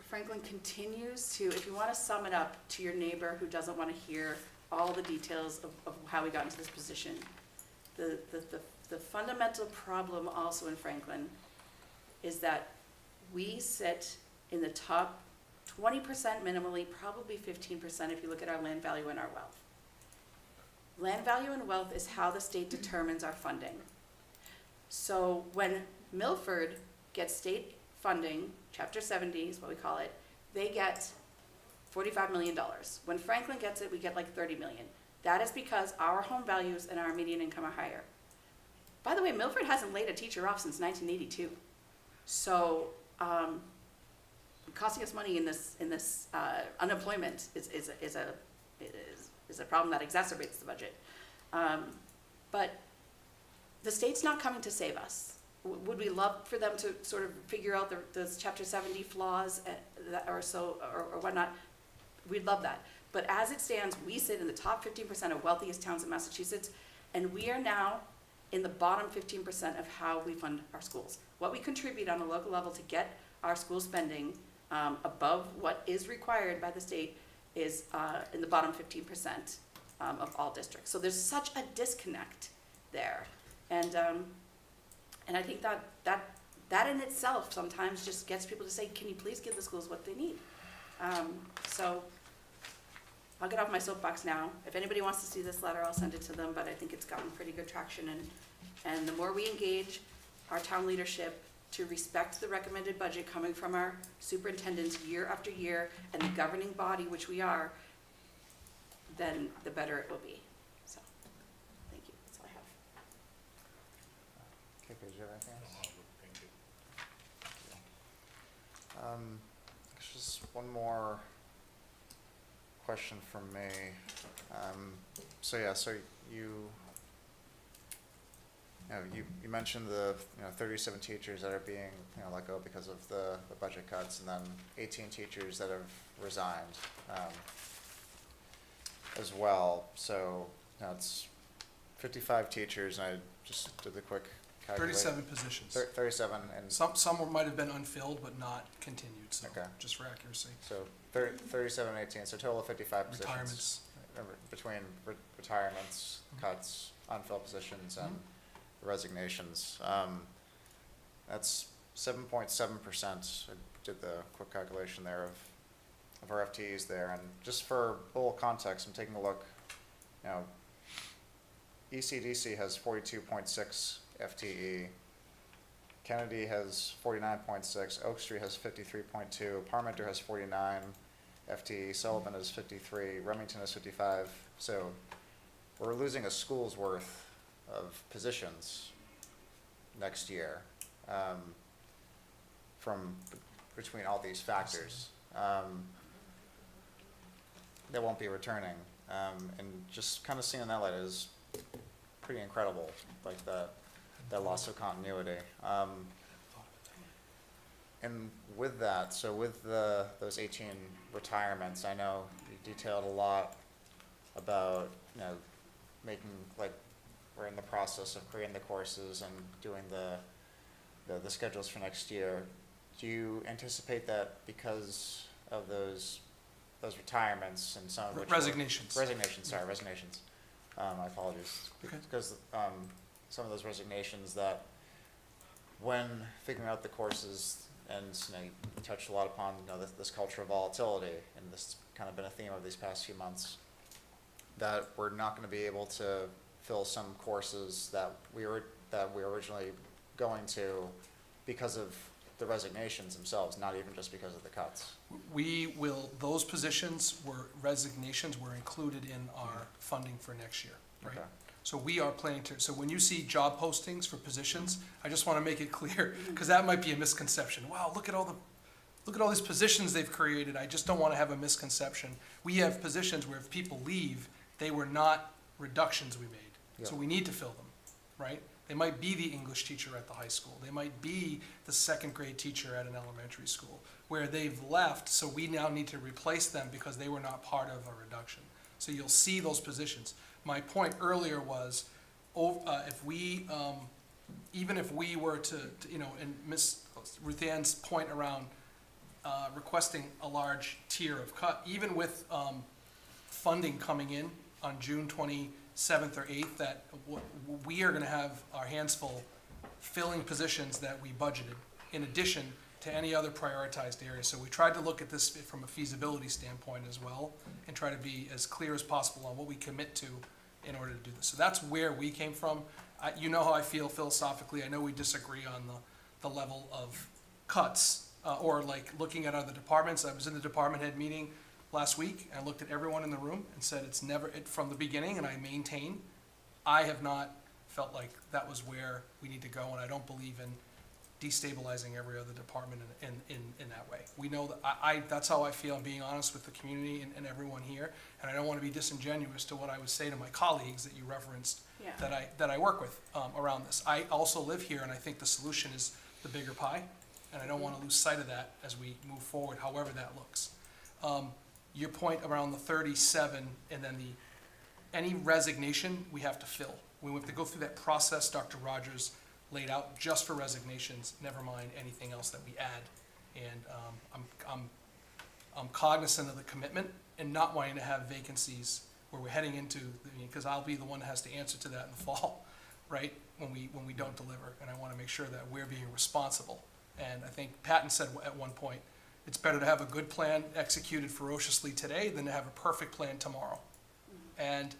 Franklin continues to, if you want to sum it up to your neighbor who doesn't want to hear all the details of how we got into this position, the fundamental problem also in Franklin is that we sit in the top 20% minimally, probably 15% if you look at our land value and our wealth. Land value and wealth is how the state determines our funding. So when Milford gets state funding, Chapter 70 is what we call it, they get $45 million. When Franklin gets it, we get like 30 million. That is because our home values and our median income are higher. By the way, Milford hasn't laid a teacher off since 1982. So costing us money in this unemployment is a problem that exacerbates the budget. But the state's not coming to save us. Would we love for them to sort of figure out those Chapter 70 flaws or whatnot? We'd love that. But as it stands, we sit in the top 15% of wealthiest towns in Massachusetts, and we are now in the bottom 15% of how we fund our schools. What we contribute on a local level to get our school spending above what is required by the state is in the bottom 15% of all districts. So there's such a disconnect there. And I think that in itself sometimes just gets people to say, can you please give the schools what they need? So I'll get off my soapbox now. If anybody wants to see this letter, I'll send it to them, but I think it's gotten pretty good traction. And the more we engage our town leadership to respect the recommended budget coming from our superintendents year after year and the governing body, which we are, then the better it will be. So, thank you. That's all I have. Okay, do you have anything else? Thank you. Just one more question from me. So you mentioned the 37 teachers that are being let go because of the budget cuts, and then 18 teachers that have resigned as well. So it's 55 teachers, and I just did the quick calculation. 37 positions. 37, and Some might have been unfilled but not continued, so Okay. just for accuracy. so 37 and 18, so a total of 55 positions. Retirements. Between retirements, cuts, unfilled positions, and resignations. That's 7.7%. I did the quick calculation there of our FTEs there. And just for a little context, I'm taking a look. ECDC has 42.6 FTE. Kennedy has 49.6. Oak Street has 53.2. Parmenter has 49 FTE. Sullivan has 53. Remington has 55. So we're losing a school's worth of positions next year from between all these factors that won't be returning. And just kind of seeing that light is pretty incredible, like that loss of continuity. And with that, so with those 18 retirements, I know you detailed a lot about making, like, we're in the process of creating the courses and doing the schedules for next year. Do you anticipate that because of those retirements and some of which Resignations. Resignations. My apologies. Okay. Because some of those resignations, that when figuring out the courses, and you touched a lot upon this culture of volatility, and this kind of been a theme of these past few months, that we're not going to be able to fill some courses that we that we were originally going to because of the resignations themselves, not even just because of the cuts. Those resignations were included in our funding for next year, right? Okay. So we are planning to, so when you see job postings for positions, I just want to make it clear, because that might be a misconception. Wow, look at all these positions they've created. I just don't want to have a misconception. We have positions where if people leave, they were not reductions we made. So Yeah. we need to fill them, right? They might be the English teacher at the high school. They might be the second grade teacher at an elementary school where they've left, so we now need to replace them because they were not part of a reduction. So you'll see those positions. My point earlier was, if we, even if we were to, and Ms. Ruth Ann's point around requesting a large tier of cut, even with funding coming in on June 27th or 8th, that we are going to have our hands full filling positions that we budgeted in addition to any other prioritized areas. So we tried to look at this from a feasibility standpoint as well and try to be as clear as possible on what we commit to in order to do this. So that's where we came from. You know how I feel philosophically. I know we disagree on the level of cuts or like looking at other departments. I was in the department head meeting last week and I looked at everyone in the room and said it's never, from the beginning, and I maintain, I have not felt like that was where we need to go, and I don't believe in destabilizing every other department in that way. We know that that's how I feel. I'm being honest with the community and everyone here, and I don't want to be disingenuous to what I would say to my colleagues that you referenced Yeah. that I work with around this. I also live here, and I think the solution is the bigger pie, and I don't want to lose sight of that as we move forward, however that looks. Your point around the 37 and then any resignation we have to fill. We have to go through that process Dr. Rogers laid out just for resignations, never mind anything else that we add. And I'm cognizant of the commitment and not wanting to have vacancies where we're heading into, because I'll be the one that has to answer to that in the fall, right? When we don't deliver, and I want to make sure that we're being responsible. And I think Patton said at one point, it's better to have a good plan executed ferociously today than to have a perfect plan tomorrow. And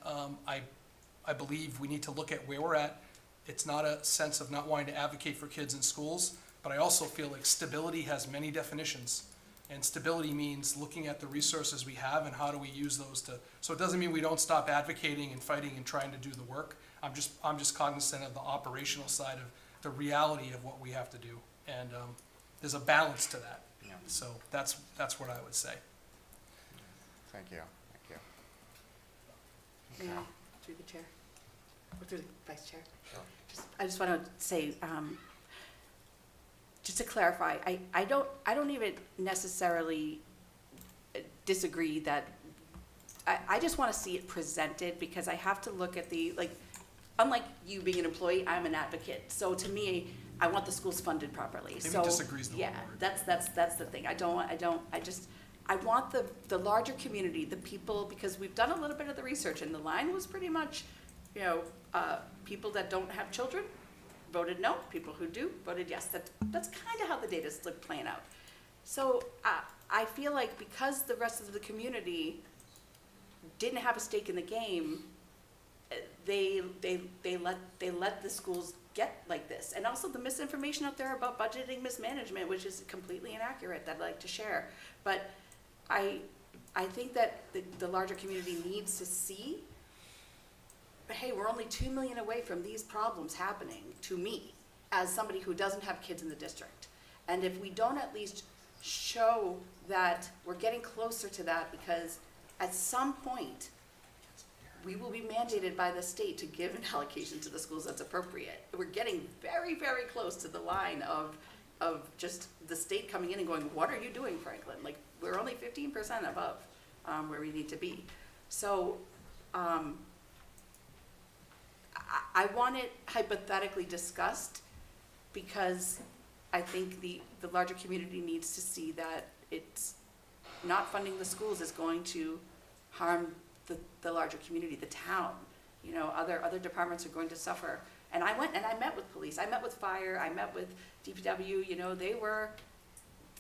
I believe we need to look at where we're at. It's not a sense of not wanting to advocate for kids in schools, but I also feel like stability has many definitions. And stability means looking at the resources we have and how do we use those to, so it doesn't mean we don't stop advocating and fighting and trying to do the work. I'm just cognizant of the operational side of the reality of what we have to do. And there's a balance to that. Yeah. So that's what I would say. Thank you. May I, through the chair, or through the vice chair? Sure. I just want to say, just to clarify, I don't even necessarily disagree that, I just want to see it presented because I have to look at unlike you being an employee, I'm an advocate. So to me, I want the schools funded properly. Maybe So disagree's the yeah, wrong word. that's the thing. I want the larger community, the people, because we've done a little bit of the research and the line was pretty much, people that don't have children voted no, people who do voted yes. That's kind of how the data's playing out. So I feel like because the rest of the community didn't have a stake in the game, they let the schools get like this. And also the misinformation out there about budgeting mismanagement, which is completely inaccurate, that I'd like to share. But I think that the larger community needs to see, hey, we're only 2 million away from these problems happening to me as somebody who doesn't have kids in the district. And if we don't at least show that we're getting closer to that, because at some point, we will be mandated by the state to give an allocation to the schools that's appropriate. We're getting very, very close to the line of just the state coming in and going, what are you doing, Franklin? Like, we're only 15% above where we need to be. So I want it hypothetically discussed because I think the larger community needs to see that it's not funding the schools is going to harm the larger community, the town. Other departments are going to suffer. And I went and I met with police, I met with fire, I met with DPW,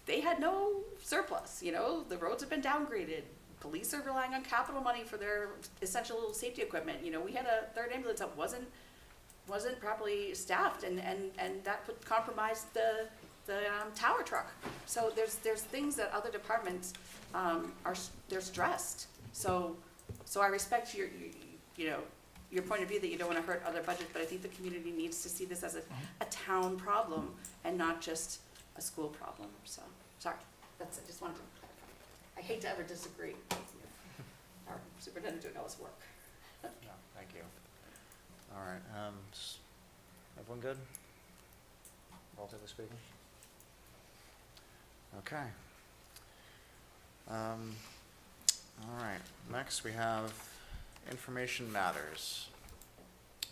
they had no surplus, the roads have been downgraded. Police are relying on capital money for their essential safety equipment. We had a third ambulance that wasn't wasn't properly staffed, and that compromised the tower truck. So there's things that other departments they're stressed. So I respect your point of view that you don't want to hurt other budgets, but I think the community needs to see this as a town problem and not just a school problem. So, sorry, I just wanted to clarify. I hate to ever disagree with our superintendent doing all this work. No, thank you. All right, everyone good? Relatively speaking? Okay. All right, next we have information matters.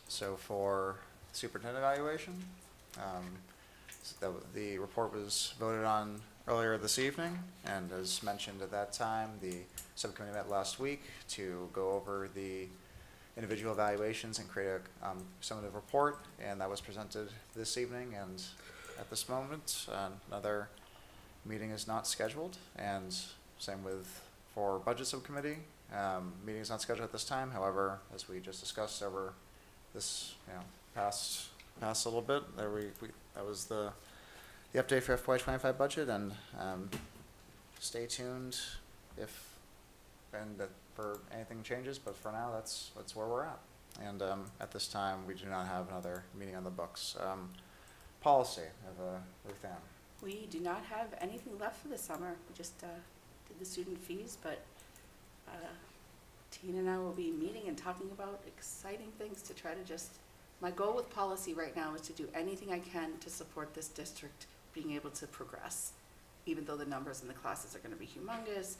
So for superintendent evaluation, the report was voted on earlier this evening, and as mentioned at that time, the subcommittee met last week to go over the individual evaluations and create a summative report, and that was presented this evening. And at this moment, another meeting is not scheduled, and same with for budget subcommittee. Meeting is not scheduled at this time. However, as we just discussed over this, past a little bit, that was the update for FY25 budget, and stay tuned for anything changes. But for now, that's where we're at. And at this time, we do not have another meeting on the books. Policy of Ruth Ann. We do not have anything left for the summer. We just did the student fees, but Tina and I will be meeting and talking about exciting things to try to my goal with policy right now is to do anything I can to support this district being able to progress, even though the numbers in the classes are going to be humongous.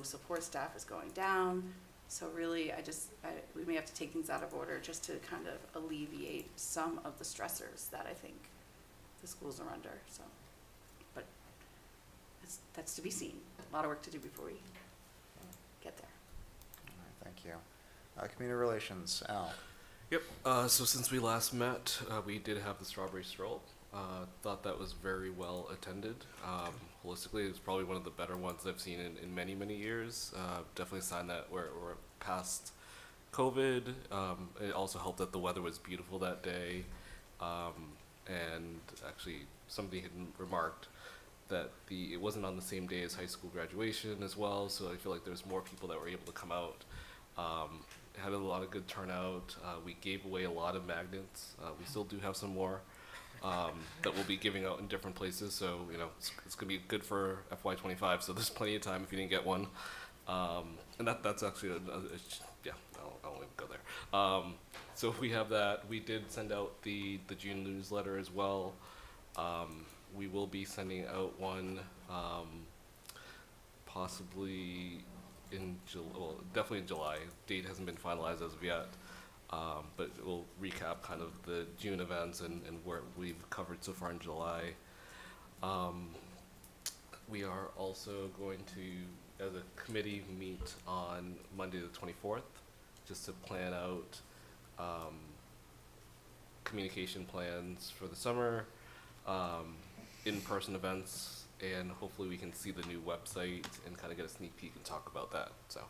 Support staff is going down. So really, we may have to take things out of order just to kind of alleviate some of the stressors that I think the schools are under. So, but that's to be seen. A lot of work to do before we get there. All right, thank you. Community relations, Al. Yep. So since we last met, we did have the strawberry stroll. Thought that was very well attended. Holistically, it was probably one of the better ones I've seen in many, many years. Definitely a sign that we're past COVID. It also helped that the weather was beautiful that day. And actually, somebody had remarked that it wasn't on the same day as high school graduation as well. So I feel like there's more people that were able to come out. Had a lot of good turnout. We gave away a lot of magnets. We still do have some more that we'll be giving out in different places. So, it's going to be good for FY25. So there's plenty of time if you didn't get one. And that's actually, I won't even go there. So we have that. We did send out the June newsletter as well. We will be sending out one possibly definitely in July. Date hasn't been finalized as of yet, but we'll recap kind of the June events and where we've covered so far in July. We are also going to, as a committee, meet on Monday the 24th, just to plan out communication plans for the summer, in-person events, and hopefully we can see the new website and kind of get a sneak peek and talk about that. So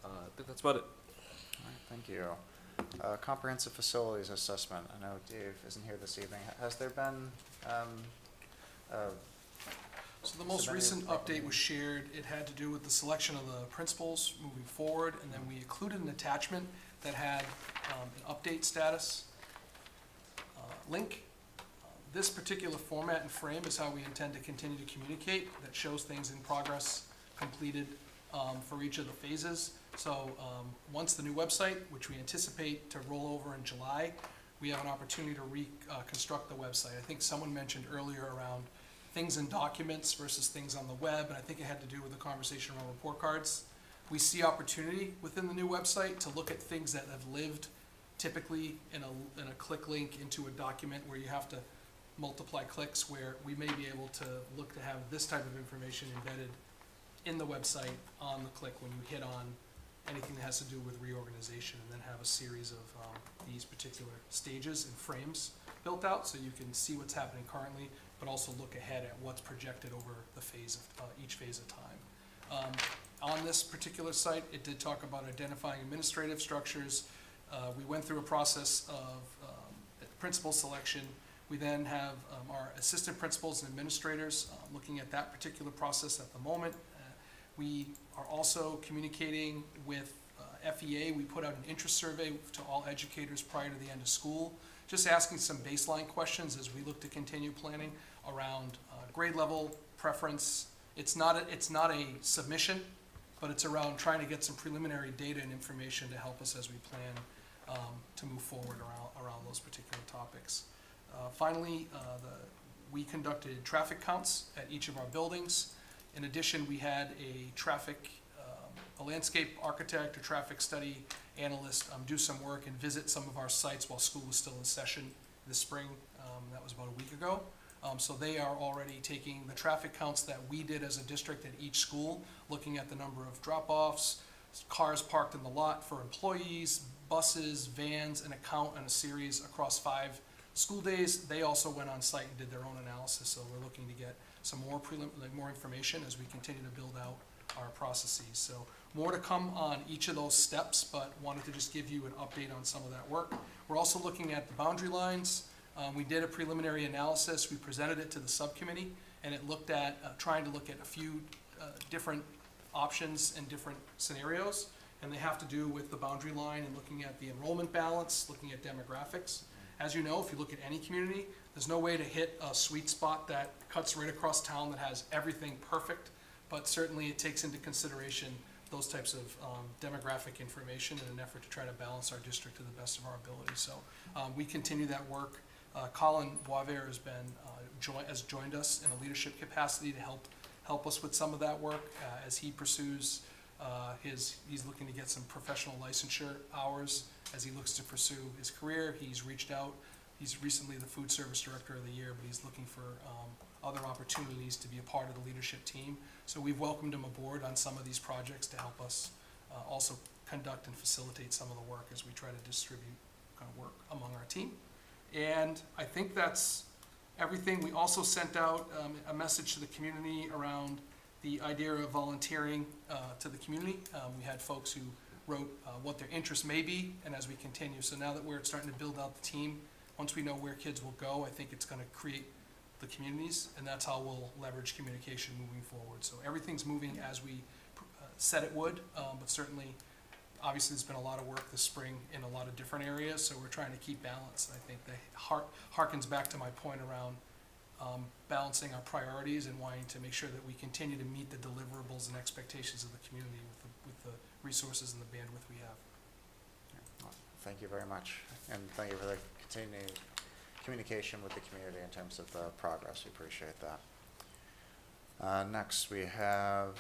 I think that's about it. All right, thank you. Comprehensive facilities assessment. I know Dave isn't here this evening. Has there been? So the most recent update was shared. It had to do with the selection of the principals moving forward, and then we included an attachment that had an update status link. This particular format and frame is how we intend to continue to communicate. That shows things in progress, completed for each of the phases. So once the new website, which we anticipate to roll over in July, we have an opportunity to reconstruct the website. I think someone mentioned earlier around things in documents versus things on the web, and I think it had to do with the conversation around report cards. We see opportunity within the new website to look at things that have lived typically in a click link into a document where you have to multiply clicks, where we may be able to look to have this type of information embedded in the website on the click when you hit on anything that has to do with reorganization, and then have a series of these particular stages and frames built out so you can see what's happening currently, but also look ahead at what's projected over the phase of each phase of time. On this particular site, it did talk about identifying administrative structures. We went through a process of principal selection. We then have our assistant principals and administrators looking at that particular process at the moment. We are also communicating with FEA. We put out an interest survey to all educators prior to the end of school, just asking some baseline questions as we look to continue planning around grade level preference. It's not a submission, but it's around trying to get some preliminary data and information to help us as we plan to move forward around those particular topics. Finally, we conducted traffic counts at each of our buildings. In addition, we had a landscape architect, a traffic study analyst do some work and visit some of our sites while school was still in session this spring. That was about a week ago. So they are already taking the traffic counts that we did as a district at each school, looking at the number of drop-offs, cars parked in the lot for employees, buses, vans, and a count and a series across 5 school days. They also went on site and did their own analysis, so we're looking to get some more information as we continue to build out our processes. So more to come on each of those steps, but wanted to just give you an update on some of that work. We're also looking at the boundary lines. We did a preliminary analysis. We presented it to the subcommittee, and it looked at trying to look at a few different options and different scenarios, and they have to do with the boundary line and looking at the enrollment balance, looking at demographics. As you know, if you look at any community, there's no way to hit a sweet spot that cuts right across town that has everything perfect, but certainly it takes into consideration those types of demographic information in an effort to try to balance our district to the best of our ability. So we continue that work. Colin Boisvert has joined us in a leadership capacity to help us with some of that work as he pursues he's looking to get some professional licensure hours as he looks to pursue his career. He's reached out. He's recently the food service director of the year, but he's looking for other opportunities to be a part of the leadership team. So we've welcomed him aboard on some of these projects to help us also conduct and facilitate some of the work as we try to distribute kind of work among our team. And I think that's everything. We also sent out a message to the community around the idea of volunteering to the community. We had folks who wrote what their interests may be, and as we continue. So now that we're starting to build out the team, once we know where kids will go, I think it's going to create the communities, and that's how we'll leverage communication moving forward. So everything's moving as we said it would, but certainly, obviously, there's been a lot of work this spring in a lot of different areas, so we're trying to keep balance. I think that harkens back to my point around balancing our priorities and wanting to make sure that we continue to meet the deliverables and expectations of the community with the resources and the bandwidth we have. Well, thank you very much, and thank you for the continued communication with the community in terms of the progress. We appreciate that. Next, we have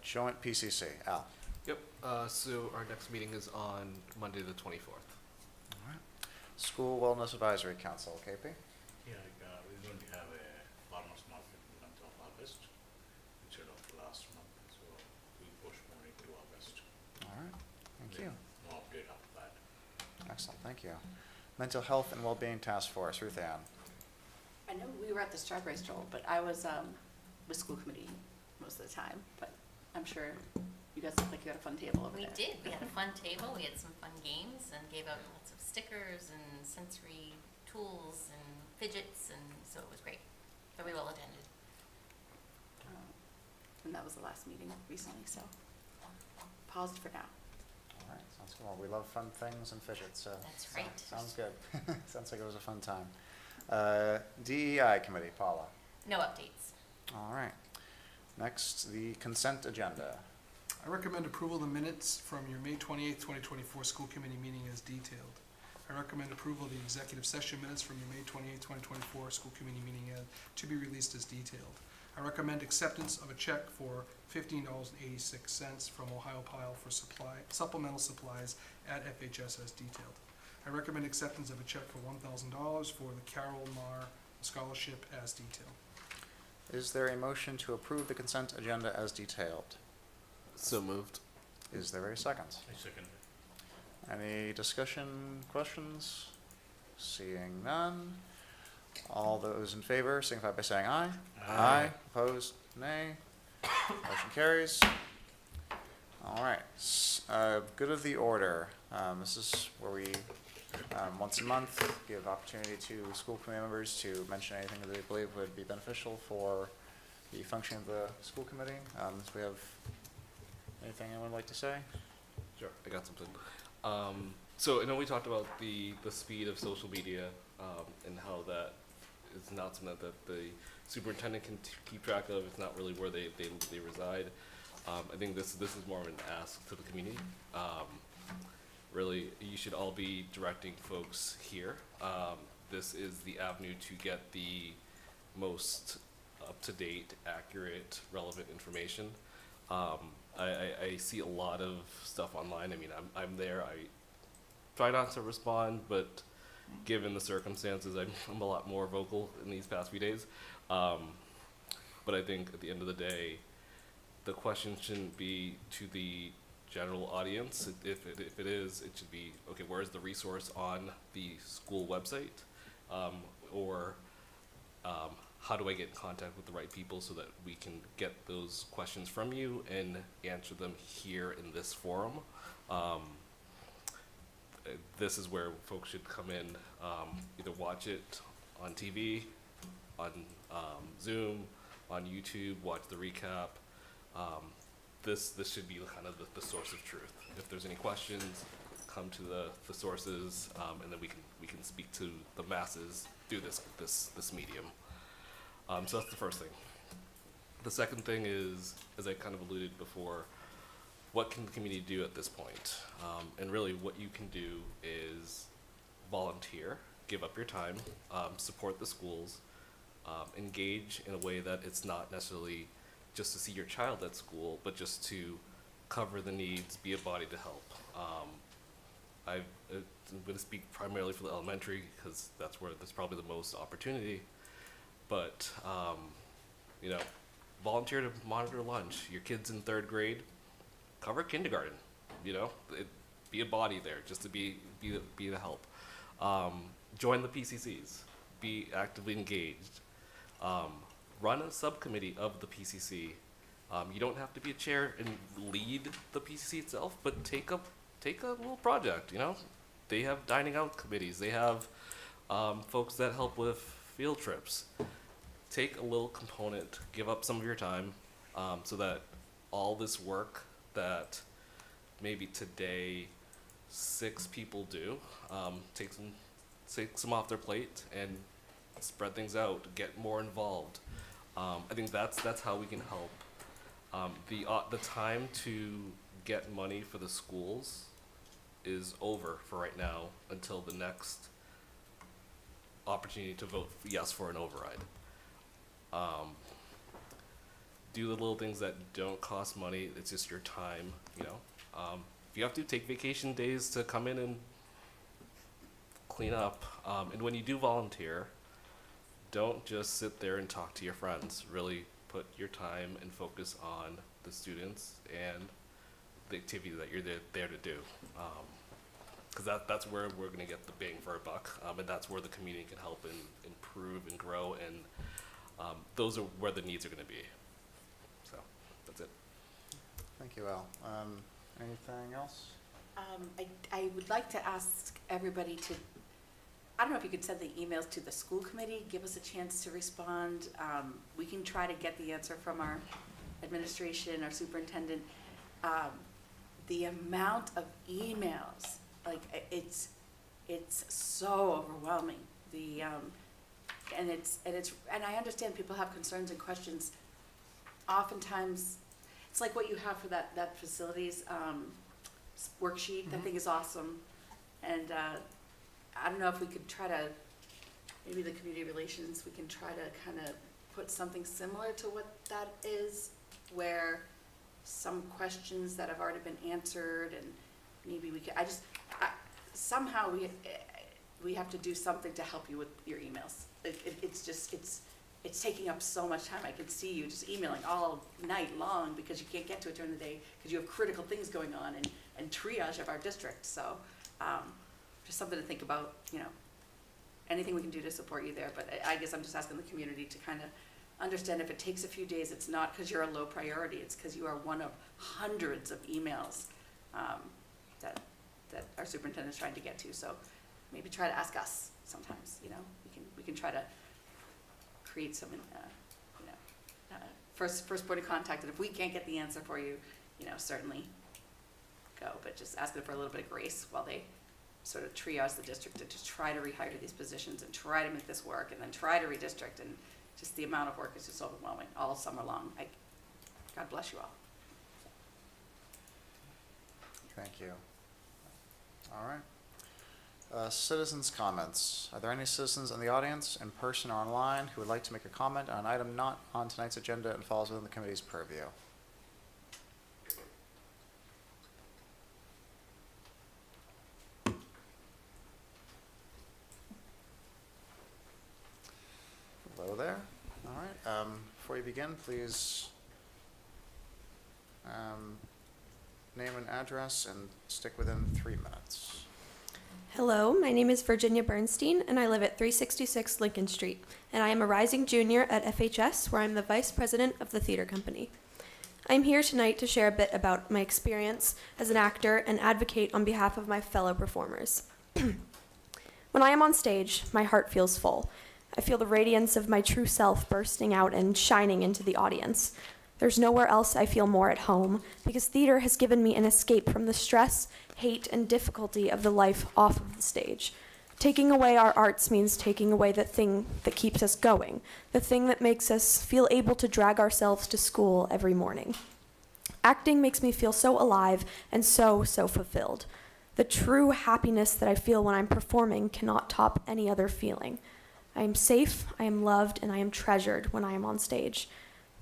joint PCC. Al. Yep, so our next meeting is on Monday the 24th. All right. School Wellness Advisory Council, KP. Yeah, we're going to have a farmers market in the month of August instead of last month, so we postpone it to August. All right, thank you. No update after that. Excellent, thank you. Mental Health and Wellbeing Task Force, Ruth Ann. I know we were at the Strawberry Stroll, but I was with school committee most of the time, but I'm sure you guys look like you had a fun table over there. We did. We had a fun table. We had some fun games and gave out lots of stickers and sensory tools and fidgets, and so it was great. Very well attended. And that was the last meeting recently, so paused for now. All right, sounds good. Well, we love fun things and fidgets, so. That's right. Sounds good. Sounds like it was a fun time. DEI Committee, Paula. No updates. All right. Next, the consent agenda. I recommend approval of the minutes from your May 28th, 2024 school committee meeting as detailed. I recommend approval of the executive session minutes from your May 28th, 2024 school committee meeting to be released as detailed. I recommend acceptance of a check for $15.86 from Ohio Pile for supplemental supplies at FHS as detailed. I recommend acceptance of a check for $1,000 for the Carol Marr Scholarship as detailed. Is there a motion to approve the consent agenda as detailed? So moved. Is there a second? I second it. Any discussion, questions? Seeing none. All those in favor signify by saying aye. Aye. Opposed? Nay. Motion carries. All right. Good of the order. This is where we once a month, give opportunity to school committee members to mention anything that they believe would be beneficial for the functioning of the school committee. Do we have anything anyone would like to say? Sure, I got something. So I know we talked about the speed of social media and how that is not something that the superintendent can keep track of. It's not really where they reside. I think this is more of an ask to the community. Really, you should all be directing folks here. This is the avenue to get the most up-to-date, accurate, relevant information. I see a lot of stuff online. I mean, I'm there. I try not to respond, but given the circumstances, I'm a lot more vocal in these past few days. But I think at the end of the day, the question shouldn't be to the general audience. If it is, it should be, okay, where's the resource on the school website? Or how do I get in contact with the right people so that we can get those questions from you and answer them here in this forum? This is where folks should come in, either watch it on TV, on Zoom, on YouTube, watch the recap. This should be kind of the source of truth. If there's any questions, come to the sources, and then we can speak to the masses through this medium. So that's the first thing. The second thing is, as I kind of alluded before, what can the community do at this point? And really what you can do is volunteer, give up your time, support the schools, engage in a way that it's not necessarily just to see your child at school, but just to cover the needs, be a body to help. I'm going to speak primarily for the elementary because that's where there's probably the most opportunity. But, you know, volunteer to monitor lunch. Your kid's in 3rd grade, cover kindergarten, you know, be a body there just to be the help. Join the PCCs, be actively engaged. Run a subcommittee of the PCC. You don't have to be a chair and lead the PCC itself, but take a little project, you know. They have dining out committees. They have folks that help with field trips. Take a little component, give up some of your time, so that all this work that maybe today 6 people do, take some off their plate and spread things out, get more involved. I think that's how we can help. The time to get money for the schools is over for right now until the next opportunity to vote yes for an override. Do the little things that don't cost money. It's just your time, you know. If you have to take vacation days to come in and clean up, and when you do volunteer, don't just sit there and talk to your friends. Really put your time and focus on the students and the activity that you're there to do. Because that's where we're going to get the bang for our buck, and that's where the community can help and improve and grow, and those are where the needs are going to be. So that's it. Thank you, Al. Anything else? I would like to ask everybody to, I don't know if you could send the emails to the school committee, give us a chance to respond. We can try to get the answer from our administration, our superintendent. The amount of emails, like it's so overwhelming. And I understand people have concerns and questions. Oftentimes, it's like what you have for that facilities worksheet. Mm-hmm. That thing is awesome. And I don't know if we could try to, maybe the community relations, we can try to kind of put something similar to what that is, where some questions that have already been answered, and maybe we could, somehow we have to do something to help you with your emails. It's taking up so much time. I can see you just emailing all night long because you can't get to it during the day because you have critical things going on and triage of our district. So just something to think about, you know, anything we can do to support you there. But I guess I'm just asking the community to kind of understand if it takes a few days, it's not because you're a low priority. It's because you are one of hundreds of emails that our superintendent is trying to get to. So maybe try to ask us sometimes, we can try to create some, first point of contact, and if we can't get the answer for you, certainly go, but just asking for a little bit of grace while they sort of triage the district to just try to rehire these positions and try to make this work and then try to redistrict, and just the amount of work is just overwhelming all summer long. God bless you all. Thank you. All right. Citizens' comments. Are there any citizens in the audience, in person or online, who would like to make a comment on an item not on tonight's agenda and falls within the committee's purview? Hello there. All right. Before you begin, please name and address and stick within 3 minutes. Hello, my name is Virginia Bernstein, and I live at 366 Lincoln Street, and I am a rising junior at FHS, where I'm the vice president of the theater company. I'm here tonight to share a bit about my experience as an actor and advocate on behalf of my fellow performers. When I am on stage, my heart feels full. I feel the radiance of my true self bursting out and shining into the audience. There's nowhere else I feel more at home, because theater has given me an escape from the stress, hate, and difficulty of the life off of the stage. Taking away our arts means taking away the thing that keeps us going, the thing that makes us feel able to drag ourselves to school every morning. Acting makes me feel so alive and so fulfilled. The true happiness that I feel when I'm performing cannot top any other feeling. I am safe, I am loved, and I am treasured when I am on stage.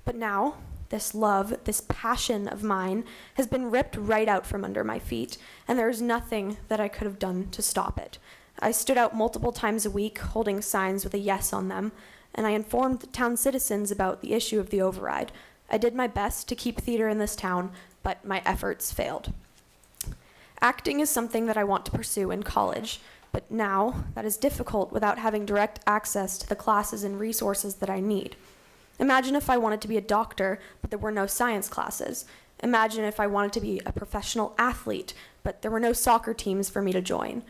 But now, this love, this passion of mine has been ripped right out from under my feet, and there is nothing that I could have done to stop it. I stood out multiple times a week holding signs with a yes on them, and I informed the town citizens about the issue of the override. I did my best to keep theater in this town, but my efforts failed. Acting is something that I want to pursue in college, but now that is difficult without having direct access to the classes and resources that I need. Imagine if I wanted to be a doctor, but there were no science classes. Imagine if I wanted to be a professional athlete, but there were no soccer teams for me to join.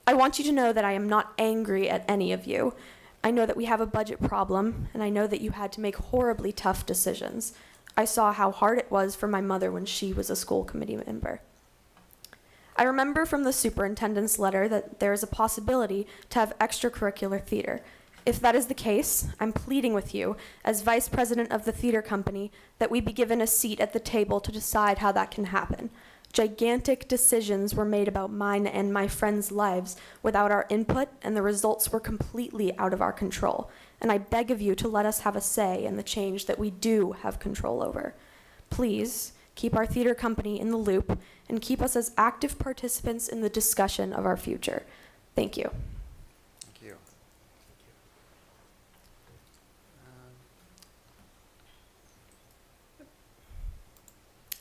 I want you to know that I am not angry at any of you. I know that we have a budget problem, and I know that you had to make horribly tough decisions. I saw how hard it was for my mother when she was a school committee member. I remember from the superintendent's letter that there is a possibility to have extracurricular theater. If that is the case, I'm pleading with you, as vice president of the theater company, that we be given a seat at the table to decide how that can happen. Gigantic decisions were made about mine and my friends' lives without our input, and the results were completely out of our control. And I beg of you to let us have a say in the change that we do have control over. Please keep our theater company in the loop and keep us as active participants in the discussion of our future. Thank you. Thank you.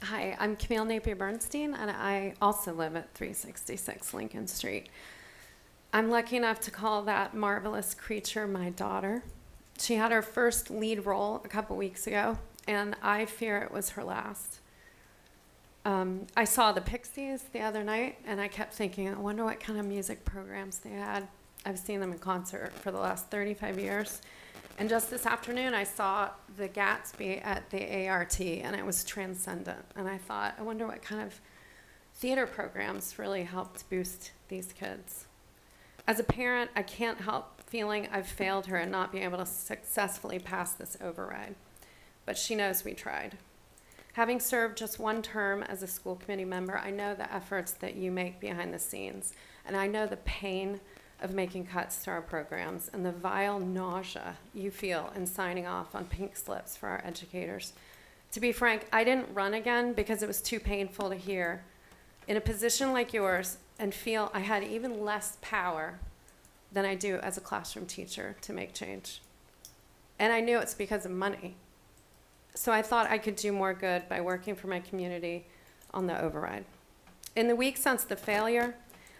Hi, I'm Camille Napier-Bernstein, and I also live at 366 Lincoln Street. I'm lucky enough to call that marvelous creature my daughter. She had her first lead role a couple weeks ago, and I fear it was her last. I saw the Pixies the other night, and I kept thinking, I wonder what kind of music programs they had. I've seen them in concert for the last 35 years. And just this afternoon, I saw the Gatsby at the ART, and it was transcendent. And I thought, I wonder what kind of theater programs really helped boost these kids. As a parent, I can't help feeling I've failed her and not being able to successfully pass this override. But she knows we tried. Having served just one term as a school committee member, I know the efforts that you make behind the scenes, and I know the pain of making cuts to our programs and the vile nausea you feel in signing off on pink slips for our educators. To be frank, I didn't run again because it was too painful to hear in a position like yours and feel I had even less power than I do as a classroom teacher to make change. And I knew it's because of money. So I thought I could do more good by working for my community on the override. In the week since the failure,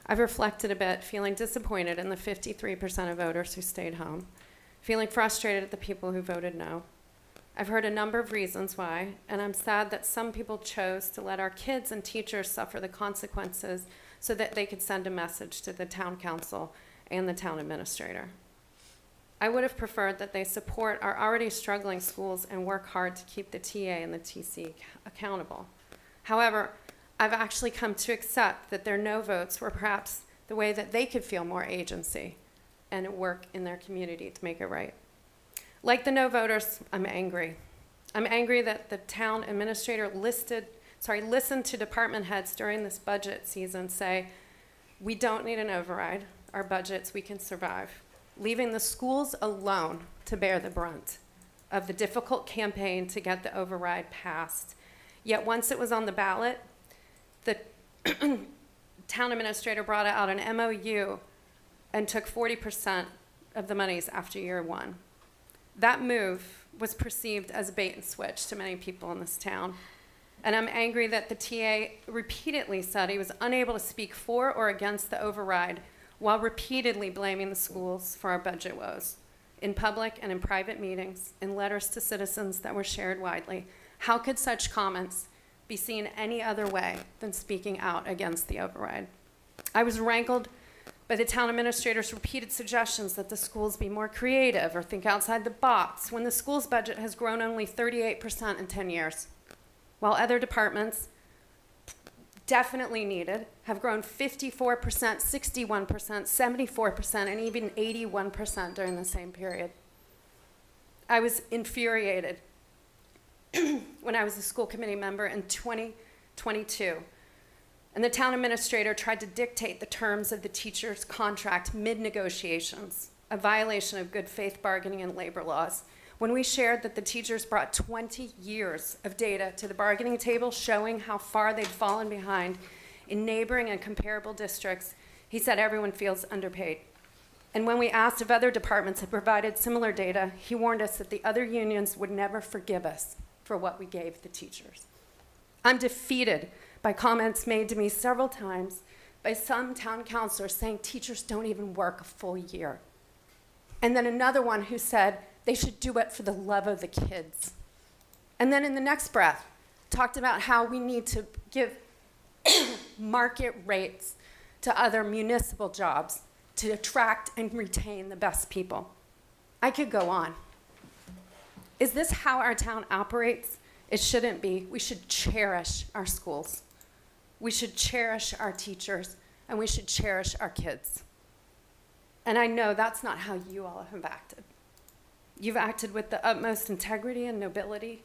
I've reflected a bit, feeling disappointed in the 53% of voters who stayed home, feeling frustrated at the people who voted no. I've heard a number of reasons why, and I'm sad that some people chose to let our kids and teachers suffer the consequences so that they could send a message to the town council and the town administrator. I would have preferred that they support our already struggling schools and work hard to keep the TA and the TC accountable. However, I've actually come to accept that their no votes were perhaps the way that they could feel more agency and work in their community to make it right. Like the no voters, I'm angry. I'm angry that the town administrator listened to department heads during this budget season say, we don't need an override, our budgets, we can survive, leaving the schools alone to bear the brunt of the difficult campaign to get the override passed. Yet once it was on the ballot, the town administrator brought out an MOU and took 40% of the monies after year one. That move was perceived as a bait and switch to many people in this town. And I'm angry that the TA repeatedly said he was unable to speak for or against the override while repeatedly blaming the schools for our budget woes. In public and in private meetings, in letters to citizens that were shared widely, how could such comments be seen any other way than speaking out against the override? I was rankled by the town administrator's repeated suggestions that the schools be more creative or think outside the box when the school's budget has grown only 38% in 10 years, while other departments definitely needed have grown 54%, 61%, 74%, and even 81% during the same period. I was infuriated when I was a school committee member in 2022, and the town administrator tried to dictate the terms of the teacher's contract mid-negotiations, a violation of good faith bargaining and labor laws. When we shared that the teachers brought 20 years of data to the bargaining table showing how far they'd fallen behind in neighboring and comparable districts, he said everyone feels underpaid. And when we asked if other departments had provided similar data, he warned us that the other unions would never forgive us for what we gave the teachers. I'm defeated by comments made to me several times by some town councilors saying teachers don't even work a full year. And then another one who said they should do it for the love of the kids. And then in the next breath, talked about how we need to give market rates to other municipal jobs to attract and retain the best people. I could go on. Is this how our town operates? It shouldn't be. We should cherish our schools. We should cherish our teachers, and we should cherish our kids. And I know that's not how you all have acted. You've acted with the utmost integrity and nobility.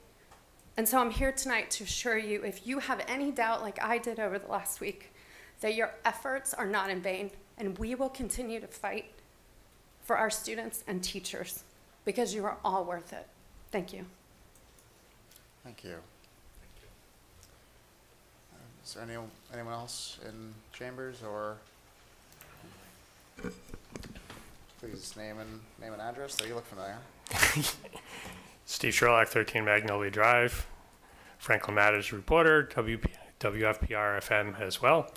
And so I'm here tonight to assure you, if you have any doubt like I did over the last week, that your efforts are not in vain, and we will continue to fight for our students and teachers, because you are all worth it. Thank you. Thank you. Is there anyone else in chambers, or please name and address? There, you look familiar. Steve Sherlock, 13 Magnolia Drive, Franklin Matters reporter, WFPR FM as well.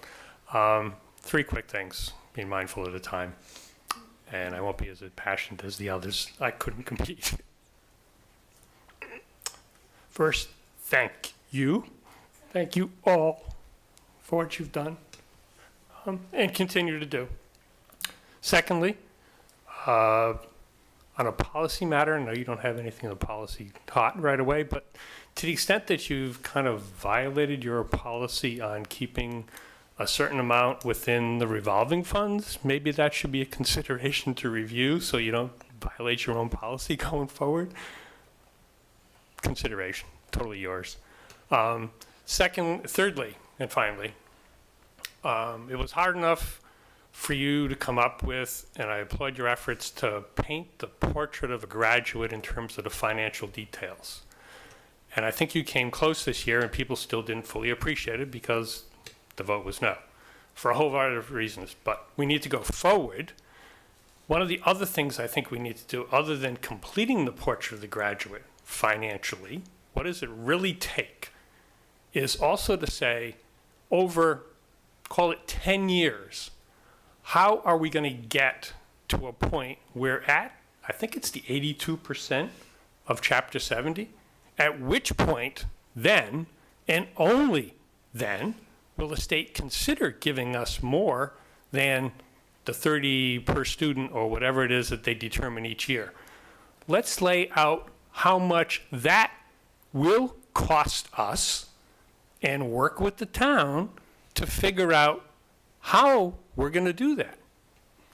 3 quick things, being mindful of the time, and I won't be as passionate as the others. I couldn't compete. First, thank you all for what you've done and continue to do. Secondly, on a policy matter, I know you don't have anything on policy hot right away, but to the extent that you've kind of violated your policy on keeping a certain amount within the revolving funds, maybe that should be a consideration to review so you don't violate your own policy going forward. Consideration, totally yours. Thirdly, and finally, it was hard enough for you to come up with, and I applaud your efforts to paint the portrait of a graduate in terms of the financial details. And I think you came close this year, and people still didn't fully appreciate it because the vote was no, for a whole variety of reasons. But we need to go forward. One of the other things I think we need to do, other than completing the portrait of the graduate financially, what does it really take, is also to say, over, call it 10 years, how are we going to get to a point where I think it's the 82% of Chapter 70, at which point then, and only then, will the state consider giving us more than the 30 per student or whatever it is that they determine each year? Let's lay out how much that will cost us and work with the town to figure out how we're going to do that.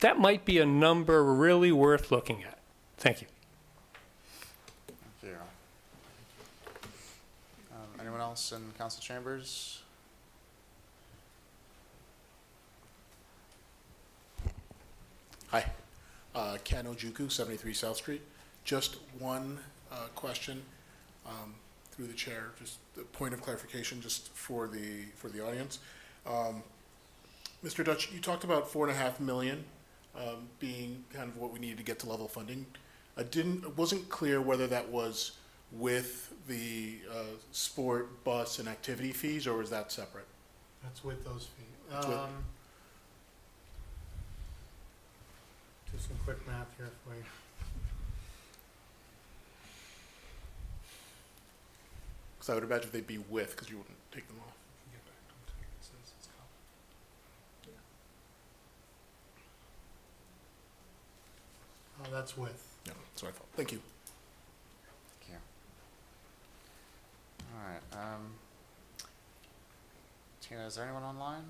That might be a number really worth looking at. Thank you. Thank you. Anyone else in council chambers? Hi, Ken Ojuku, 73 South Street. Just one question through the chair, just a point of clarification just for the audience. Mr. Dutch, you talked about $4.5 million being kind of what we needed to get to level funding. It wasn't clear whether that was with the sport, bus, and activity fees, or was that separate? That's with those fees. That's with- Do some quick math here for you. Because I would imagine they'd be with, because you wouldn't take them off. Get back to it. It says it's coming. That's with. Yeah, that's what I thought. Thank you. Thank you. All right. Tina, is there anyone online?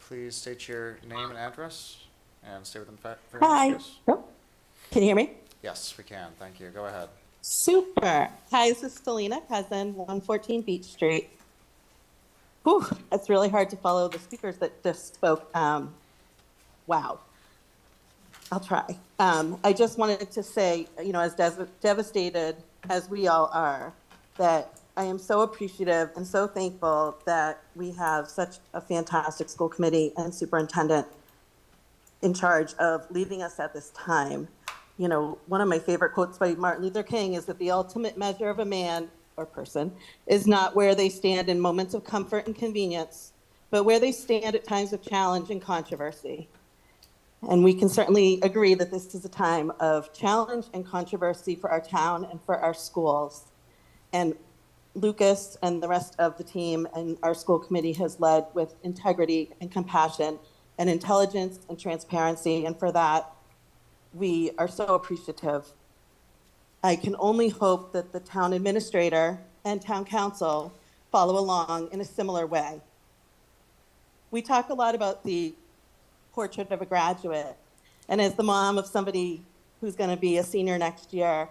Please state your name and address and stay within very Hi. minutes. Oh, can you hear me? Yes, we can. Thank you. Go ahead. Super. Hi, this is Selena Cousin, 114 Beach Street. Whew, it's really hard to follow the speakers that just spoke. Wow. I'll try. I just wanted to say, you know, as devastated as we all are, that I am so appreciative and so thankful that we have such a fantastic school committee and superintendent in charge of leading us at this time. You know, one of my favorite quotes by Martin Luther King is that the ultimate measure of a man or person is not where they stand in moments of comfort and convenience, but where they stand at times of challenge and controversy. And we can certainly agree that this is a time of challenge and controversy for our town and for our schools. And Lucas and the rest of the team and our school committee has led with integrity and compassion and intelligence and transparency. And for that, we are so appreciative. I can only hope that the town administrator and town council follow along in a similar way. We talk a lot about the portrait of a graduate. And as the mom of somebody who's going to be a senior next year,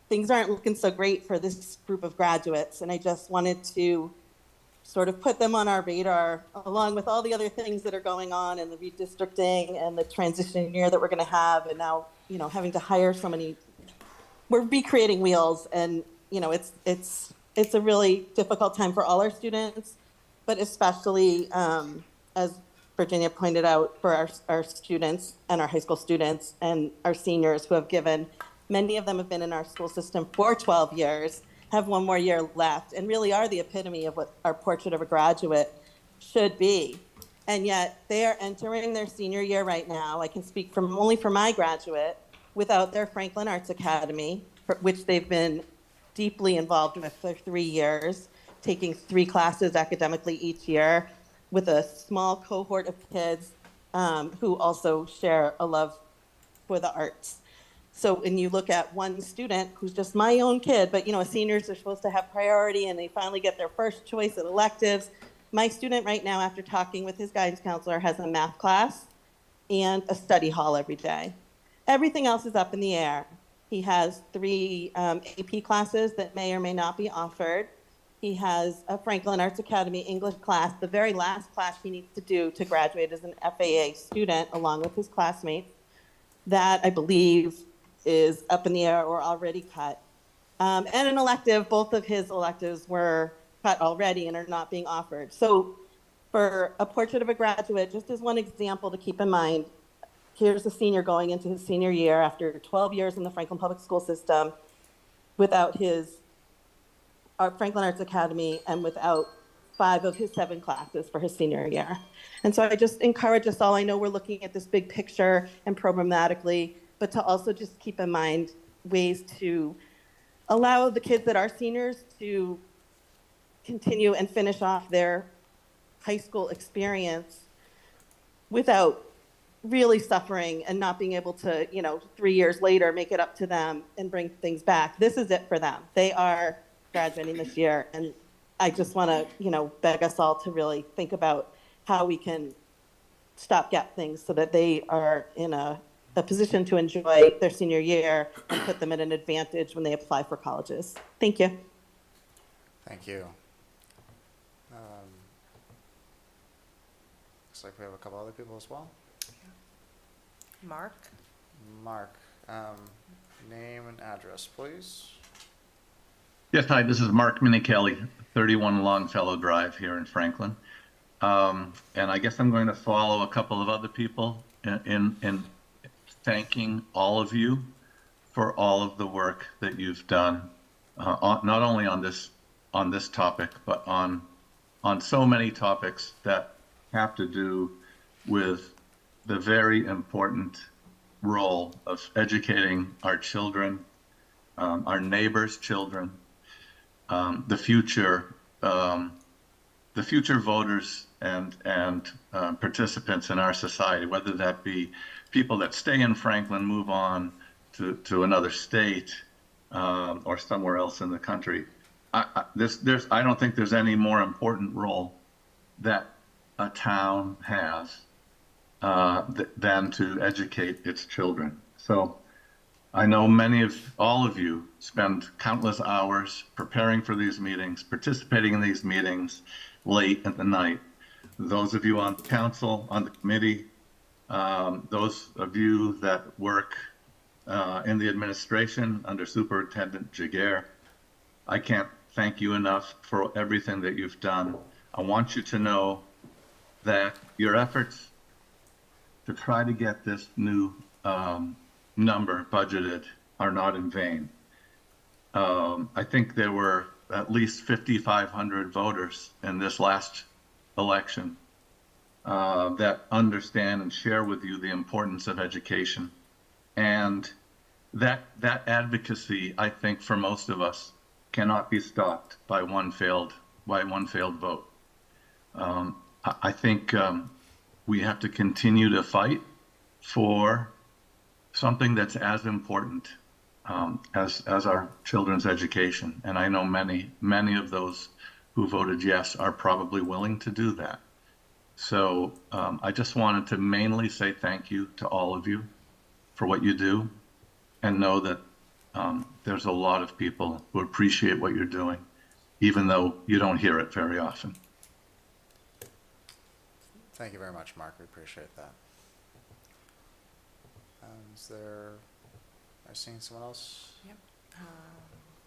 things aren't looking so great for this group of graduates. And I just wanted to sort of put them on our radar, along with all the other things that are going on and the redistricting and the transition year that we're going to have. And now, you know, having to hire so many, we're recreating wheels. And, you know, it's a really difficult time for all our students, but especially, as Virginia pointed out, for our students and our high school students and our seniors who have given, many of them have been in our school system for 12 years, have one more year left, and really are the epitome of what our portrait of a graduate should be. And yet they are entering their senior year right now. I can speak only for my graduate, without their Franklin Arts Academy, which they've been deeply involved with for 3 years, taking 3 classes academically each year, with a small cohort of kids who also share a love for the arts. So when you look at one student who's just my own kid, but you know, seniors are supposed to have priority and they finally get their first choice at electives. My student right now, after talking with his guidance counselor, has a math class and a study hall every day. Everything else is up in the air. He has 3 AP classes that may or may not be offered. He has a Franklin Arts Academy English class, the very last class he needs to do to graduate as an FAA student, along with his classmates. That, I believe, is up in the air or already cut. And an elective, both of his electives were cut already and are not being offered. So for a portrait of a graduate, just as one example to keep in mind, here's a senior going into his senior year after 12 years in the Franklin Public School System without his Franklin Arts Academy and without 5 of his 7 classes for his senior year. And so I just encourage us all, I know we're looking at this big picture and programmatically, but to also just keep in mind ways to allow the kids that are seniors to continue and finish off their high school experience without really suffering and not being able to, 3 years later, make it up to them and bring things back. This is it for them. They are graduating this year. And I just want to, beg us all to really think about how we can stopgap things so that they are in a position to enjoy their senior year and put them at an advantage when they apply for colleges. Thank you. Thank you. Looks like we have a couple other people as well. Mark? Mark, name and address, please. Yes, hi, this is Mark Minichelli, 31 Longfellow Drive here in Franklin. And I guess I'm going to follow a couple of other people in thanking all of you for all of the work that you've done, not only on this topic, but on so many topics that have to do with the very important role of educating our children, our neighbors' children, the future voters and participants in our society, whether that be people that stay in Franklin, move on to another state or somewhere else in the country. I don't think there's any more important role that a town has than to educate its children. So I know all of you spend countless hours preparing for these meetings, participating in these meetings late at the night. Those of you on the council, on the committee, those of you that work in the administration under Superintendent Jaguar, I can't thank you enough for everything that you've done. I want you to know that your efforts to try to get this new number budgeted are not in vain. I think there were at least 5,500 voters in this last election that understand and share with you the importance of education. And that advocacy, I think, for most of us, cannot be stopped by one failed vote. I think we have to continue to fight for something that's as important as our children's education. And I know many of those who voted yes are probably willing to do that. So I just wanted to mainly say thank you to all of you for what you do, and know that there's a lot of people who appreciate what you're doing, even though you don't hear it very often. Thank you very much, Mark. We appreciate that. I've seen someone else? Yep.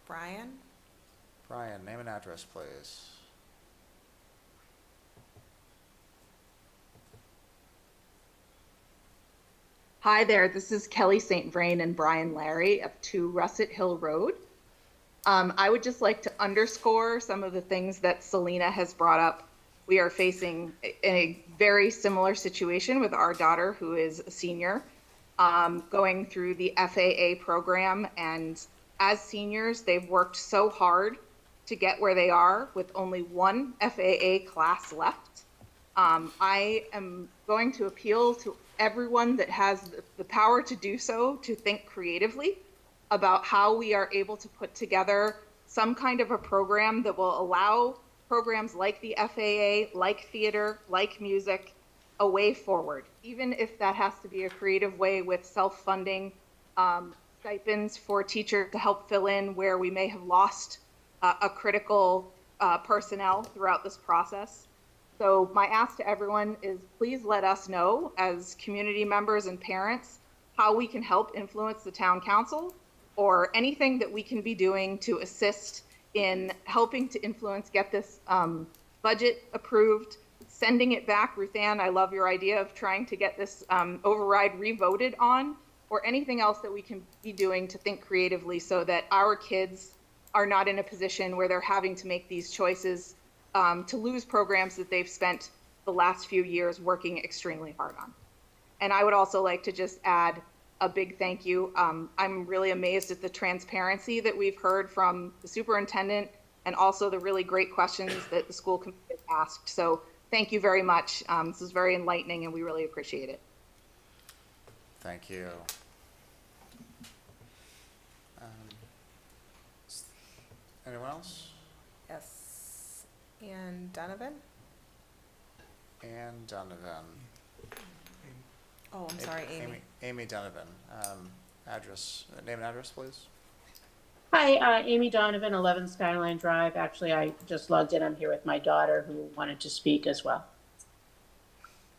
Brian? Brian, name and address, please. Hi there, this is Kelly St. Vrain and Brian Larry of 2 Russet Hill Road. I would just like to underscore some of the things that Selena has brought up. We are facing a very similar situation with our daughter, who is a senior, going through the FAA program. And as seniors, they've worked so hard to get where they are with only one FAA class left. I am going to appeal to everyone that has the power to do so to think creatively about how we are able to put together some kind of a program that will allow programs like the FAA, like theater, like music, a way forward, even if that has to be a creative way with self-funding stipends for teachers to help fill in where we may have lost a critical personnel throughout this process. So my ask to everyone is, please let us know as community members and parents how we can help influence the town council, or anything that we can be doing to assist in helping to influence, get this budget approved, sending it back. Ruth Ann, I love your idea of trying to get this override revoted on, or anything else that we can be doing to think creatively so that our kids are not in a position where they're having to make these choices to lose programs that they've spent the last few years working extremely hard on. And I would also like to just add, a big thank you. I'm really amazed at the transparency that we've heard from the superintendent and also the really great questions that the school committee asked. So thank you very much. This is very enlightening and we really appreciate it. Thank you. Anyone else? Yes. And Donovan? Ann Donovan. Oh, I'm sorry, Amy. Amy Donovan. Address, name and address, please. Hi, Amy Donovan, 11 Skyline Drive. Actually, I just logged in. I'm here with my daughter who wanted to speak as well.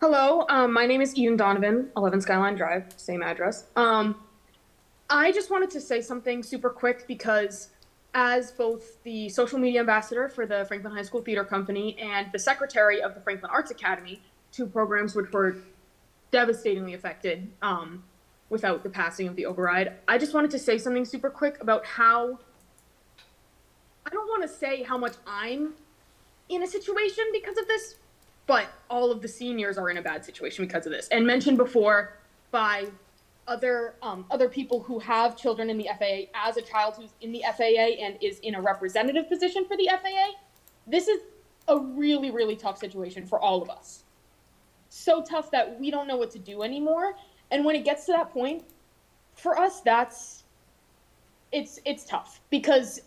Hello, my name is Eden Donovan, 11 Skyline Drive, same address. I just wanted to say something super quick because as both the social media ambassador for the Franklin High School Theater Company and the secretary of the Franklin Arts Academy, two programs which were devastatingly affected without the passing of the override, I just wanted to say something super quick about how, I don't want to say how much I'm in a situation because of this, but all of the seniors are in a bad situation because of this. And mentioned before by other people who have children in the FAA, as a child who's in the FAA and is in a representative position for the FAA, this is a really, really tough situation for all of us. So tough that we don't know what to do anymore. And when it gets to that point, for us, it's tough because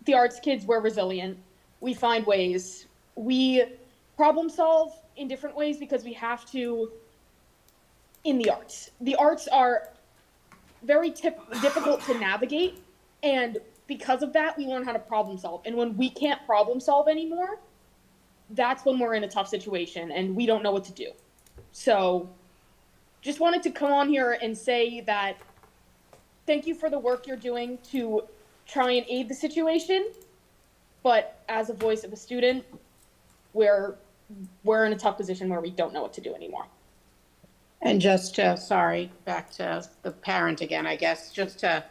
the arts kids, we're resilient. We find ways. We problem solve in different ways because we have to in the arts. The arts are very difficult to navigate, and because of that, we learn how to problem solve. And when we can't problem solve anymore, that's when we're in a tough situation and we don't know what to do. So just wanted to come on here and say that thank you for the work you're doing to try and aid the situation, but as a voice of a student, we're in a tough position where we don't know what to do anymore. And just to, sorry, back to the parent again, I guess, just to,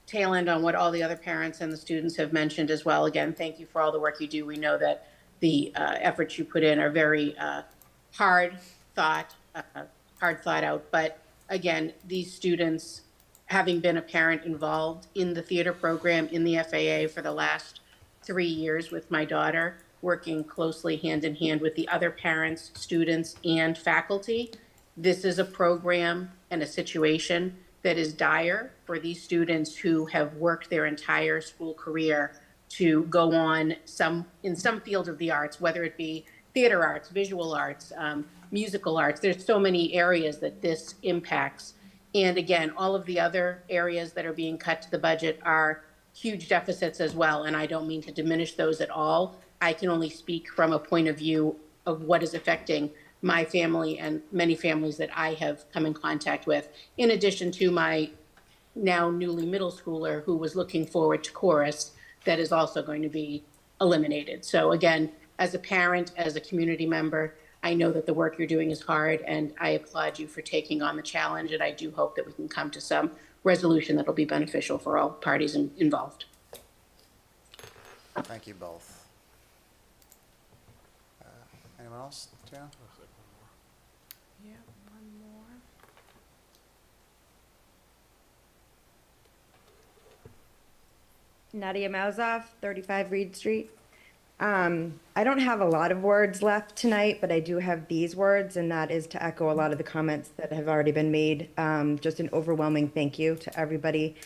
tail end on what all the other parents and the students have mentioned as well. Again, thank you for all the work you do. We know that the efforts you put in are very hard thought out. But again, these students, having been a parent involved in the theater program in the FAA for the last 3 years with my daughter, working closely hand in hand with the other parents, students, and faculty. This is a program and a situation that is dire for these students who have worked their entire school career to go on in some field of the arts, whether it be theater arts, visual arts, musical arts. There's so many areas that this impacts. And again, all of the other areas that are being cut to the budget are huge deficits as well. And I don't mean to diminish those at all. I can only speak from a point of view of what is affecting my family and many families that I have come in contact with, in addition to my now newly middle schooler who was looking forward to chorus that is also going to be eliminated. So again, as a parent, as a community member, I know that the work you're doing is hard and I applaud you for taking on the challenge, and I do hope that we can come to some resolution that will be beneficial for all parties involved. Thank you both. Anyone else, Tina? Yeah, one more. Nadia Mauzov, 35 Reed Street. I don't have a lot of words left tonight, but I do have these words, and that is to echo a lot of the comments that have already been made. Just an overwhelming thank you to everybody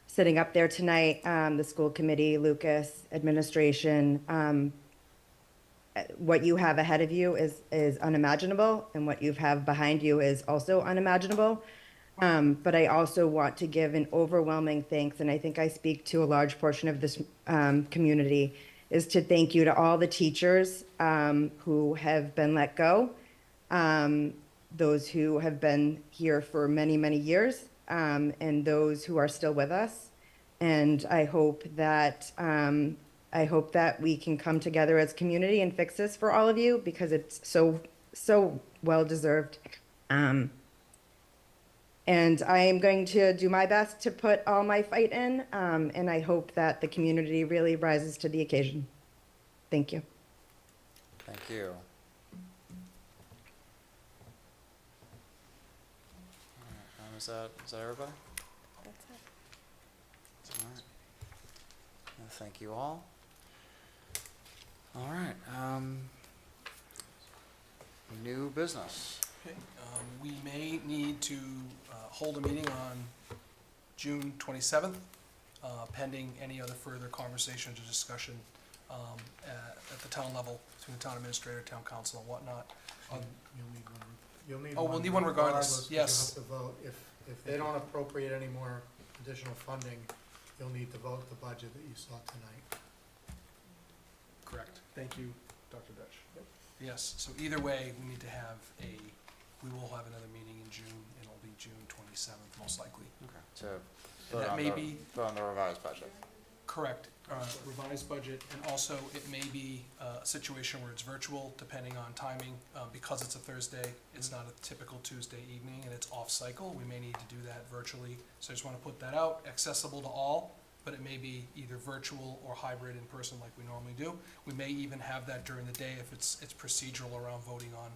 sitting up there tonight, the school committee, Lucas, administration. What you have ahead of you is unimaginable, and what you have behind you is also unimaginable. But I also want to give an overwhelming thanks, and I think I speak to a large portion of this community, is to thank you to all the teachers who have been let go, those who have been here for many, many years, and those who are still with us. And I hope that we can come together as a community and fix this for all of you, because it's so well deserved. And I am going to do my best to put all my fight in, and I hope that the community really rises to the occasion. Thank you. Thank you. Is that everybody? That's it. All right. Well, thank you all. All right, new business. Okay, we may need to hold a meeting on June 27th, pending any other further conversations or discussion at the town level between the town administrator, town council, and whatnot. You'll need Oh, one. we'll need one regardless, 'cause yes. You have to vote. If they don't appropriate any more additional funding, you'll need to vote the budget that you saw tonight. Correct. Thank you, Dr. Dutch. Yes, so either way, we need to have we will have another meeting in June, and it'll be June 27th, most likely. Okay. To And vote that on may the, be, vote on the revised budget. correct, revised budget, and also it may be a situation where it's virtual, depending on timing. Because it's a Thursday, it's not a typical Tuesday evening, and it's off-cycle, we may need to do that virtually. So I just want to put that out, accessible to all, but it may be either virtual or hybrid in person like we normally do. We may even have that during the day if it's procedural around voting on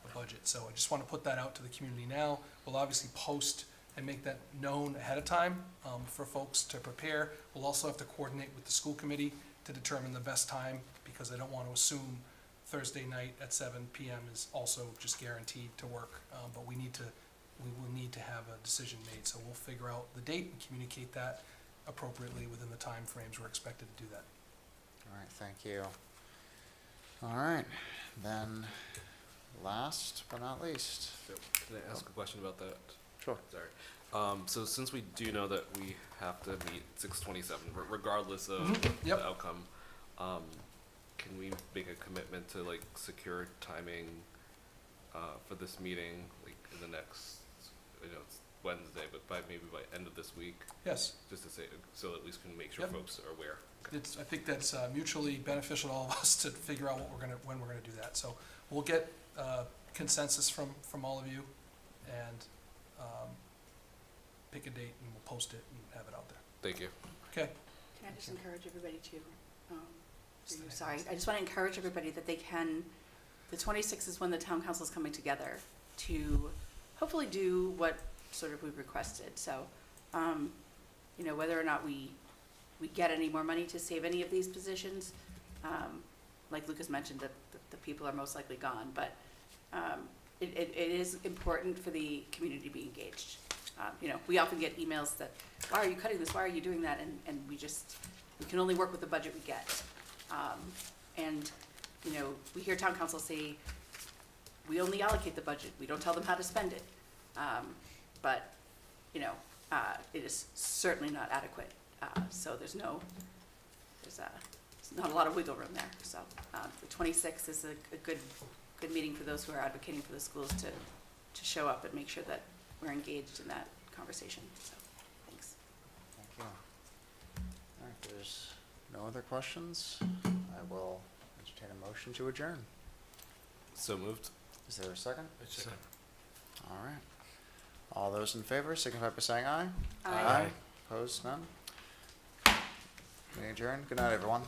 a budget. So I just want to put that out to the community now. We'll obviously post and make that known ahead of time for folks to prepare. We'll also have to coordinate with the school committee to determine the best time, because I don't want to assume Thursday night at 7 p.m. is also just guaranteed to work. But we will need to have a decision made. So we'll figure out the date and communicate that appropriately within the time frames we're expected to do that. All right, thank you. All right, then last but not least. So, can I ask a question about that? Sure. Sorry. So since we do know that we have to meet 6/27, regardless of Yep. the outcome, can we make a commitment to like secure timing for this meeting, like in the next, it's Wednesday, but maybe by end of this week? Yes. Just to say, so at least can make sure Yep. folks are aware. I think that's mutually beneficial to all of us to figure out when we're gonna do that. So we'll get consensus from all of you and pick a date, and we'll post it and have it out there. Thank you. Okay. Can I just encourage everybody to, sorry, I just want to encourage everybody that they can, the 26th is when the town council is coming together to hopefully do what sort of we've requested. So, whether or not we get any more money to save any of these positions, like Lucas mentioned, that the people are most likely gone, but it is important for the community to be engaged. We often get emails that, why are you cutting this, why are you doing that, and we can only work with the budget we get. We hear town council say, we only allocate the budget, we don't tell them how to spend it. But it is certainly not adequate, so there's not a lot of wiggle room there. So the 26th is a good meeting for those who are advocating for the schools to show up and make sure that we're engaged in that conversation. So, thanks. Thank you. All right, if there's no other questions, I will entertain a motion to adjourn. So moved. Is there a second? Second. All right. All those in favor signify by saying aye. Aye. Opposed, none? Meeting adjourned. Good night, everyone.